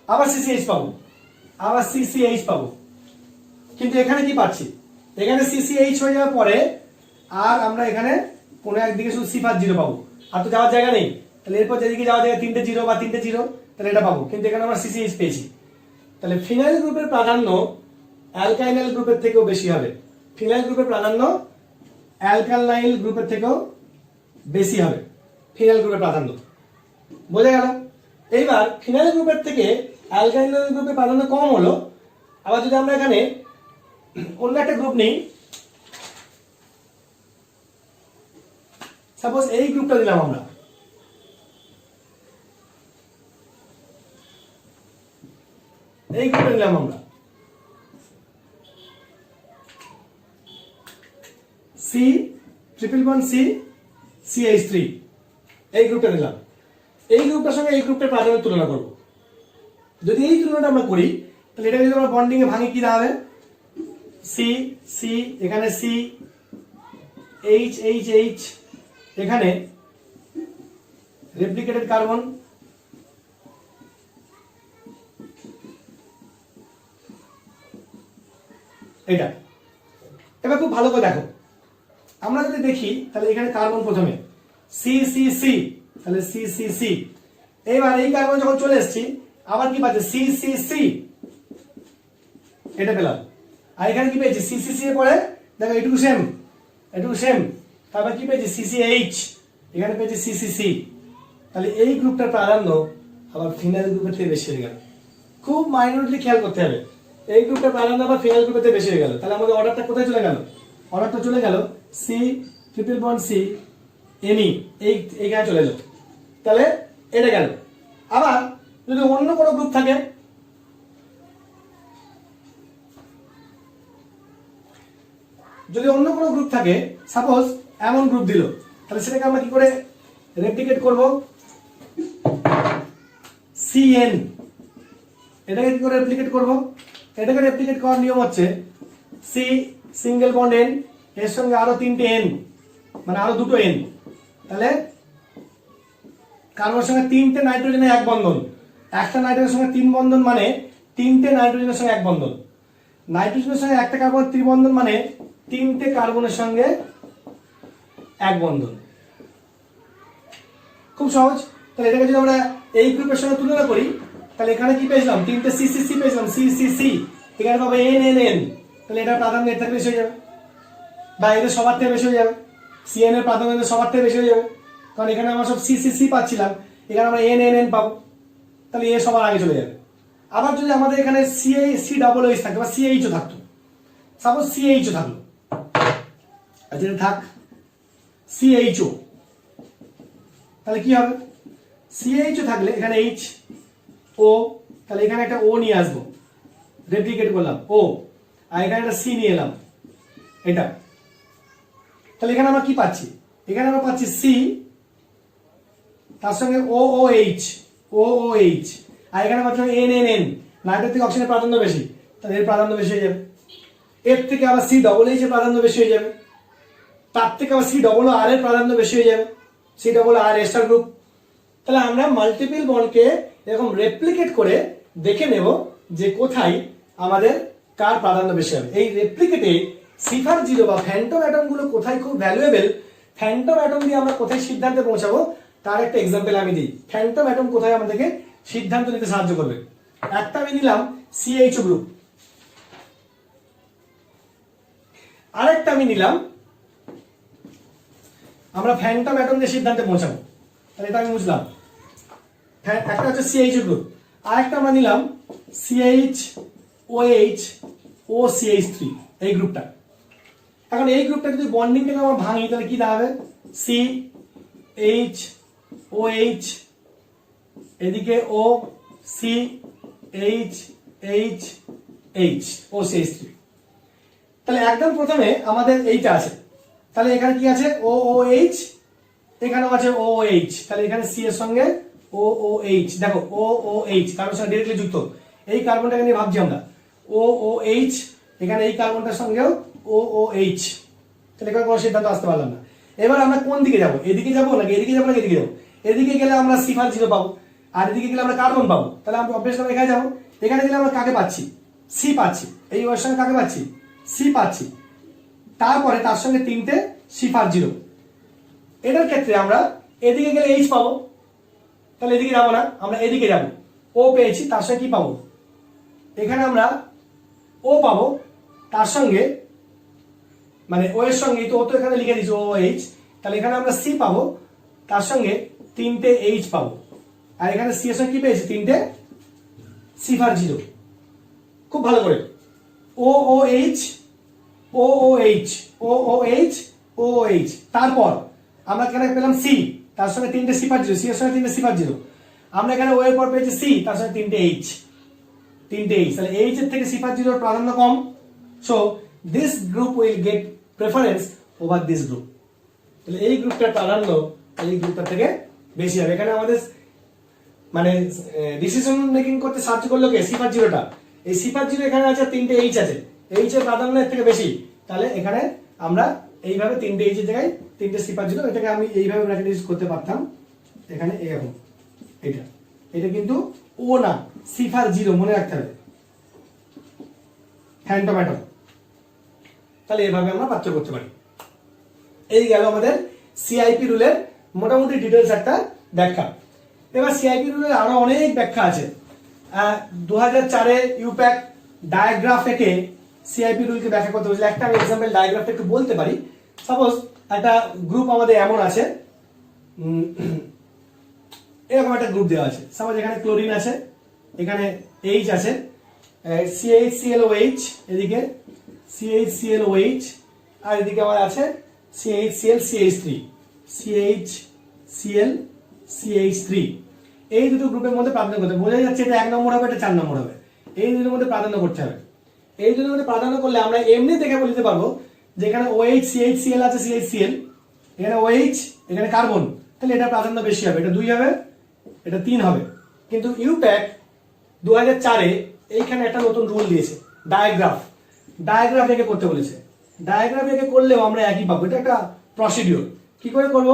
আবার CCH পাবো, আবার CCH পাবো। কিন্তু এখানে কি পাচ্ছি? এখানে CCH হয়ে যাওয়ার পরে আর আমরা এখানে কোনো একদিকে শুধু C5 পাবো, আর তো যাওয়ার জায়গা নেই। তাহলে এরপর যেদিকে যাওয়ার জায়গা তিনটে জিরো বা তিনটে জিরো, তাহলে এটা পাবো। কিন্তু এখানে আমরা CCH পেয়েছি। তাহলে ফিনাইল গ্রুপের প্রাধান্য অ্যালকাইনাইল গ্রুপের থেকেও বেশি হবে। ফিনাইল গ্রুপের প্রাধান্য অ্যালকাইনাইল গ্রুপের থেকেও বেশি হবে, ফিনাইল গ্রুপের প্রাধান্য। বোঝা গেল? এইবার ফিনাইল গ্রুপের থেকে অ্যালকাইনাইল গ্রুপের প্রাধান্য কম হলো। আবার যদি আমরা এখানে অন্য একটা গ্রুপ নিই, সাপোজ এই গ্রুপটা দিলাম আমরা, এই গ্রুপটা নিলাম আমরা C triple bond C CH3, এই গ্রুপটা নিলাম। এই গ্রুপটার সঙ্গে এই গ্রুপটার প্রাধান্য তুলনা করব। যদি এই তুলনাটা আমরা করি, তাহলে এটা যদি আমরা বন্ডিং এ ভাঙি কি দাঁড়াবে? সি সি, এখানে সি এইচ এইচ এইচ, এখানে রেপ্লিকেটেড কার্বন, এটা। এবার খুব ভালো করে দেখো, আমরা যদি দেখি তাহলে এখানে কার্বন প্রথমে সি সি সি, তাহলে সি সি সি। এবার এই কার্বন যখন চলে এসেছি আবার কি পাচ্ছি? সি সি সি, এটা পেলাম। আর এখানে কি পেয়েছি? সি সি সি এর পরে দেখো এটুকু সেম, এটুকু সেম। তারপর কি পেয়েছি? সি সি এইচ, এখানে পেয়েছি সি সি সি। তাহলে এই গ্রুপটার প্রাধান্য আবার ফিনাইল গ্রুপের থেকে বেশি হয়ে গেল। খুব মাইনরলি খেয়াল করতে হবে, এই গ্রুপটার প্রাধান্য আবার ফিনাইল গ্রুপের থেকে বেশি হয়ে গেল। তাহলে আমাদের অর্ডারটা কোথায় চলে গেল? অর্ডারটা চলে গেল সি ট্রিপল বন্ড সি এনই, এইখানে চলে এলো। তাহলে এটা গেল। আবার যদি অন্য কোনো গ্রুপ থাকে, যদি অন্য কোনো গ্রুপ থাকে, সাপোজ এমন গ্রুপ দিল, তাহলে সেটাকে আমরা কি করে রেপ্লিকেট করব? CN, এটাকে কি করে রেপ্লিকেট করব? এটাকে রেপ্লিকেট করার নিয়ম হচ্ছে সি সিঙ্গেল বন্ড N, এর সঙ্গে আরো তিনটে N, মানে আরো দুটো N। তাহলে কার্বনের সঙ্গে তিনটে নাইট্রোজেনের এক বন্ধন, একটা নাইট্রোজেনের সঙ্গে তিন বন্ধন মানে তিনটে নাইট্রোজেনের সঙ্গে এক বন্ধন। নাইট্রোজেনের সঙ্গে একটা কার্বন ত্রিবন্ধন মানে তিনটে কার্বনের সঙ্গে এক বন্ধন। খুব সহজ। তাহলে এটাকে যদি আমরা এই গ্রুপের সঙ্গে তুলনা করি, তাহলে এখানে কি পেয়েছিলাম? তিনটে সি সি সি পেয়েছিলাম, সি সি সি। এখানে পাবো এন এন এন, তাহলে এটা প্রাধান্য এর থেকে বেশি হয়ে যাবে, বা এদের সবার থেকে বেশি হয়ে যাবে। সিএন এর প্রাধান্য এদের সবার থেকে বেশি হয়ে যাবে, কারণ এখানে আমরা সব সি সি সি পাচ্ছিলাম, এখানে আমরা এন এন এন পাবো, তাহলে এ সবার আগে চলে যাবে। আবার যদি আমাদের এখানে সি ডাবল এইচ থাকতো বা সিএইচও থাকতো, সাপোজ সিএইচও থাকলো, যেটা থাক সিএইচও, তাহলে কি হবে? সিএইচও থাকলে এখানে এইচ ও, তাহলে এখানে একটা ও নিয়ে আসবো, রেপ্লিকেট করলাম ও, আর এখানে একটা সি নিয়ে এলাম, এটা। তাহলে এখানে আমরা কি পাচ্ছি? এখানে আমরা পাচ্ছি সি, তার সঙ্গে ও ও এইচ, ও ও ও এইচ, আর এখানে পাচ্ছি এন এন এন, নাইট্রোজেন থেকে অক্সিজেনের প্রাধান্য বেশি, তাহলে এর প্রাধান্য বেশি হয়ে যাবে। এর থেকে আবার সি ডবল এইচ এর প্রাধান্য বেশি হয়ে যাবে, তার থেকে আবার সি ডবল আর এর প্রাধান্য বেশি হয়ে যাবে, সি ডবল আর এস্টার গ্রুপ। তাহলে আমরা মাল্টিপল বন্ডকে এরকম রেপ্লিকেট করে দেখে নেব যে কোথায় আমাদের কার প্রাধান্য বেশি হবে। এই রেপ্লিকেটে সিফার জিরো বা ফ্যান্টম অ্যাটম গুলো কোথায় খুব ভ্যালুয়েবল, ফ্যান্টম অ্যাটম দিয়ে আমরা কোথায় সিদ্ধান্তে পৌঁছাবো তার একটা এক্সাম্পল আমি দিই। ফ্যান্টম অ্যাটম কোথায় আমাদেরকে সিদ্ধান্ত নিতে সাহায্য করবে। একটা আমি নিলাম সিএইচ গ্রুপ, আরেকটা আমি নিলাম, আমরা ফ্যান্টম অ্যাটম দিয়ে সিদ্ধান্তে পৌঁছাবো, তাহলে এটা আমি বুঝলাম। একটা হচ্ছে সিএইচ গ্রুপ, আরেকটা আমরা নিলাম সিএইচ ওএইচ ও সিএইচ3, এই গ্রুপটা। এখন এই গ্রুপটা যদি বন্ডিংটাকে আমরা ভাঙি তাহলে কি দাঁড়াবে, সি এইচ ও এইচ, এদিকে O C H H H O সিএইচ3। তাহলে একদম প্রথমে আমাদের এইটা আছে, তাহলে এখানে কি আছে ও ও এইচ, এখানেও আছে ও ও এইচ, তাহলে এখানে সি এর সঙ্গে ও ও এইচ, দেখো ও ও এইচ কার্বনের সঙ্গে ডাইরেক্টলি যুক্ত, এই কার্বনটাকে নিয়ে ভাবছি আমরা ও ও এইচ, এখানে এই কার্বনটার সঙ্গেও ও ও এইচ, তাহলে এখানে কোনো সিদ্ধান্ত আসতে পারলাম না। এবার আমরা কোন দিকে যাব, এদিকে যাবো নাকি এদিকে যাবো নাকি এদিকে যাবো? এদিকে গেলে আমরা সিফার জিরো পাবো, আর এদিকে গেলে আমরা কার্বন পাবো, তাহলে আমরা অবভিয়াসলি আমরা এখানে যাবো। এখানে গেলে আমরা কাকে পাচ্ছি, সি পাচ্ছি, এই ওর সঙ্গে কাকে পাচ্ছি, সি পাচ্ছি, তারপরে তার সঙ্গে তিনটে সিফার জিরো। এটার ক্ষেত্রে আমরা এদিকে গেলে এইচ পাবো, তাহলে এদিকে যাবো না, আমরা এদিকে যাবো, ও পেয়েছি, তার সঙ্গে কি পাবো, এখানে আমরা ও পাবো, তার সঙ্গে মানে ও এর সঙ্গে তো ও তো এখানে লিখে দিচ্ছি ও এইচ, তাহলে এখানে আমরা সি পাবো, তার সঙ্গে তিনটে এইচ পাবো, আর এখানে সি এর সঙ্গে কি পেয়েছি, তিনটে সিফার জিরো। খুব ভালো করে O O H O O H O O H O O H, তারপর আমরা এখানে পেলাম সি, তার সঙ্গে তিনটে সিফার জিরো, সি এর সঙ্গে তিনটে সিফার জিরো, আমরা এখানে ও এর পর পেয়েছি সি, তার সঙ্গে তিনটে এইচ, তিনটে এইচ, তাহলে এইচ এর থেকে সিফার জিরোর প্রাধান্য কম, so this group will get preference over this group. তাহলে এই গ্রুপটার প্রাধান্য এই গ্রুপটার থেকে বেশি হবে। এখানে আমাদের মানে ডিসিশন মেকিং করতে সাহায্য করলো কে, সিফার জিরোটা। এই সিফার জিরো এখানে আছে, তিনটে এইচ আছে, এইচ এর প্রাধান্য এর থেকে বেশি, তাহলে এখানে আমরা এইভাবে তিনটে এইচ এর জায়গায় তিনটে সিফার জিরো, এটাকে আমি এইভাবে ব্র্যাকেট ইউজ করতে পারতাম, এখানে এরকম, এটা এটা কিন্তু ও না, সিফার জিরো মনে রাখতে হবে, ফ্যান্টম অ্যাটম। তাহলে এভাবে আমরা পার্থক্য করতে পারি। এই গেল আমাদের সিআইপি রুলের মোটামুটি ডিটেলস একটা ব্যাখ্যা। এবার সিআইপি রুলের আরো অনেক ব্যাখ্যা আছে। 2004-এ ইউপ্যাক ডায়াগ্রাফ এঁকে সিআইপি রুলকে ব্যাখ্যা করতে বলেছিল। একটা আমি এক্সাম্পল ডায়াগ্রাফটা একটু বলতে পারি। সাপোজ একটা গ্রুপ আমাদের এমন আছে, এরকম একটা গ্রুপ দেওয়া আছে। সাপোজ এখানে ক্লোরিন আছে, এখানে এইচ আছে, CHClOH, এদিকে CHClOH, আর এদিকে আমার আছে CHCl CH3 এই দুটো গ্রুপের মধ্যে প্রাধান্য করতে বোঝা যাচ্ছে এটা 1 নম্বর হবে, এটা 4 নম্বর হবে, এই দুটোর মধ্যে প্রাধান্য করতে হবে। এই দুটোর মধ্যে প্রাধান্য করলে আমরা এমনি দেখে বলতে পারবো যে এখানে OH CHCl আছে, CHCl, এখানে OH, এখানে কার্বন, তাহলে এটা প্রাধান্য বেশি হবে, এটা 2 হবে, এটা 3 হবে। কিন্তু ইউপ্যাক 2004-এ এইখানে একটা নতুন রুল দিয়েছে, ডায়াগ্রাফ এঁকে করতে বলেছে। ডায়াগ্রাফ এঁকে করলেও আমরা একই পাবো, এটা একটা প্রসিডিওর। কি করে করব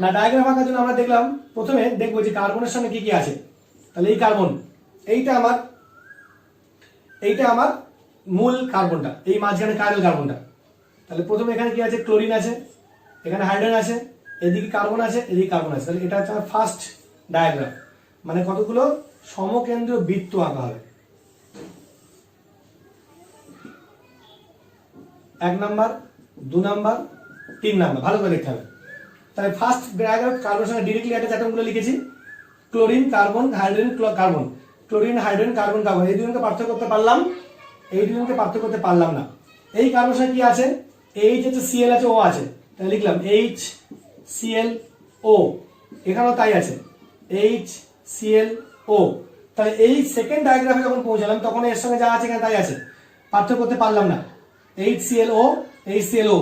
না, ডায়াগ্রাফ আঁকার জন্য আমরা দেখলাম, প্রথমে দেখবো যে কার্বনের সঙ্গে কি কি আছে। তাহলে এই কার্বন, এইটা আমার মূল কার্বনটা, এই মাঝখানে কার্বন কার্বনটা। তাহলে প্রথমে এখানে কি আছে, ক্লোরিন আছে, এখানে হাইড্রোজেন আছে, এদিকে কার্বন আছে, এদিকে কার্বন আছে। তাহলে এটা হচ্ছে আমার ফার্স্ট ডায়াগ্রাফ, মানে কতগুলো সমকেন্দ্রীয় বৃত্ত আঁকা হবে। 1 নাম্বার, 2 নাম্বার, 3 নাম্বার, ভালো করে দেখতে হবে। তাহলে ফার্স্ট ডায়াগ্রাম কার্বনের সঙ্গে ডিরেক্টলি অ্যাটাচ অ্যাটমগুলো লিখেছি, chlorine, carbon, hydrogen, carbon, chlorine, hydrogen, carbon, carbon, এই দুজনকে পার্থক্য করতে পারলাম, এই দুজনকে পার্থক্য করতে পারলাম না। এই কার্বনের সঙ্গে কি আছে, এইচ আছে, সিএল আছে, ও আছে, তাহলে লিখলাম HClO, এখানেও তাই আছে HClO। তাহলে এই সেকেন্ড ডায়াগ্রামে যখন পৌঁছালাম তখন এর সঙ্গে যা আছে এখানে তাই আছে, পার্থক্য করতে পারলাম না, HClO HClO।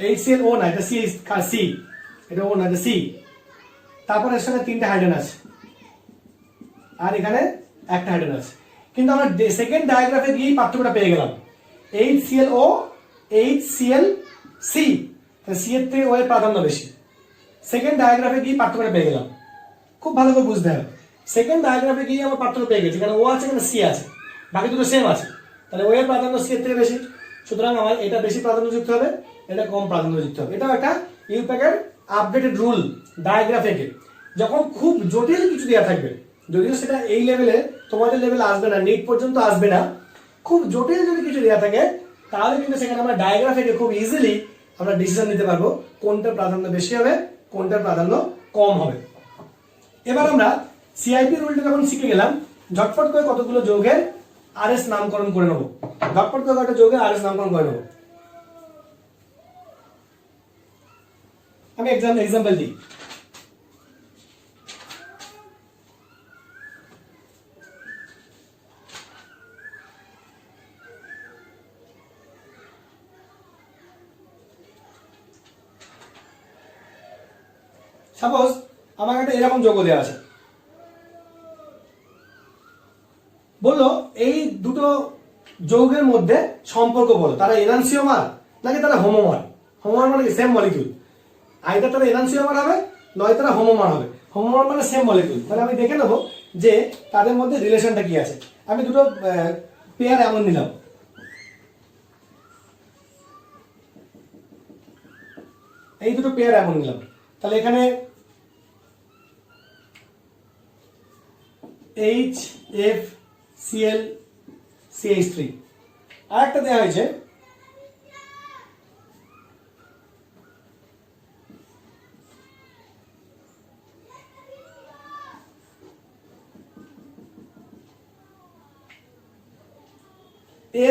HCl ও না, এটা সি, সি এটা ও না, এটা সি। তারপর এর সঙ্গে তিনটে হাইড্রোজেন আছে আর এখানে একটা হাইড্রোজেন আছে। কিন্তু আমরা সেকেন্ড ডায়াগ্রাফে গিয়ে পার্থক্যটা পেয়ে গেলাম, HClO HClC, সি এর থেকে ও এর প্রাধান্য বেশি। সেকেন্ড ডায়াগ্রাফে গিয়ে পার্থক্যটা পেয়ে গেলাম, খুব ভালো করে বুঝতে হবে। সেকেন্ড ডায়াগ্রাফে গিয়ে আমার পার্থক্য পেয়ে গেছি, কারণ ও আছে এখানে সি আছে, বাকি দুটো সেম আছে, তাহলে ও এর প্রাধান্য সি এর থেকে বেশি, সুতরাং আমার এটা বেশি প্রাধান্যযুক্ত হবে, এটা কম প্রাধান্যযুক্ত হবে। এটাও একটা ইউপ্যাকের আপডেটেড রুল ডায়াগ্রাফে। যখন খুব জটিল কিছু দেওয়া থাকবে, যদিও সেটা এই লেভেলে তোমাদের লেভেলে আসবে না, নিট পর্যন্ত আসবে না, খুব জটিল যদি কিছু দেওয়া থাকে তাহলে কিন্তু সেখানে আমরা ডায়াগ্রাফে খুব ইজিলি আমরা ডিসিশন নিতে পারবো কোনটার প্রাধান্য বেশি হবে, কোনটার প্রাধান্য কম হবে। এবার আমরা সিআইপি রুলটা যখন শিখে গেলাম, ঝটপট করে কতগুলো যৌগের আরএস নামকরণ করে নেবো, ঝটপট করে কয়টা যৌগের আরএস নামকরণ করে নেবো। আমি এক্সাম্পল দিই। সাপোজ আমার একটা এরকম যৌগ দেওয়া আছে, বললো এই দুটো যৌগের মধ্যে সম্পর্ক বলো, তারা এনানসিওমার নাকি তারা হোমোমার। হোমোমার মানে সেম মলিকিউল, আইদার তারা এনানসিওমার হবে নয় তারা হোমোমার হবে। হোমোমার মানে সেম মলিকিউল, তাহলে আমি দেখে নেবো যে তাদের মধ্যে রিলেশনটা কি আছে। আমি দুটো পেয়ার এমন নিলাম, এই দুটো পেয়ার এমন নিলাম, তাহলে এখানে HFCl CH3, আর একটা দেওয়া হয়েছে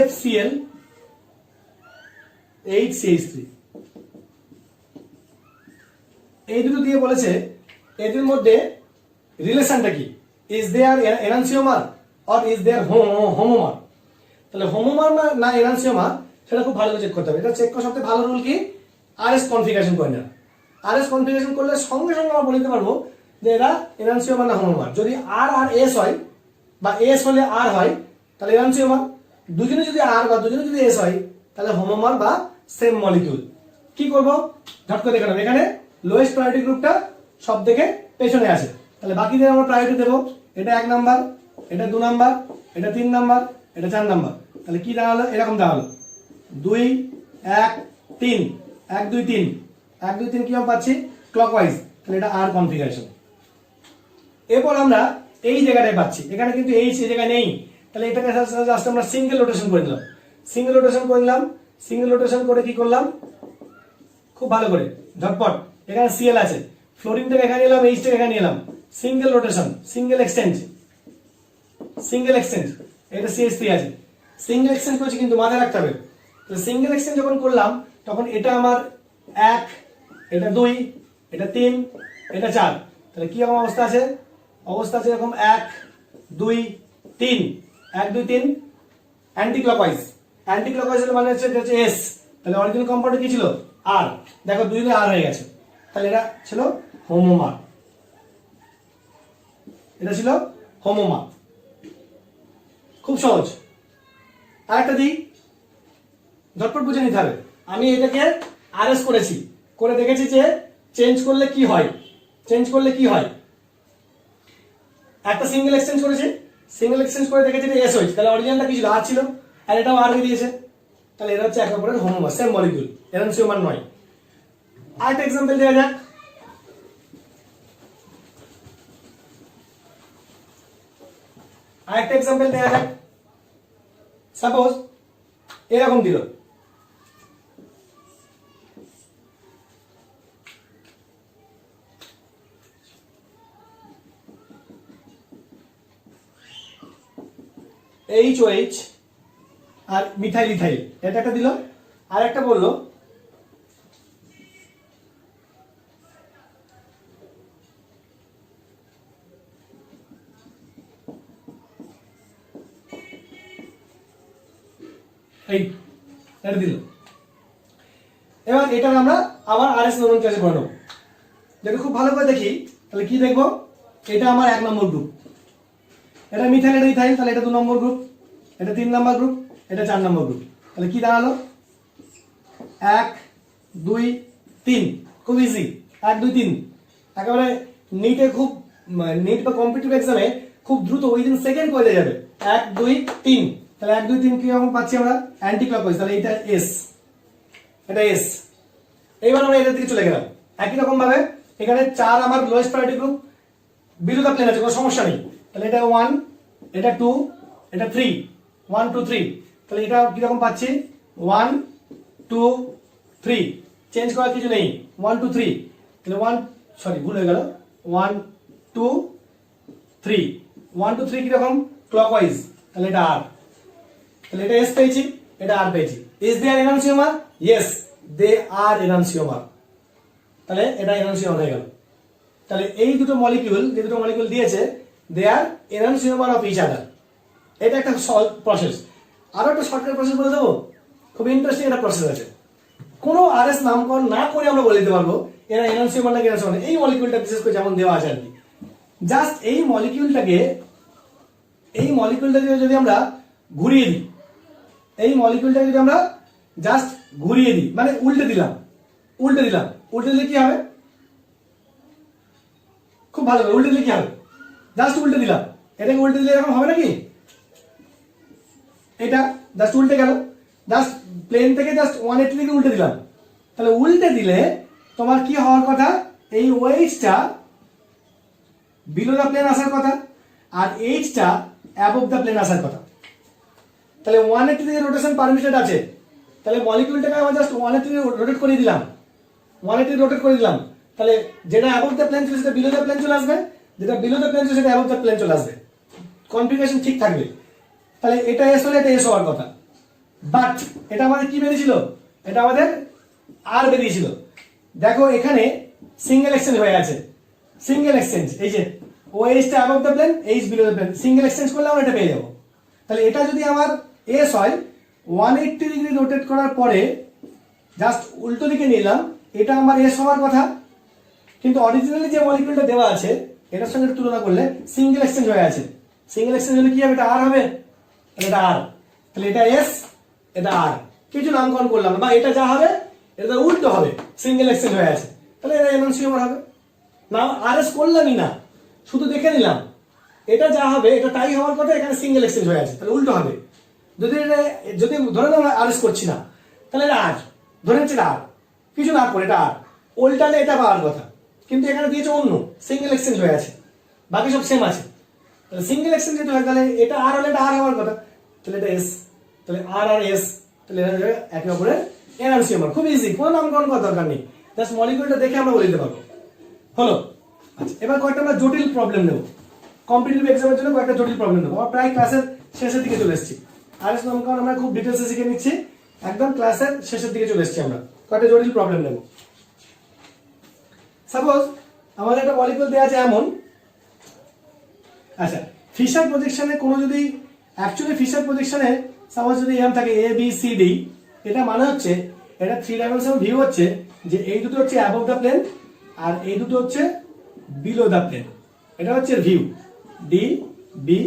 FCl HCH3। এই দুটো দিয়ে বলেছে এদের মধ্যে রিলেশনটা কি, is there enantiomer or is there homomer. তাহলে হোমোমার না এনানসিওমার সেটা খুব ভালো করে চেক করতে হবে। এটা চেক করার সবথেকে ভালো রুল কি, আরএস কনফিগারেশন করে নেওয়া। আরএস কনফিগারেশন করলে সঙ্গে সঙ্গে আমরা বলে দিতে পারবো যে এরা এনানসিওমার না হোমোমার। যদি আর আর এস হয় বা এস হলে আর হয় তাহলে এনানসিওমার, দুজনে যদি আর বা দুজনে যদি এস হয় তাহলে হোমোমার বা সেম মলিকিউল। কি করব, ঝট করে দেখে নেব। এখানে লোয়েস্ট প্রায়োরিটি গ্রুপটা সব থেকে পেছনে আছে, তাহলে বাকিদের আমরা প্রায়োরিটি দেবো। এটা 1 নাম্বার, এটা 2 নাম্বার, এটা 3 নাম্বার, এটা 4 নাম্বার। তাহলে কি দাঁড়ালো, এরকম দাঁড়ালো 2 1 3 1 2 3 1 2 3 কি আমরা পাচ্ছি ক্লকওয়াইজ, তাহলে এটা আর কনফিগারেশন। এরপর আমরা এই জায়গাটায় পাচ্ছি, এখানে কিন্তু এই জায়গায় নেই, তাহলে এটাকে জাস্ট আমরা সিঙ্গেল রোটেশন করে দিলাম। সিঙ্গেল রোটেশন করে দিলাম, সিঙ্গেল রোটেশন করে কি করলাম খুব ভালো করে ঝটপট, এখানে সিএল আছে, ফ্লোরিনটাকে এখানে নিলাম, এইচটাকে এখানে নিলাম, single rotation, single exchange, single exchange. এটা CH3 আছে, সিঙ্গেল এক্সচেঞ্জ করেছি কিন্তু মাথায় রাখতে হবে। তো সিঙ্গেল এক্সচেঞ্জ যখন করলাম তখন এটা আমার 1, এটা 2, এটা 3, এটা 4, তাহলে কি আমার অবস্থা আছে, অবস্থা আছে এরকম 1 2 3 1 2 3 অ্যান্টি ক্লকওয়াইজ। অ্যান্টি ক্লকওয়াইজ মানে হচ্ছে এটা হচ্ছে এস, তাহলে অরিজিনাল কম্পাউন্ডে কি ছিল আর, দেখো 2 দিয়ে আর হয়ে গেছে, তাহলে এটা ছিল হোমোমার, এটা ছিল হোমোমার। খুব সহজ। আরেকটা দিই, ঝটপট বুঝে নিতে হবে। আমি এটাকে আরএস করেছি, করে দেখেছি যে চেঞ্জ করলে কি হয়, চেঞ্জ করলে কি হয়। একটা সিঙ্গেল এক্সচেঞ্জ করেছি, সিঙ্গেল এক্সচেঞ্জ করে দেখেছি যে এস হয়েছে, তাহলে অরিজিনালটা কি ছিল আর ছিল, আর এটাও আর হয়ে দিয়েছে, তাহলে এটা হচ্ছে এক অপরের হোমোমার, সেম মলিকিউল, এনানসিওমার নয়। আরেকটা এক্সাম্পল দেওয়া যাক। আরেকটা এক্সাম্পল দেওয়া যাক। সাপোজ এরকম দিল, HOH আর মিথাইল ইথাইল, এটা একটা দিল, আর একটা বললো এই, এটা দিল। এবার এটা আমরা আবার আরএস নোমেনক্লেচার করে নেব। যদি খুব ভালো করে দেখি তাহলে কি দেখবো, এটা আমার 1 নম্বর গ্রুপ, এটা মিথাইল, এটা ইথাইল, তাহলে এটা 2 নম্বর গ্রুপ, এটা 3 নম্বর গ্রুপ, এটা 4 নম্বর গ্রুপ। তাহলে কি দাঁড়ালো, 1 2 3, খুব ইজি, 1 2 3, একেবারে নিটে খুব, নিট বা কম্পিটিটিভ এক্সামে খুব দ্রুত উইদিন সেকেন্ড করে যাবে। 1 2 3, তাহলে 1 2 3 কি রকম পাচ্ছি আমরা, অ্যান্টি ক্লকওয়াইজ, তাহলে এটা এস, এটা এস। এইবার আমরা এটার দিকে চলে গেলাম। একই রকম ভাবে এখানে 4 আমার lowest priority group, below the plane আছে, কোনো সমস্যা নেই। তাহলে এটা 1, এটা 2, এটা 3, 1 2 3, তাহলে এটা কি রকম পাচ্ছি, 1 2 3, চেঞ্জ করার কিছু নেই, 1 2 3, তাহলে 1, সরি ভুল হয়ে গেল, 1 2 3, 1 2 3 কি রকম ক্লকওয়াইজ, তাহলে এটা আর, তাহলে এটা এস পেয়েছি, এটা আর পেয়েছি। Is there enantiomer? Yes, they are enantiomer. তাহলে এটা এনানসিওমার হয়ে গেল। তাহলে এই দুটো মলিকিউল, যে দুটো মলিকিউল দিয়েছে, দে are enantiomer of each other. এটা একটা সলভ প্রসেস। আরো একটা শর্টকাট প্রসেস বলে দেবো, খুব ইন্টারেস্টিং একটা প্রসেস আছে। কোনো আরএস নামকরণ না করে আমরা বলে দিতে পারবো এরা এনানসিওমার নাকি এনানসিওমার। এই মলিকিউলটা বিশেষ করে যেমন দেওয়া আছে আর কি, জাস্ট এই মলিকিউলটাকে, এই মলিকিউলটাকে যদি আমরা ঘুরিয়ে দিই, এই মলিকিউলটাকে যদি আমরা জাস্ট ঘুরিয়ে দিই, মানে উল্টে দিলাম, উল্টে দিলাম, উল্টে দিলে কি হবে, খুব ভালো করে উল্টে দিলে কি হবে, জাস্ট উল্টে দিলাম, এটাকে উল্টে দিলে এরকম হবে নাকি, এটা জাস্ট উল্টে গেল, জাস্ট প্লেন থেকে জাস্ট 180 ডিগ্রি উল্টে দিলাম। তাহলে উল্টে দিলে তোমার কি হওয়ার কথা, এই ওয়েজটা বিলো দ্য প্লেন আসার কথা, আর এইচটা অ্যাবভ দ্য প্লেন আসার কথা। তাহলে 180 ডিগ্রি রোটেশন পারমিটেড আছে, তাহলে মলিকিউলটাকে আমরা জাস্ট 180 ডিগ্রি রোটেট করে দিলাম, 180 রোটেট করে দিলাম, তাহলে যেটা অ্যাবভ দ্য প্লেন ছিল সেটা বিলো দ্য প্লেন চলে আসবে, যেটা বিলো দ্য প্লেন ছিল সেটা অ্যাবভ দ্য প্লেন চলে আসবে, কনফিগারেশন ঠিক থাকবে। তাহলে এটা এস হলে এটা এস হওয়ার কথা, বাট এটা আমাদের কি বেরিয়েছিল, এটা আমাদের আর বেরিয়েছিল। দেখো এখানে সিঙ্গেল এক্সচেঞ্জ হয়ে আছে, সিঙ্গেল এক্সচেঞ্জ, এই যে ও এইচটা above the plane, H below the plane, single exchange করলে আমরা এটা পেয়ে যাবো। তাহলে এটা যদি আমার এস হয়, 180 ডিগ্রি রোটেট করার পরে জাস্ট উল্টো দিকে নিলাম, এটা আমার এস হওয়ার কথা, কিন্তু অরিজিনালি যে মলিকিউলটা দেওয়া আছে এটার সঙ্গে তুলনা করলে সিঙ্গেল এক্সচেঞ্জ হয়ে আছে, সিঙ্গেল এক্সচেঞ্জ হলে কি হবে, এটা আর হবে, তাহলে এটা আর, তাহলে এটা এস, এটা আর, কিছু নামকরণ করলাম, বা এটা যা হবে এটা উল্টো হবে, সিঙ্গেল এক্সচেঞ্জ হয়ে আছে, তাহলে এটা এনানসিওমার হবে। না আরএস করলামই না, শুধু দেখে নিলাম, এটা যা হবে এটা তাই হওয়ার কথা, এখানে সিঙ্গেল এক্সচেঞ্জ হয়ে আছে, তাহলে উল্টো হবে। যদি এটা, যদি ধরে নাও আরএস করছি না, তাহলে এটা আর, ধরে নিচ্ছে আর, কিছু না করে এটা আর, উল্টালে এটা পাওয়ার কথা, কিন্তু এখানে দিয়েছে অন্য, সিঙ্গেল এক্সচেঞ্জ হয়ে আছে, বাকি সব সেম আছে। তাহলে সিঙ্গেল এক্সচেঞ্জ যেটা হয়, তাহলে এটা আর হলে এটা আর হওয়ার কথা, তাহলে এটা এস, তাহলে আর আর এস, তাহলে একে অপরের এনানসিওমার। খুব ইজি, কোনো নামকরণ করার দরকার নেই, জাস্ট মলিকিউলটা দেখে আমরা বলে দিতে পারবো। হলো। আচ্ছা, এবার কয়েকটা আমরা জটিল প্রবলেম নেব, কম্পিটিটিভ এক্সামের জন্য কয়েকটা জটিল প্রবলেম নেব। আমরা প্রায় ক্লাসের শেষের দিকে চলে এসেছি, আরএস নামকরণ আমরা খুব ডিটেলসে শিখে নিচ্ছি, একদম ক্লাসের শেষের দিকে চলে এসেছি। আমরা কয়েকটা জটিল প্রবলেম নেব। সাপোজ আমাদের একটা মলিকিউল দেওয়া আছে এমন, আচ্ছা ফিশার প্রজেকশনে কোনো যদি, অ্যাকচুয়ালি ফিশার প্রজেকশনে সাপোজ যদি এরকম থাকে এ বি সি ডি, এটা মানে হচ্ছে এটা 3 ডাইমেনশনাল ভিউ হচ্ছে যে এই দুটো হচ্ছে অ্যাবভ দ্য প্লেন আর এই দুটো হচ্ছে বিলো দ্য প্লেন, এটা হচ্ছে view D B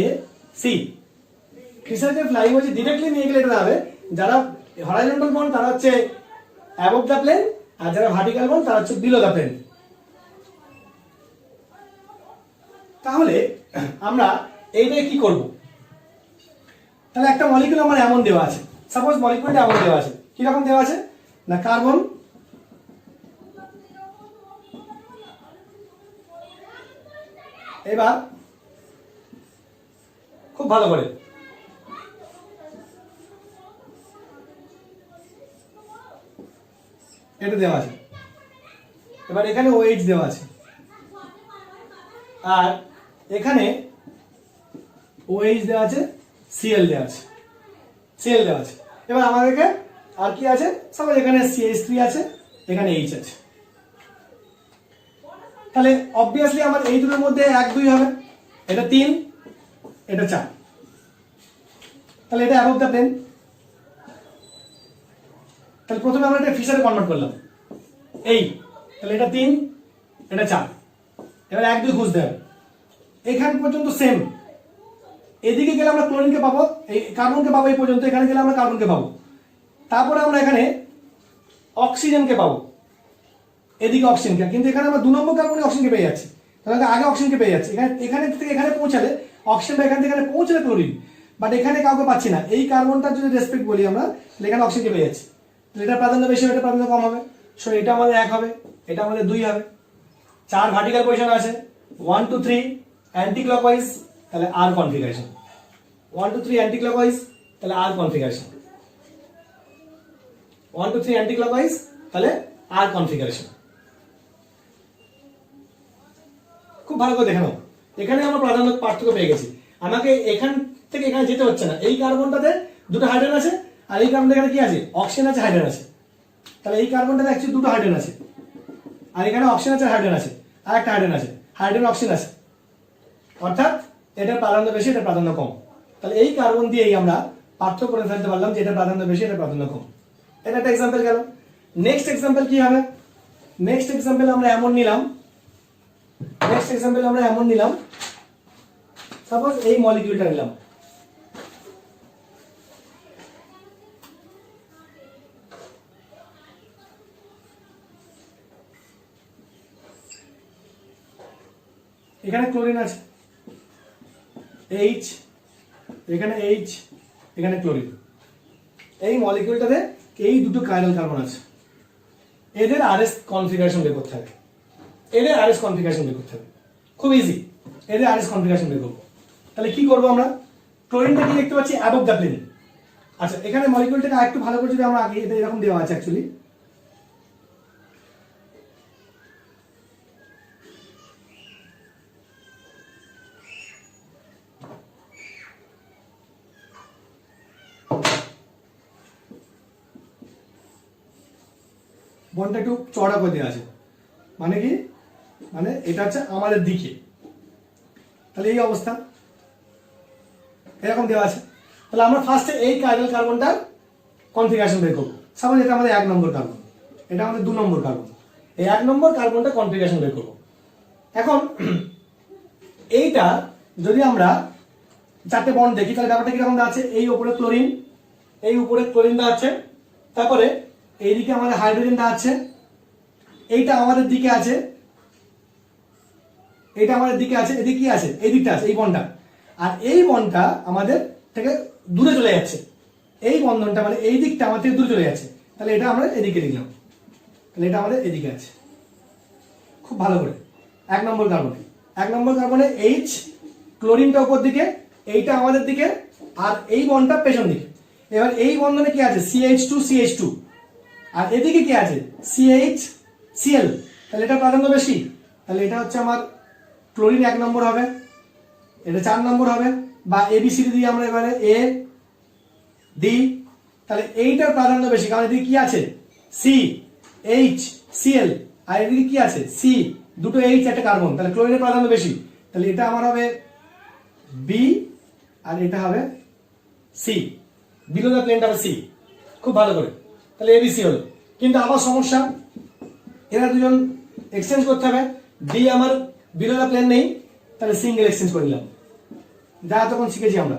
A C. ফিশারকে ফ্লাইং হচ্ছে ডিরেক্টলি নিয়ে গেলে এটা হবে, যারা হরাইজন্টাল বন্ড তারা হচ্ছে অ্যাবভ দ্য প্লেন, আর যারা ভার্টিক্যাল বন্ড তারা হচ্ছে বিলো দ্য প্লেন। তাহলে আমরা এইটাকে কি করব, তাহলে একটা মলিকিউল আমার এমন দেওয়া আছে, সাপোজ মলিকিউলটা এমন দেওয়া আছে, কি রকম দেওয়া আছে না, কার্বন, এবার খুব ভালো করে এটা দেওয়া আছে, এবার এখানে OH দেওয়া আছে, আর এখানে OH দেওয়া আছে, Cl দেওয়া আছে, Cl দেওয়া আছে। এবার আমাদেরকে আর কি আছে, সবাই এখানে CH3 আছে, এখানে H আছে। তাহলে অবভিয়াসলি আমার এই দুটোর মধ্যে 1 2 হবে, এটা 3, এটা 4, তাহলে এটা অ্যাবভ দ্য প্লেন। তাহলে প্রথমে আমরা এটা ফিশারে কনভার্ট করলাম, এই তাহলে এটা 3 এটা 4, এবার 1 2 খুঁজতে হবে। এখান পর্যন্ত সেম, এদিকে গেলে আমরা ক্লোরিনকে পাবো, এই কার্বনকে পাবো এই পর্যন্ত, এখানে গেলে আমরা কার্বনকে পাবো, তারপরে আমরা এখানে অক্সিজেনকে পাবো, এদিকে অক্সিজেনকে, কিন্তু এখানে আমরা 2 নম্বর কার্বনে অক্সিজেনকে পেয়ে যাচ্ছি, তাহলে আগে অক্সিজেনকে পেয়ে যাচ্ছি, এখানে থেকে এখানে পৌঁছালে অক্সিজেন, এখান থেকে এখানে পৌঁছালে ক্লোরিন, বাট এখানে কাউকে পাচ্ছি না। এই কার্বনটার যদি রেসপেক্ট বলি আমরা, তাহলে এখানে অক্সিজেনকে পেয়ে যাচ্ছি, তাহলে এটা প্রাধান্য বেশি হবে, এটা প্রাধান্য কম হবে। সো এটা আমাদের 1 হবে, এটা আমাদের 2 হবে। 4 ভার্টিক্যাল পজিশন আছে, 1 2 3 অ্যান্টি ক্লকওয়াইজ, তাহলে আর কনফিগারেশন, 1 2 3 অ্যান্টি ক্লকওয়াইজ, তাহলে আর কনফিগারেশন, 1 2 3 অ্যান্টি ক্লকওয়াইজ, তাহলে আর কনফিগারেশন। খুব ভালো করে দেখে নাও, এখানে আমরা প্রাধান্য পার্থক্য পেয়ে গেছি। আমাকে এখান থেকে এখানে যেতে হচ্ছে না, এই কার্বনটাতে 2টো হাইড্রোজেন আছে, আর এই কার্বনটা এখানে কি আছে, অক্সিজেন আছে, হাইড্রোজেন আছে, তাহলে এই কার্বনটাতে অ্যাকচুয়ালি 2টো হাইড্রোজেন আছে, আর এখানে অক্সিজেন আছে, হাইড্রোজেন আছে, আর একটা হাইড্রোজেন আছে, হাইড্রোজেন অক্সিজেন আছে, অর্থাৎ এটার প্রাধান্য বেশি, এটা প্রাধান্য কম। তাহলে এই কার্বন দিয়েই আমরা পার্থক্য করে ফেলতে পারলাম যে এটা প্রাধান্য বেশি, এটা প্রাধান্য কম। এটা একটা এক্সাম্পল গেল। নেক্সট এক্সাম্পল কি হবে? নেক্সট এক্সাম্পল আমরা এমন নিলাম, সাপোজ এই মলিকিউলটা নিলাম, এখানে ক্লোরিন আছে, H, এখানে H, এখানে ক্লোরিন। এই মলিকিউলটাতে এই 2টো কাইরাল কার্বন আছে, এদের আরএস কনফিগারেশন বের করতে হবে, খুব ইজি, এদের আরএস কনফিগারেশন বের করবো। তাহলে কি করবো আমরা? ক্লোরিনটা কি দেখতে পাচ্ছি অ্যাবভ দ্য প্লেন। আচ্ছা, এখানে মলিকিউলটাকে আরেকটু ভালো করে যদি আমরা আগে, এটা এরকম দেওয়া আছে অ্যাকচুয়ালি, বনটা একটু চড়া করে দেওয়া আছে, মানে কি, মানে এটা হচ্ছে আমাদের দিকে, তাহলে এই অবস্থা এরকম দেওয়া আছে। তাহলে আমরা ফার্স্টে এই কাইরাল কার্বনটার কনফিগারেশন বের করবো। সাপোজ এটা আমাদের 1 নম্বর কার্বন, এটা আমাদের 2 নম্বর কার্বন, এই 1 নম্বর কার্বনটা কনফিগারেশন বের করবো। এখন এইটা যদি আমরা 4টে বন্ড দেখি, তাহলে ব্যাপারটা কিরকম আছে, এই উপরে ক্লোরিন, এই উপরে ক্লোরিন দেওয়া আছে, তারপরে এইদিকে আমাদের হাইড্রোজেন দেওয়া আছে, এইটা আমাদের দিকে আছে, এইটা আমাদের দিকে আছে, এদিকে কি আছে, এই দিকটা আছে, এই বন্ডটা, আর এই বন্ডটা আমাদের থেকে দূরে চলে যাচ্ছে, এই বন্ধনটা মানে এই দিকটা আমাদের থেকে দূরে চলে যাচ্ছে, তাহলে এটা আমরা এদিকে লিখলাম, তাহলে এটা আমাদের এদিকে আছে। খুব ভালো করে 1 নম্বর কার্বনে H, ক্লোরিনটা উপর দিকে, এইটা আমাদের দিকে, আর এই বন্ডটা পেছন দিকে। এবার এই বন্ধনে কি আছে, CH2, আর এদিকে কি আছে, CH, Cl, তাহলে এটা প্রাধান্য বেশি, তাহলে এটা হচ্ছে আমার ক্লোরিন 1 নম্বর হবে, এটা 4 নম্বর হবে, বা ABCD দিয়ে আমরা এবারে A D, তাহলে এইটার প্রাধান্য বেশি, কারণ এদিকে কি আছে, CH, Cl, আর এদিকে কি আছে, C, 2টো H, একটা কার্বন, তাহলে ক্লোরিনের প্রাধান্য বেশি, তাহলে এটা আমার হবে B, আর এটা হবে C, বিলো দ্য প্লেনটা হবে C। খুব ভালো করে, তাহলে ABC হলো। কিন্তু আবার সমস্যা, এরা দুজন এক্সচেঞ্জ করতে হবে, ডি আমার বিলো দ্য প্লেন নেই, তাহলে সিঙ্গেল এক্সচেঞ্জ করে নিলাম, যা তখন শিখেছি আমরা,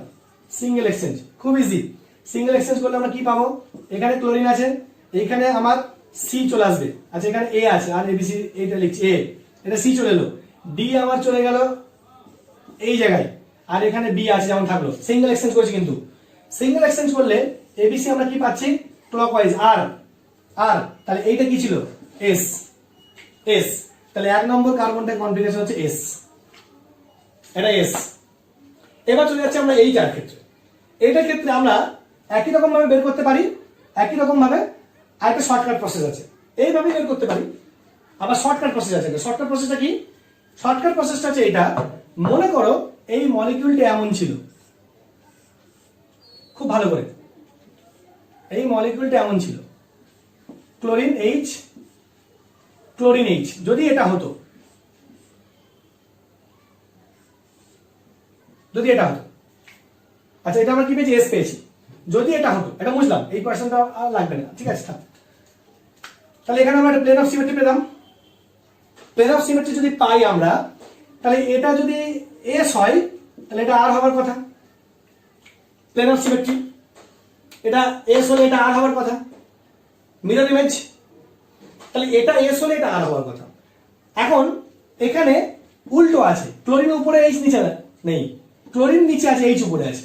সিঙ্গেল এক্সচেঞ্জ, খুব ইজি। সিঙ্গেল এক্সচেঞ্জ করলে আমরা কি পাবো, এখানে ক্লোরিন আছে, এখানে আমার সি চলে আসবে, আচ্ছা এখানে এ আছে, আর এবিসি এইটা লিখছি এ, এটা সি চলে এলো, ডি আমার চলে গেল এই জায়গায়, আর এখানে বি আছে যেমন থাকলো। সিঙ্গেল এক্সচেঞ্জ করছি, কিন্তু সিঙ্গেল এক্সচেঞ্জ করলে এবিসি আমরা কি পাচ্ছি, ক্লকওয়াইজ আর, তাহলে এইটা কি ছিল, এস, তাহলে 1 নম্বর কার্বনটার কনফিগারেশন হচ্ছে এস, এটা এস। এবার চলে যাচ্ছে আমরা এইটার ক্ষেত্রে, এইটার ক্ষেত্রে আমরা একই রকম ভাবে বের করতে পারি, একই রকম ভাবে আরেকটা শর্টকাট প্রসেস আছে, এইভাবে বের করতে পারি। আবার শর্টকাট প্রসেস আছে, শর্টকাট প্রসেসটা কি, শর্টকাট প্রসেসটা হচ্ছে এটা, মনে করো এই মলিকিউলটা এমন ছিল, খুব ভালো করে, এই মলিকিউলটা এমন ছিল, ক্লোরিন H, যদি এটা হতো, আচ্ছা এটা আমরা কি পেয়েছি, এস পেয়েছি, যদি এটা হতো, এটা বুঝলাম, এই পার্সেন্টটা আর লাগবে না, ঠিক আছে। তাহলে এখানে আমরা একটা প্লেন অফ সিমেট্রি পেলাম। প্লেন অফ সিমেট্রি যদি পাই আমরা, তাহলে এটা যদি এস হয় তাহলে এটা আর হওয়ার কথা। প্লেন অফ সিমেট্রি এটা এস হলে এটা আর হওয়ার কথা, মিরর ইমেজ। তাহলে এটা এস হলে এটা আর হওয়ার কথা। এখন এখানে উল্টো আছে, ক্লোরিন উপরে এইচ নিচে নেই, ক্লোরিন নিচে আছে এইচ উপরে আছে।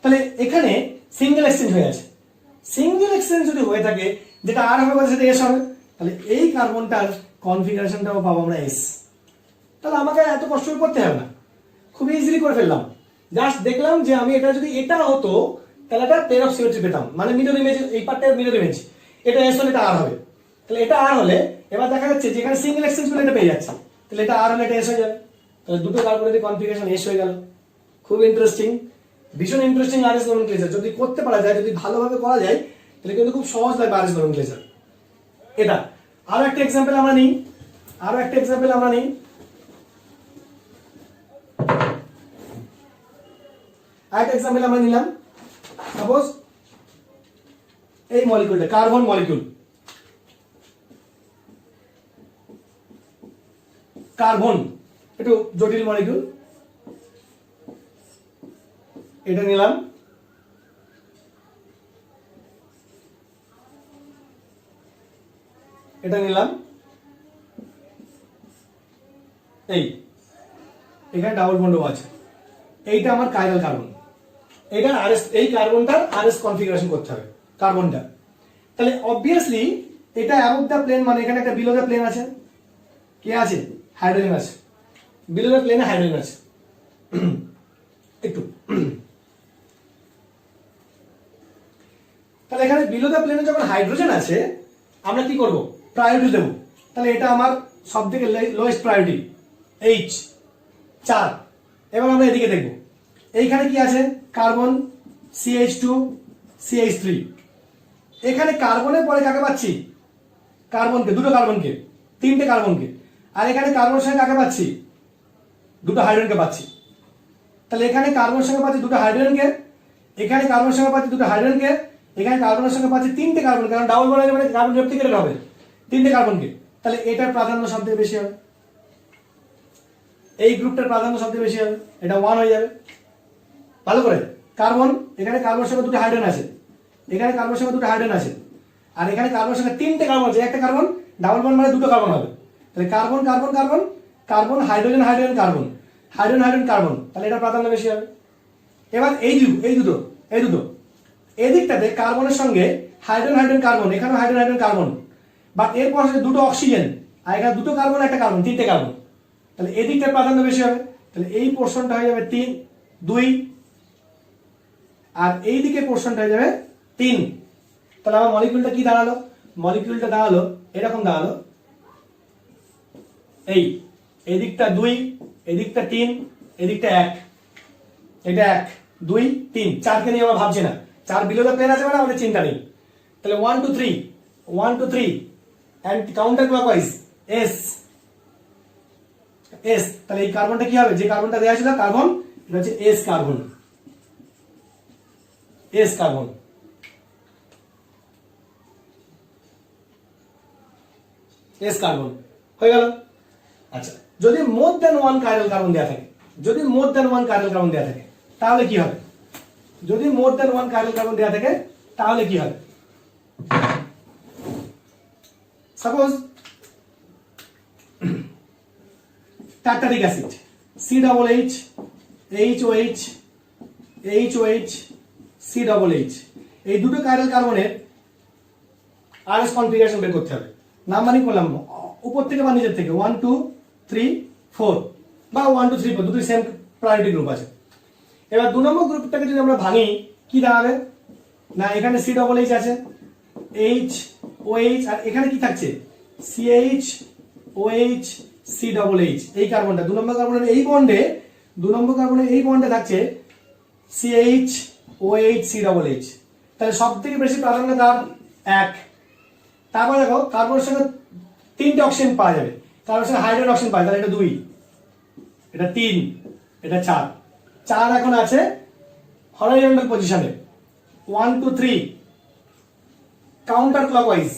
তাহলে এখানে সিঙ্গেল এক্সচেঞ্জ হয়ে আছে। সিঙ্গেল এক্সচেঞ্জ যদি হয়ে থাকে, যেটা আর হবে সেটা এস হবে, তাহলে এই কার্বনটার কনফিগারেশনটাও পাবো আমরা এস। তাহলে আমাকে এত কষ্ট করতে হবে না, খুব ইজিলি করে ফেললাম। জাস্ট দেখলাম যে আমি এটা যদি এটা হতো তাহলে এটা প্লেন অফ সিমেট্রি পেতাম, মানে মিরর ইমেজ, এই পার্টটা মিরর ইমেজ, এটা এস হলে এটা আর হবে। তাহলে এটা আর হলে এবার দেখা যাচ্ছে যে এখানে সিঙ্গেল এক্সচেঞ্জ করে এটা পেয়ে যাচ্ছে, তাহলে এটা আর হলে এটা এস হয়ে যাবে। তাহলে দুটো কার্বনের কনফিগারেশন এস হয়ে গেল। খুব ইন্টারেস্টিং, ভীষণ ইন্টারেস্টিং আরএস নোমেনক্লেচার। যদি করতে পারা যায়, যদি ভালোভাবে করা যায়, তাহলে কিন্তু খুব সহজ লাগবে আরএস নোমেনক্লেচার। এটা আরো একটা এক্সাম্পল আমরা নিই, আরেকটা এক্সাম্পল আমরা নিলাম। সাপোজ এই মলিকিউলটা কার্বন মলিকিউল, কার্বন একটু জটিল মলিকিউল, এটা নিলাম। এটা নিলাম, এই এখানে ডাবল বন্ডও আছে। এইটা আমার কাইরাল কার্বন, এইটার আরএস, এই কার্বনটার আরএস কনফিগারেশন করতে হবে কার্বনটা। তাহলে অবভিয়াসলি এটা অ্যাবভ দ্য প্লেন, মানে এখানে একটা বিলো দ্য প্লেন আছে। কে আছে? হাইড্রোজেন আছে, বিলো দ্য প্লেনে হাইড্রোজেন আছে। একটু তাহলে এখানে বিলো দ্য প্লেনে যখন হাইড্রোজেন আছে, আমরা কি করব? প্রায়োরিটি দেব। তাহলে এটা আমার সবথেকে লোয়েস্ট প্রায়োরিটি, এইচ 4। এবার আমরা এদিকে দেখব, এইখানে কি আছে? Carbon, CH2, CH3। এখানে কার্বনের পরে কাকে পাচ্ছি? কার্বনকে, দুটো কার্বনকে, তিনটে কার্বনকে। আর এখানে কার্বনের সঙ্গে কাকে পাচ্ছি? দুটো হাইড্রোজেনকে পাচ্ছি। তাহলে এখানে কার্বনের সঙ্গে পাচ্ছি দুটো হাইড্রোজেনকে, এখানে কার্বনের সঙ্গে পাচ্ছি দুটো হাইড্রোজেনকে, এখানে কার্বনের সঙ্গে পাচ্ছি তিনটে কার্বন, কারণ ডাবল বন্ড মানে কার্বন রেপ্লিকেটেড হবে, তিনটে কার্বনকে। তাহলে এটার প্রাধান্য সবথেকে বেশি হবে, এই গ্রুপটার প্রাধান্য সবথেকে বেশি হবে, এটা 1 হয়ে যাবে। ভালো করে, কার্বন, এখানে কার্বনের সঙ্গে দুটো হাইড্রোজেন আছে, এখানে কার্বনের সঙ্গে দুটো হাইড্রোজেন আছে, আর এখানে কার্বনের সঙ্গে তিনটে কার্বন আছে, একটা কার্বন, ডাবল বন্ড মানে দুটো কার্বন হবে। তাহলে carbon carbon carbon carbon, hydrogen hydrogen carbon, hydrogen hydrogen carbon, তাহলে এটা প্রাধান্য বেশি হবে। এবার এই দুটো এদিকটাতে কার্বনের সঙ্গে হাইড্রোজেন হাইড্রোজেন কার্বন, এখানে হাইড্রোজেন হাইড্রোজেন কার্বন, বাট এরপর আছে দুটো অক্সিজেন, আর এখানে দুটো কার্বন একটা কার্বন, তিনটে কার্বন, তাহলে এদিকটার প্রাধান্য বেশি হবে। তাহলে এই পোর্শনটা হয়ে যাবে 3, 2, আর এই দিকের পোর্শনটা হয়ে যাবে 3। তাহলে আমার মলিকিউলটা কি দাঁড়ালো? মলিকিউলটা দাঁড়ালো এরকম দাঁড়ালো, এই দিকটা 2, এদিকটা 3, এদিকটা 1, এটা 1, 2, 3, 4কে নিয়ে আমরা ভাবছি না, 4 বিলো দ্য প্লেন আছে মানে আমাদের চিন্তা নেই। তাহলে 1 2 3, 1 2 3, and counter clockwise S, তাহলে এই কার্বনটা কি হবে? যে কার্বনটা দেওয়া ছিল কার্বন, এটা হচ্ছে S carbon, S carbon. S carbon হয়ে গেল। আচ্ছা, যদি মোর দ্যান 1 কাইরাল কার্বন দেওয়া থাকে, যদি মোর দ্যান 1 কাইরাল কার্বন দেওয়া থাকে তাহলে কি হবে? যদি মোর দ্যান 1 কাইরাল কার্বন দেওয়া থাকে তাহলে কি হবে? Suppose tartaric acid, COOH, HOH, HOH, COOH, এই দুটো কাইরাল কার্বনের আরএস কনফিগারেশন বের করতে হবে। নাম্বারিং করলাম উপর থেকে বা নিচের থেকে, 1 2 3 4 বা 1 2 3 4, দুটোই সেম প্রায়োরিটি গ্রুপ আছে। এবার 2 নম্বর গ্রুপটাকে যদি আমরা ভাঙি কি দাঁড়াবে? না এখানে COOH আছে, HOH, আর এখানে কি থাকছে? CH, COH, এই কার্বনটা 2 নম্বর কার্বনের এই বন্ডে, 2 নম্বর কার্বনের এই বন্ডে থাকছে CH, COH। তাহলে সব থেকে বেশি প্রাধান্য কার? 1। তারপর দেখো কার্বনের সঙ্গে তিনটে অক্সিজেন পাওয়া যাবে, কার্বনের সঙ্গে হাইড্রোজেন অক্সিজেন পাওয়া যায়, তাহলে এটা 2, এটা 3, এটা 4 এখন আছে হরাইজন্টাল পজিশনে। 1 2 3 কাউন্টার ক্লকওয়াইজ,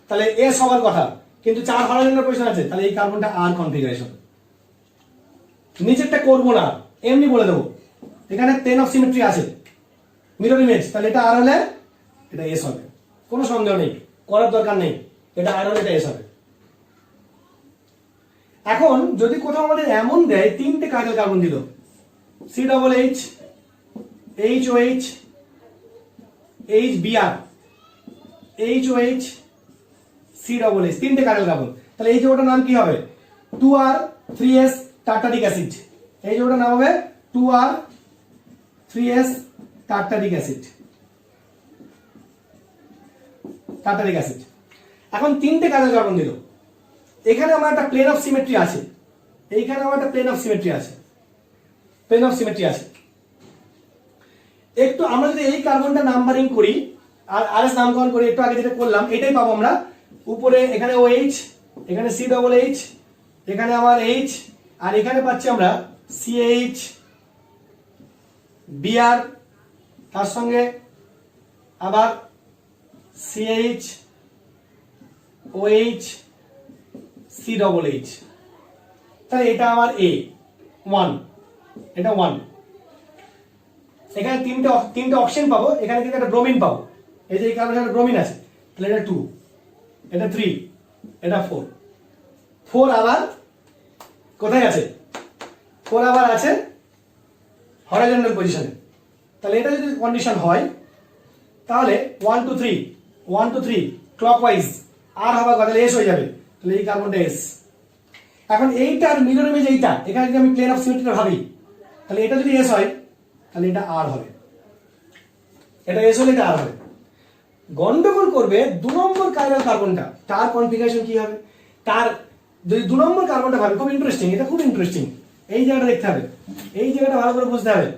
তাহলে এস হওয়ার কথা, কিন্তু 4 হরাইজন্টাল পজিশন আছে, তাহলে এই কার্বনটা আর কনফিগারেশন। নিচেরটা করবো না, এমনি বলে দেবো। এখানে প্লেন অফ সিমেট্রি আছে, মিরর ইমেজ, তাহলে এটা আর হলে এটা এস হবে, কোনো সন্দেহ নেই, করার দরকার নেই। এটা আর হলে এটা এস হবে। এখন যদি কোথাও আমাদের এমন দেয় 3টে কার্বন কার্বন দিল, C double H, H O H, H BR, H O H, C double H, 3টে কার্বন কার্বন, তাহলে এই যৌগটার নাম কি হবে? 2R 3S tartaric acid. এই যৌগটার নাম হবে 2R 3S tartaric acid, tartaric acid. এখন 3টে কার্বন কার্বন দিল, এখানে আমার একটা প্লেন অফ সিমেট্রি আছে, এইখানে আমার একটা প্লেন অফ সিমেট্রি আছে, প্লেন অফ সিমেট্রি আছে। একটু আমরা যদি এই কার্বনটা নাম্বারিং করি আর আরএস নামকরণ করি, একটু আগে যেটা করলাম এটাই পাবো আমরা। উপরে এখানে OH, এখানে সি ডবল এইচ, এখানে আমার এইচ, আর এখানে পাচ্ছি আমরা CH বিআর, তার সঙ্গে আবার CH OH C double H. তাহলে এটা আমার A1, এটা 1। এখানে তিনটে অপশন পাবো, এখানে কিন্তু একটা ব্রোমিন পাবো, এই যে এই কারণে একটা ব্রোমিন আছে, তাহলে এটা 2, এটা 3, এটা 4। 4 আবার কোথায় আছে? 4 আবার আছে হরাইজন্টাল পজিশনে। তাহলে এটা যদি কন্ডিশন হয় তাহলে 1 2 3, 1 2 3 ক্লকওয়াইজ আর হবার কথা, তাহলে এস হয়ে যাবে, তাহলে এই কার্বনটা এস। এখন এইটার মিরর ইমেজ এইটা, এখানে যদি আমি প্লেন অফ সিমেট্রিটা ভাবি, তাহলে এটা যদি এস হয় তাহলে এটা আর হবে, এটা এস হলে এটা আর হবে। গন্ডগোল করবে 2 নম্বর কার্বন কার্বনটা, তার কনফিগারেশন কি হবে? তার যদি 2 নম্বর কার্বনটা ভাবে, খুব ইন্টারেস্টিং, এটা খুব ইন্টারেস্টিং। এই জায়গাটা দেখতে হবে, এই জায়গাটা ভালো করে বুঝতে হবে।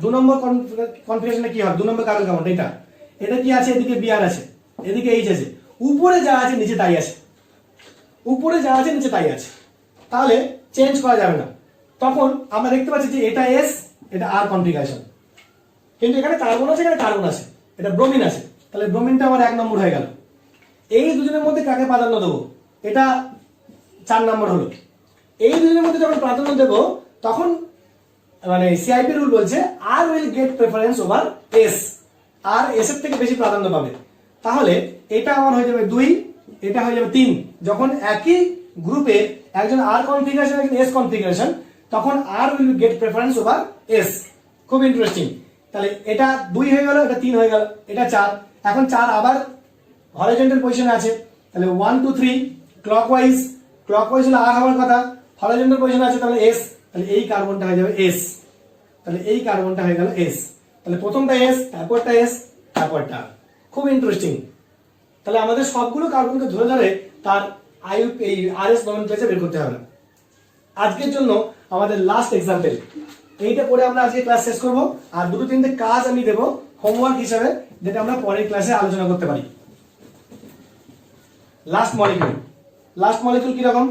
2 নম্বর কনফিগারেশনটা কি হবে? 2 নম্বর কার্বন কার্বনটা এটা, এটা কি আছে? এদিকে বিআর আছে, এদিকে এইচ আছে, উপরে যা আছে নিচে তাই আছে, উপরে যা আছে নিচে তাই আছে, তাহলে চেঞ্জ করা যাবে না। তখন আমরা দেখতে পাচ্ছি যে এটা এস, এটা আর কনফিগারেশন, কিন্তু এখানে কার্বন আছে, এখানে কার্বন আছে, এটা ব্রোমিন আছে, তাহলে ব্রোমিনটা আমার 1 নম্বর হয়ে গেল। এই দুজনের মধ্যে কাকে প্রাধান্য দেবো? এটা 4 নম্বর হলো। এই দুজনের মধ্যে যখন প্রাধান্য দেব তখন মানে সিআইপি রুল বলছে R will get preference over S, R S এর থেকে বেশি প্রাধান্য পাবে। তাহলে এটা আমার হয়ে যাবে 2, এটা হয়ে যাবে 3। যখন একই গ্রুপে একজন আর কনফিগারেশন, একজন এস কনফিগারেশন, তখন R will get preference over S. খুব ইন্টারেস্টিং। তাহলে এটা 2 হয়ে গেল, এটা 3 হয়ে গেল, এটা 4। এখন 4 আবার হরাইজন্টাল পজিশনে আছে, তাহলে 1 2 3 ক্লকওয়াইজ, ক্লকওয়াইজ হলে আর হওয়ার কথা, হরাইজন্টাল পজিশনে আছে, তাহলে এস, তাহলে এই কার্বনটা হয়ে যাবে এস, তাহলে এই কার্বনটা হয়ে গেল এস। তাহলে প্রথমটা এস, তারপরটা এস, তারপরটা। খুব ইন্টারেস্টিং। তাহলে আমাদের সবগুলো কার্বনকে ধরে ধরে তার আইউ এই আরএস নমেনক্লেচার বের করতে হবে। আজকের জন্য আমাদের লাস্ট এক্সাম্পল এইটা পরে আমরা আজকে ক্লাস শেষ করব। আর 2-3টে কাজ আমি দেব হোমওয়ার্ক হিসেবে, যেটা আমরা পরের ক্লাসে আলোচনা করতে পারি। লাস্ট মলিকিউল, লাস্ট মলিকিউল কি রকম?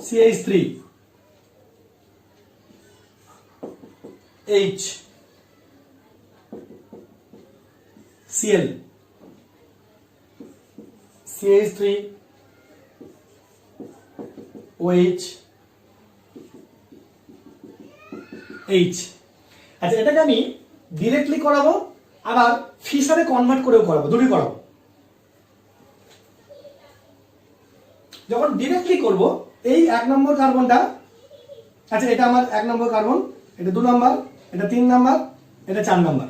CH3 H Cl, CH3 OH H। আচ্ছা, এটাকে আমি ডিরেক্টলি করাবো, আবার ফিশারে কনভার্ট করেও করাবো, দুটোই করাবো। যখন ডিরেক্টলি করব, এই 1 নম্বর কার্বনটা, আচ্ছা এটা আমার 1 নম্বর কার্বন, এটা 2 নম্বর, এটা 3 নম্বর, এটা 4 নম্বর,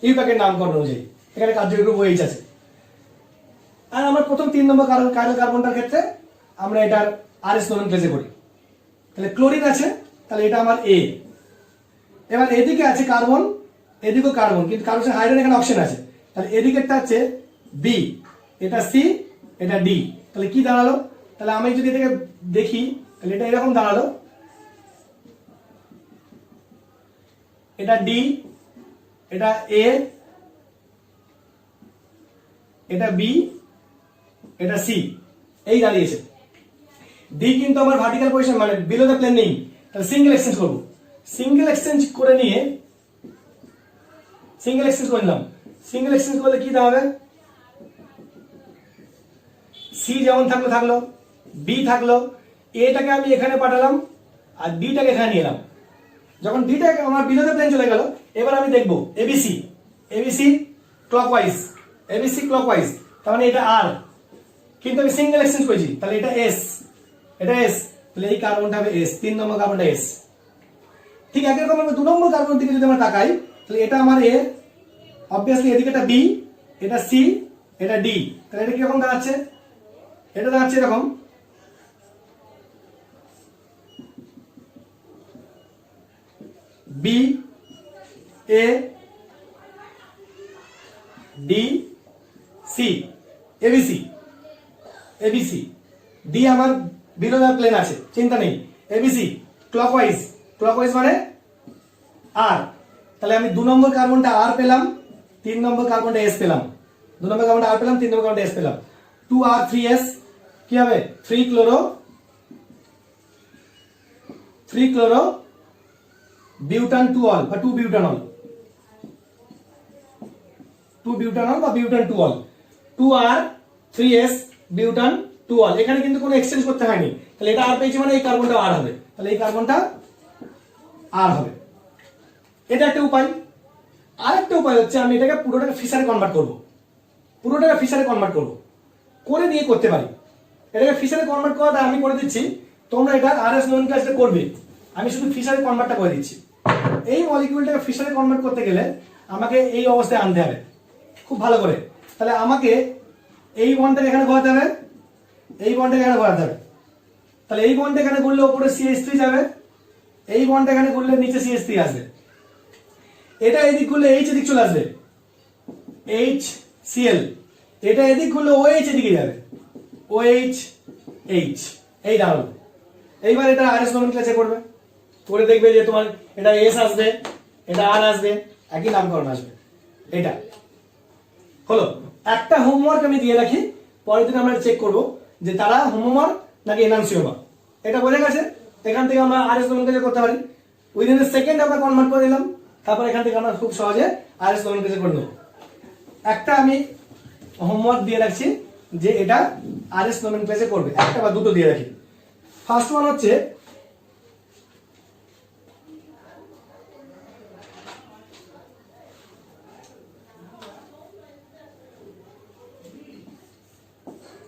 ইউপ্যাকের নামকরণ অনুযায়ী এখানে কার্যকরী গ্রুপ OH আছে। আর আমরা প্রথম 3 নম্বর কার্বনটার ক্ষেত্রে আমরা এটার আরএস নোমেনক্লেচার করি। তাহলে ক্লোরিন আছে, তাহলে এটা আমার A। এবার এদিকে আছে কার্বন, এদিকেও কার্বন, কিন্তু কার্বন হাইড্রোজেন এখানে অপশন আছে, তাহলে এদিকেরটা হচ্ছে B, এটা C, এটা D। তাহলে কি দাঁড়ালো? তাহলে আমি যদি এটাকে দেখি, তাহলে এটা এরকম দাঁড়ালো, এটা D, এটা A, এটা B, এটা C, এই দাঁড়িয়েছে। ডি কিন্তু আমার ভার্টিক্যাল পজিশন, মানে বিলো দ্য প্লেন নেই, তাহলে সিঙ্গেল এক্সচেঞ্জ করব। সিঙ্গেল এক্সচেঞ্জ করে নিয়ে, সিঙ্গেল এক্সচেঞ্জ করে নিলাম, সিঙ্গেল এক্সচেঞ্জ করলে কি হবে, সি যেমন থাকলো থাকলো, বি থাকলো, এটাকে আমি এখানে পাঠালাম আর ডিটাকে এখানে নিয়ে এলাম। যখন ডিটা আমার বিলোতে প্লেন চলে গেল, এবার আমি দেখবো ABC, ABC clockwise, ABC clockwise, তার মানে এটা আর, কিন্তু আমি সিঙ্গেল এক্সচেঞ্জ করেছি, তাহলে এটা এস, এটা এস, তাহলে এই কার্বনটা হবে এস, 3 নম্বর কার্বনটা এস। ঠিক একই রকম আমি 2 নম্বর কার্বন দিকে যদি আমরা তাকাই, তাহলে এটা আমার এ, অবভিয়াসলি এদিকে এটা বি, এটা সি, এটা ডি, তাহলে এটা কিরকম দাঁড়াচ্ছে, এটা দাঁড়াচ্ছে এরকম, B A D C, ABC, ABC, D আমার বিলো প্লেন আছে, চিন্তা নেই, এবিসি ক্লকওয়াইজ, ক্লকওয়াইজ মানে আর, তাহলে আমি 2 নম্বর কার্বনটা আর পেলাম, 3 নম্বর কার্বনটা এস পেলাম, 2 নম্বর কার্বনটা আর পেলাম, 3 নম্বর কার্বনটা এস পেলাম, 2R3S কি হবে, 3 ক্লোরো বিউটান 2 অল বা 2 বিউটানল, 2 বিউটানল বা বিউটান 2 অল, 2R3S বিউটান 2 অল। এখানে কিন্তু কোনো এক্সচেঞ্জ করতে হয়নি, তাহলে এটা আর পেয়েছি মানে এই কার্বনটা আর হবে, তাহলে এই কার্বনটা আর হবে। এটা একটা উপায়। আরেকটা উপায় হচ্ছে আমি এটাকে পুরোটাকে ফিশারে কনভার্ট করব, পুরোটাকে ফিশারে কনভার্ট করব, করে নিয়ে করতে পারি। এটাকে ফিশারে কনভার্ট করাটা আমি করে দিচ্ছি, তোমরা এটা আরএস নোমেনক্লেচারে করবে, আমি শুধু ফিশারে কনভার্টটা করে দিচ্ছি। এই মলিকিউলটাকে ফিশারে কনভার্ট করতে গেলে আমাকে এই অবস্থায় আনতে হবে খুব ভালো করে। তাহলে আমাকে এই বন্ডটাকে এখানে ঘোরাতে হবে, এই বন্ডটাকে এখানে ঘোরাতে হবে, তাহলে এই বন্ডটা এখানে ঘুরলে উপরে CH3 যাবে, এই বন্ডটা এখানে ঘুরলে নিচে CH3 আসবে, এটা এদিক ঘুরলে H এদিক চলে আসবে, HCl, এটা এদিক ঘুরলে OH এদিকে যাবে, OH H, এই দাঁড়ালো। এইবার এটা আরএস নোমেনক্লেচার করবে, করে দেখবে যে তোমার এটা এস আসবে, এটা আর আসবে, একই নামকরণ আসবে। এটা হলো একটা হোমওয়ার্ক আমি দিয়ে রাখি, পরের দিন আমরা চেক করব যে তারা হোমওয়ার্ক নাকি এনান্সিওমার। এটা বোঝা গেছে, এখান থেকে আমরা আরএস নোমেনক্লেচার করতে পারি, উইদিন এ সেকেন্ড আমরা কনভার্ট করে দিলাম, তারপর এখান থেকে আমরা খুব সহজে আরএস নোমেনক্লেচার করে নেব। একটা আমি হোমওয়ার্ক দিয়ে রাখছি যে এটা আরএস নোমেনক্লেচার করবে, একটা বা দুটো দিয়ে রাখি। ফার্স্ট ওয়ান হচ্ছে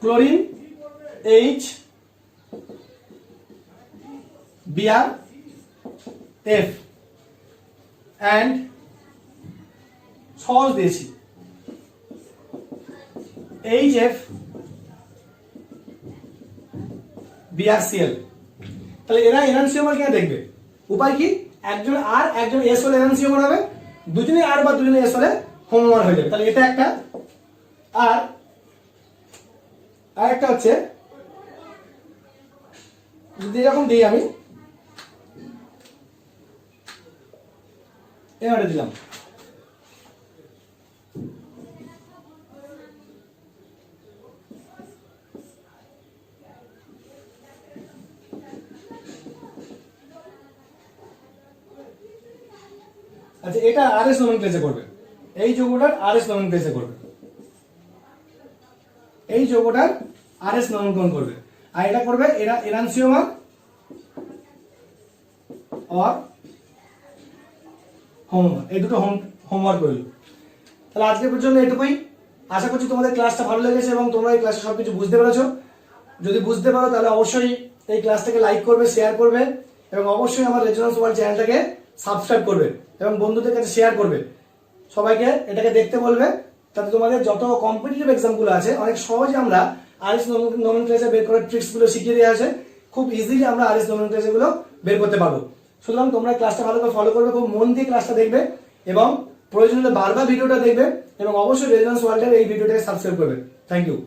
chlorine H Br F and সহজ দিয়েছি HF BrCl। তাহলে এরা এনান্সিওমার কেন দেখবে, উপায় কি, একজন আর একজন এস হলে এনান্সিওমার হবে, দুজনে আর বা দুজনে এস হলে হোমওয়ার হয়ে যাবে। তাহলে এটা একটা, আর আরেকটা হচ্ছে যদি এরকম দিই আমি, এবারে দিলাম, আচ্ছা এটা আরএস নোমেনক্লেচার করবে, এই যৌগটার আরএস নোমেনক্লেচার করবে, এই যৌগটার আরএস নামকরণ করবে, আর এটা করবে এরা এনান্সিওমার আর হোমওয়ার্ক, এই দুটো হোমওয়ার্ক করলো। তাহলে আজকে পর্যন্ত এটুকুই, আশা করছি তোমাদের ক্লাসটা ভালো লেগেছে এবং তোমরা এই ক্লাসে সবকিছু বুঝতে পেরেছো। যদি বুঝতে পারো তাহলে অবশ্যই এই ক্লাসটাকে লাইক করবে, শেয়ার করবে এবং অবশ্যই আমার রেজোনেন্স ওয়ার্ল্ড চ্যানেলটাকে সাবস্ক্রাইব করবে এবং বন্ধুদের কাছে শেয়ার করবে, সবাইকে এটাকে দেখতে বলবে, তাতে তোমাদের যত কম্পিটিটিভ এক্সামগুলো আছে অনেক সহজে আমরা আরএস নোমেনক্লেচার বের করার ট্রিক্স গুলো শিখিয়ে দেওয়া আছে, খুব ইজিলি আমরা আরএস নোমেনক্লেচার গুলো বের করতে পারবো। সুতরাং তোমরা ক্লাসটা ভালো করে ফলো করবে, খুব মন দিয়ে ক্লাসটা দেখবে এবং প্রয়োজন হলে বারবার ভিডিওটা দেখবে এবং অবশ্যই রেজোনেন্স ওয়ার্ল্ডের এই ভিডিওটাকে সাবস্ক্রাইব করবে। Thank you.